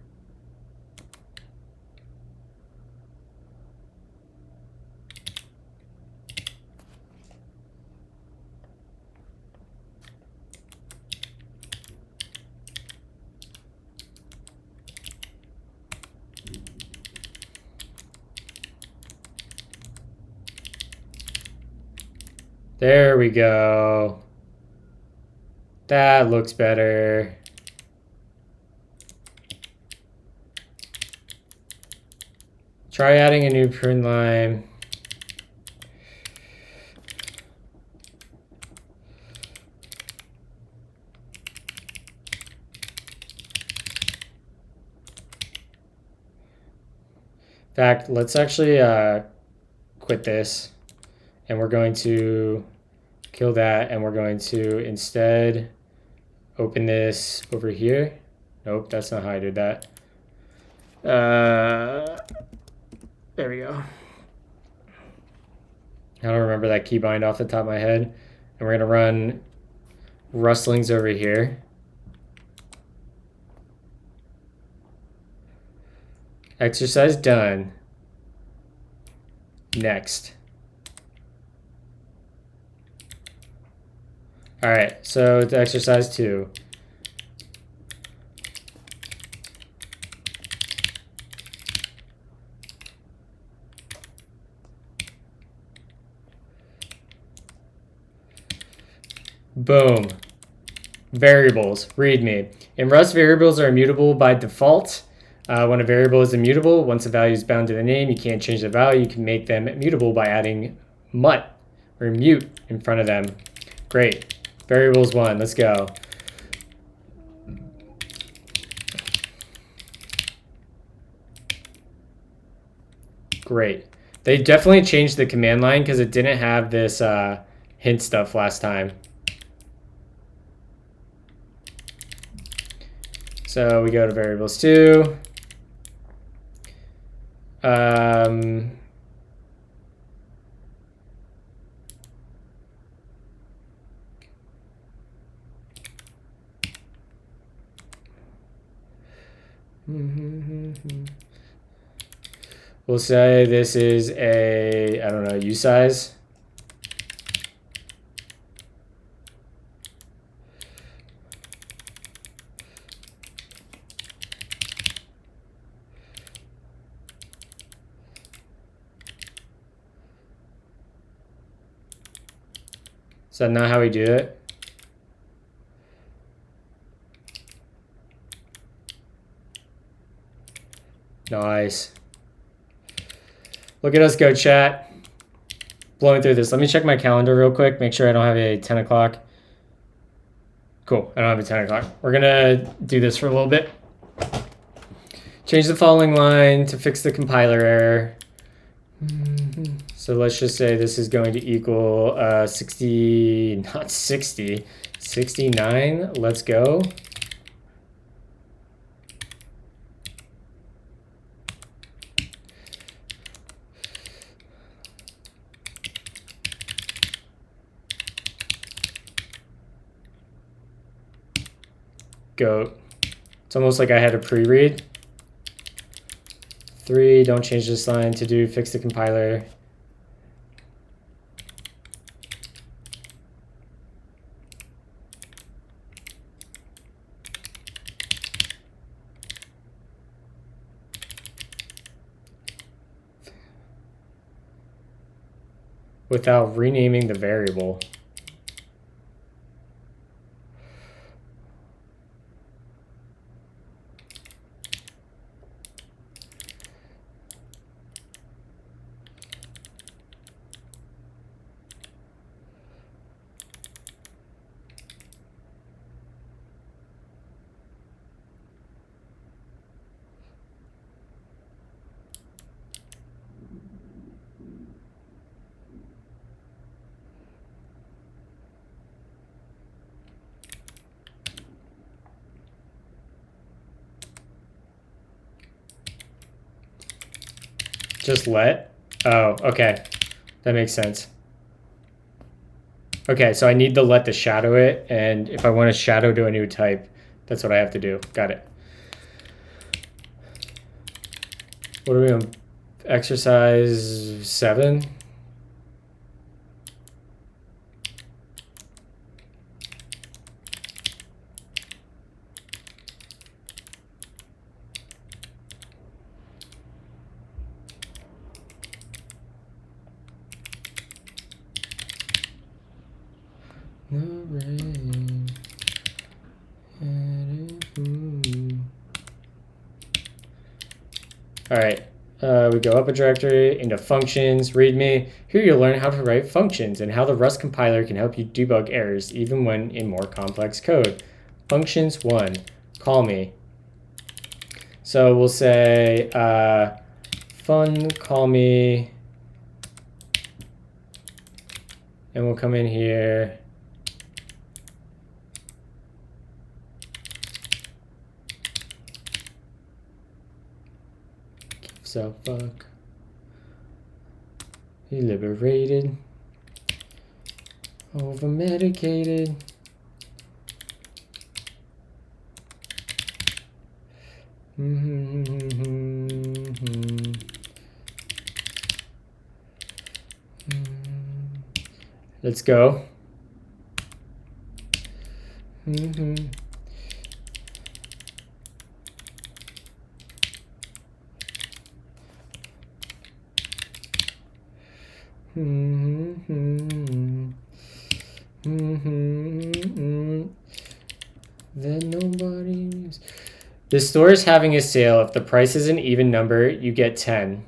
There we go. That looks better. Try adding a new print line. In fact, let's actually quit this, and we're going to kill that, and we're going to instead open this over here. Nope, that's not how I did that. There we go. I don't remember that keybind off the top of my head. And we're gonna run rustlings over here. Exercise done. Next. All right, so to exercise 2. Boom. Variables, readme. In Rust, variables are immutable by default. When a variable is immutable, once a value is bound to the name, you can't change the value. You can make them mutable by adding mut or mute in front of them. Great. Variables 1, let's go. Great. They definitely changed the command line because it didn't have this hint stuff last time. So we go to variables 2. We'll say this is a, I don't know, usize. Is that not how we do it? Nice. Look at us go, chat. Blowing through this. Let me check my calendar real quick. Make sure I don't have a 10 o'clock. Cool. I don't have a 10 o'clock. We're going to do this for a little bit. Change the following line to fix the compiler error. So let's just say this is going to equal 60, not 60, 69. Let's go. Goat. It's almost like I had a pre-read. 3, don't change this line to do fix the compiler. Without renaming the variable. Just let? Oh, okay. That makes sense. Okay, so I need to let the shadow it, and if I want to shadow to a new type, that's what I have to do. Got it. What are we on? Exercise 7? All right. We go up a directory into functions, readme. Here you'll learn how to write functions and how the Rust compiler can help you debug errors even when in more complex code. Functions 1, call me. So we'll say fun call me, and we'll come in here. So fuck. He liberated. Over medicated. Let's go. Then nobody. The store is having a sale. If the price is an even number, you get 10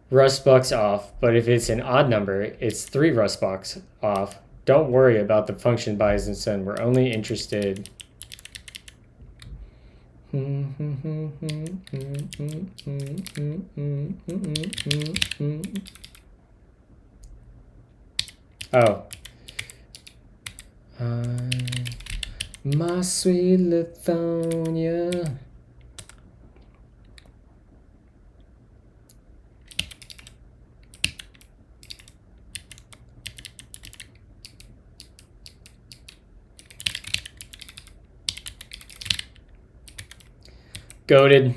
Rust bucks off. But if it's an odd number, it's 3 Rust bucks off. Don't worry about the function buys and send. We're only interested. Oh. My sweet Lithonia. Goated.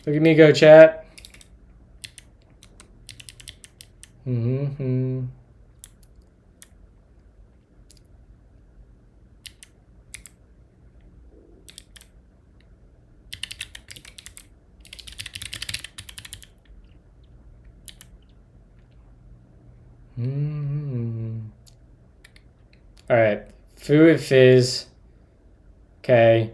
Look at me go, chat. All right, foo fizz. Okay.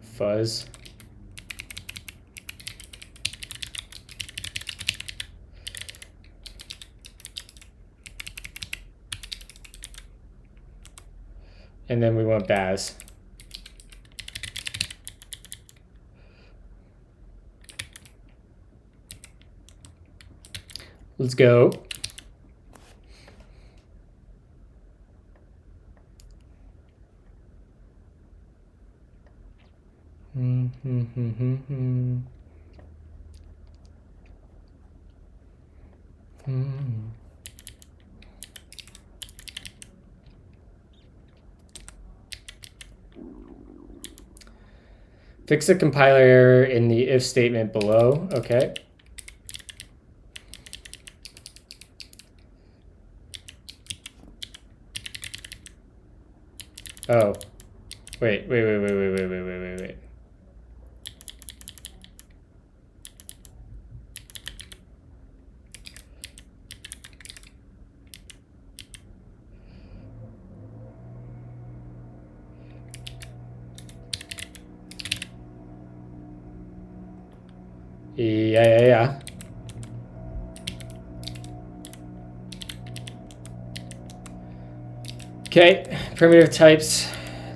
Fuzz. And then we want Baz. Let's go. Fix the compiler error in the if statement below. Okay. Oh, wait. Yeah. Okay, primitive types.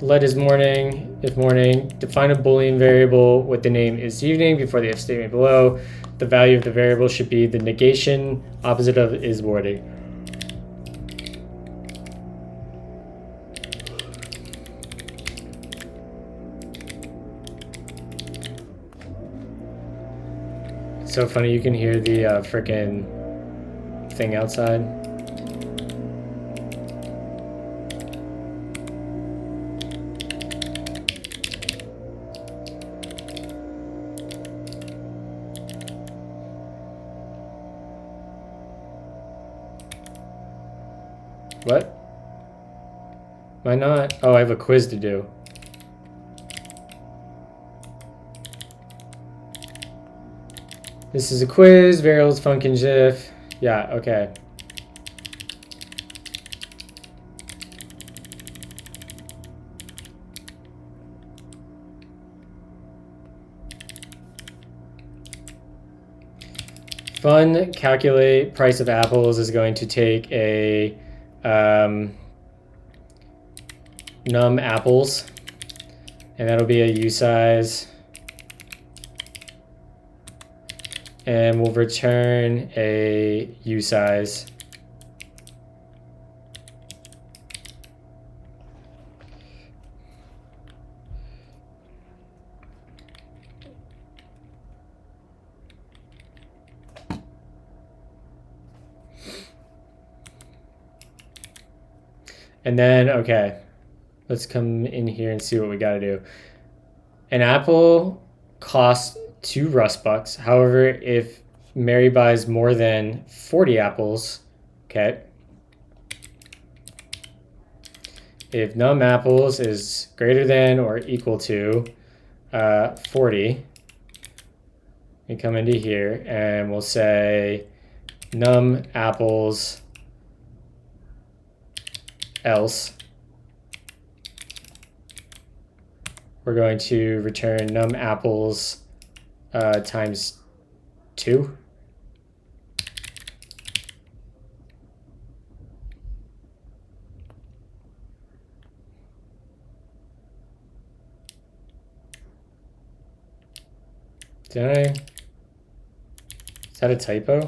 Let is morning, if morning. Define a Boolean variable with the name is evening before the if statement below. the value of the variable should be the negation opposite of is voided. It's so funny, you can hear the frickin' thing outside. What? Am I not? Oh, I have a quiz to do. This is a quiz, variables, functions, if. Yeah, okay. Fun calculate price of apples is going to take a num apples, and that'll be a usize, and we'll return a usize. And then, okay, let's come in here and see what we got to do. An apple costs 2 rust bucks. However, if Mary buys more than 40 apples, okay, if num apples is greater than or equal to 40, we come into here and we'll say num apples else. We're going to return num apples times 2. Is that a typo?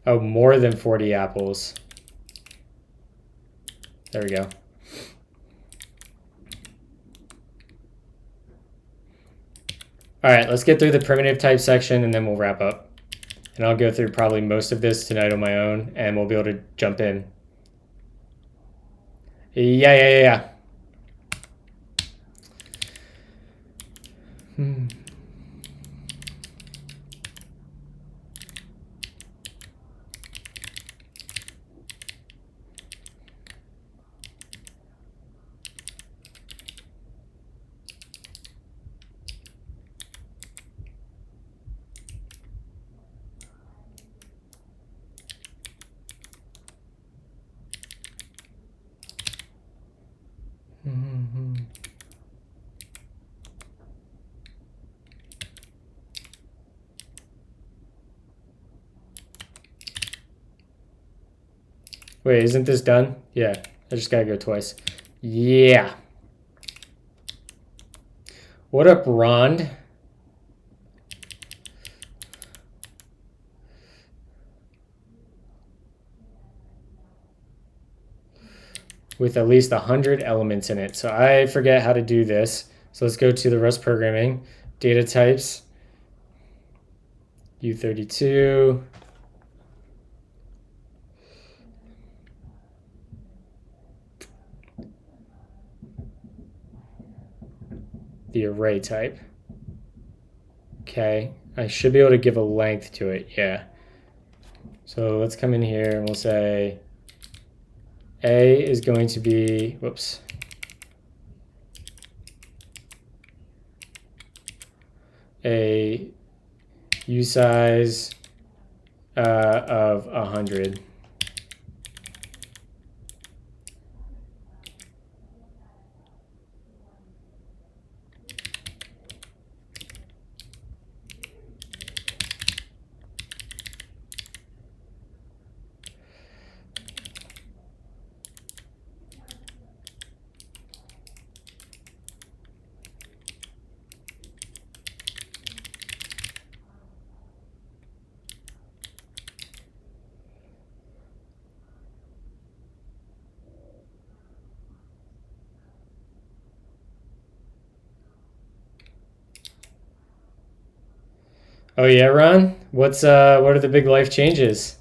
Oh, more than 40 apples. There we go. All right, let's get through the primitive type section and then we'll wrap up. And I'll go through probably most of this tonight on my own and we'll be able to jump in. Yeah. Wait, isn't this done? Yeah, I just gotta go twice. Yeah. What up, Rond? With at least 100 elements in it. So I forget how to do this. So let's go to the Rust programming, data types, U32. The array type. Okay, I should be able to give a length to it, yeah. So let's come in here and we'll say A is going to be, whoops. A usize of 100. Oh yeah, Ron? What are the big life changes?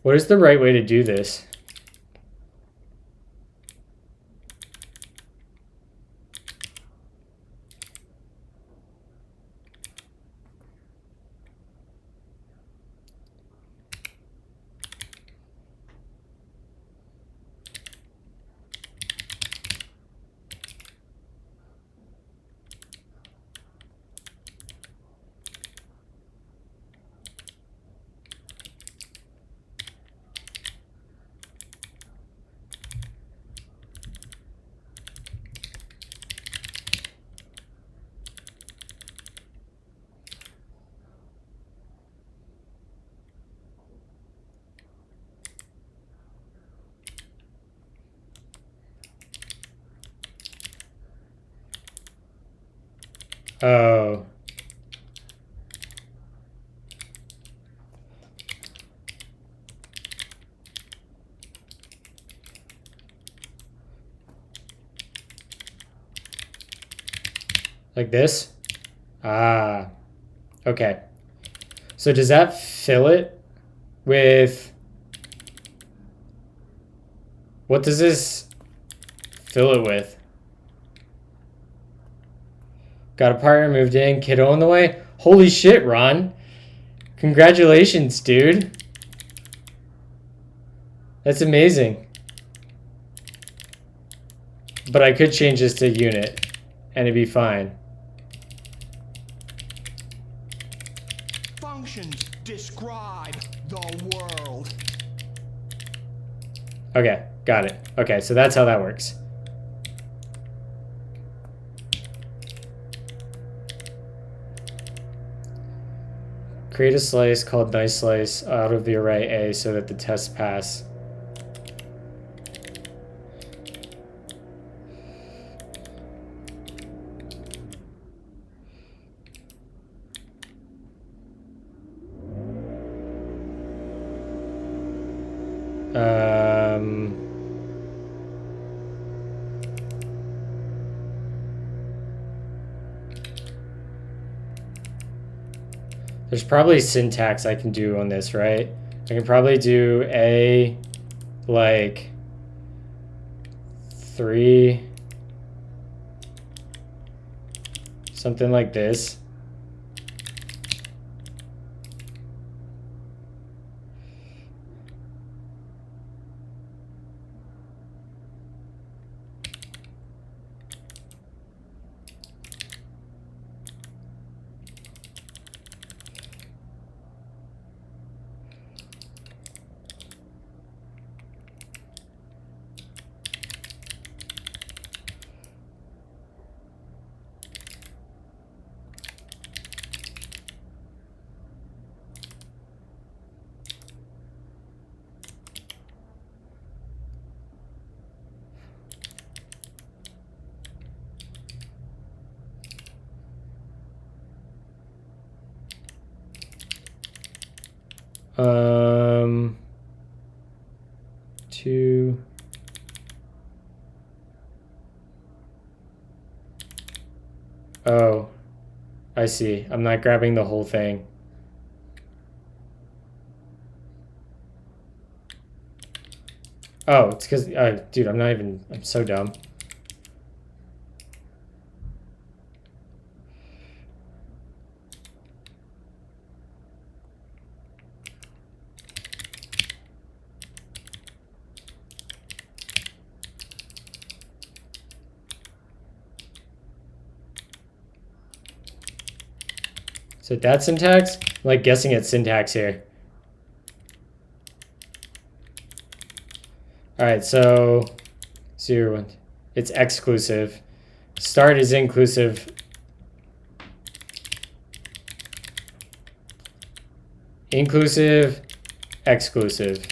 What is the right way to do this? Oh. Like this? Ah. Okay. So does that fill it with... What does this fill it with? Got a partner moved in, kiddo on the way? Holy shit, Ron. Congratulations, dude. That's amazing. But I could change this to unit and it'd be fine. Functions describe the world. Okay, got it. Okay, so that's how that works. Create a slice called nice slice out of the array A so that the tests pass. There's probably syntax I can do on this, right? I can probably do a, like, 3, something like this. Two. Oh, I see. I'm not grabbing the whole thing. Oh, it's because, dude, I'm so dumb. So that's syntax? I'm like guessing at syntax here. All right, so 0, 1, it's exclusive. Start is inclusive. Inclusive, exclusive.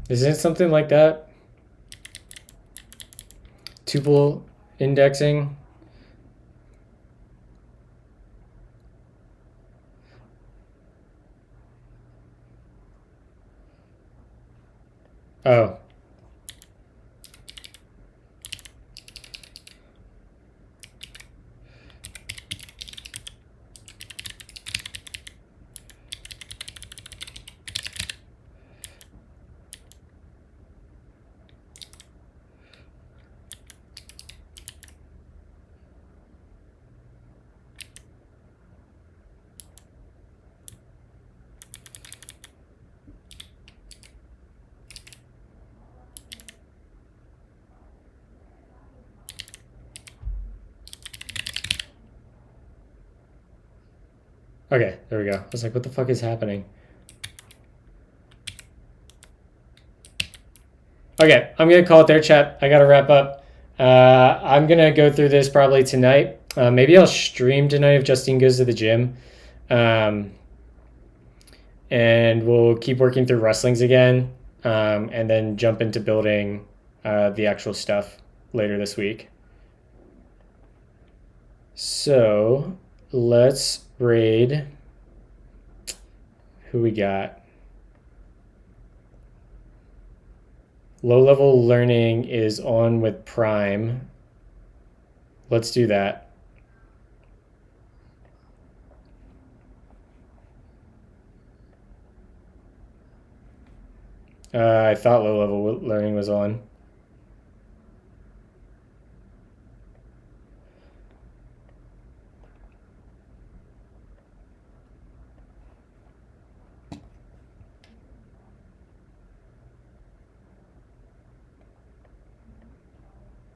Isn't it something like that? Tuple indexing? Oh. Okay, there we go. I was like, what the fuck is happening? Okay, I'm gonna call it there, chat. I gotta wrap up. I'm gonna go through this probably tonight. Maybe I'll stream tonight if Justine goes to the gym. And we'll keep working through Rustlings again, and then jump into building the actual stuff later this week. So let's raid. Who we got? Low level learning is on with Prime. Let's do that. I thought low level learning was on.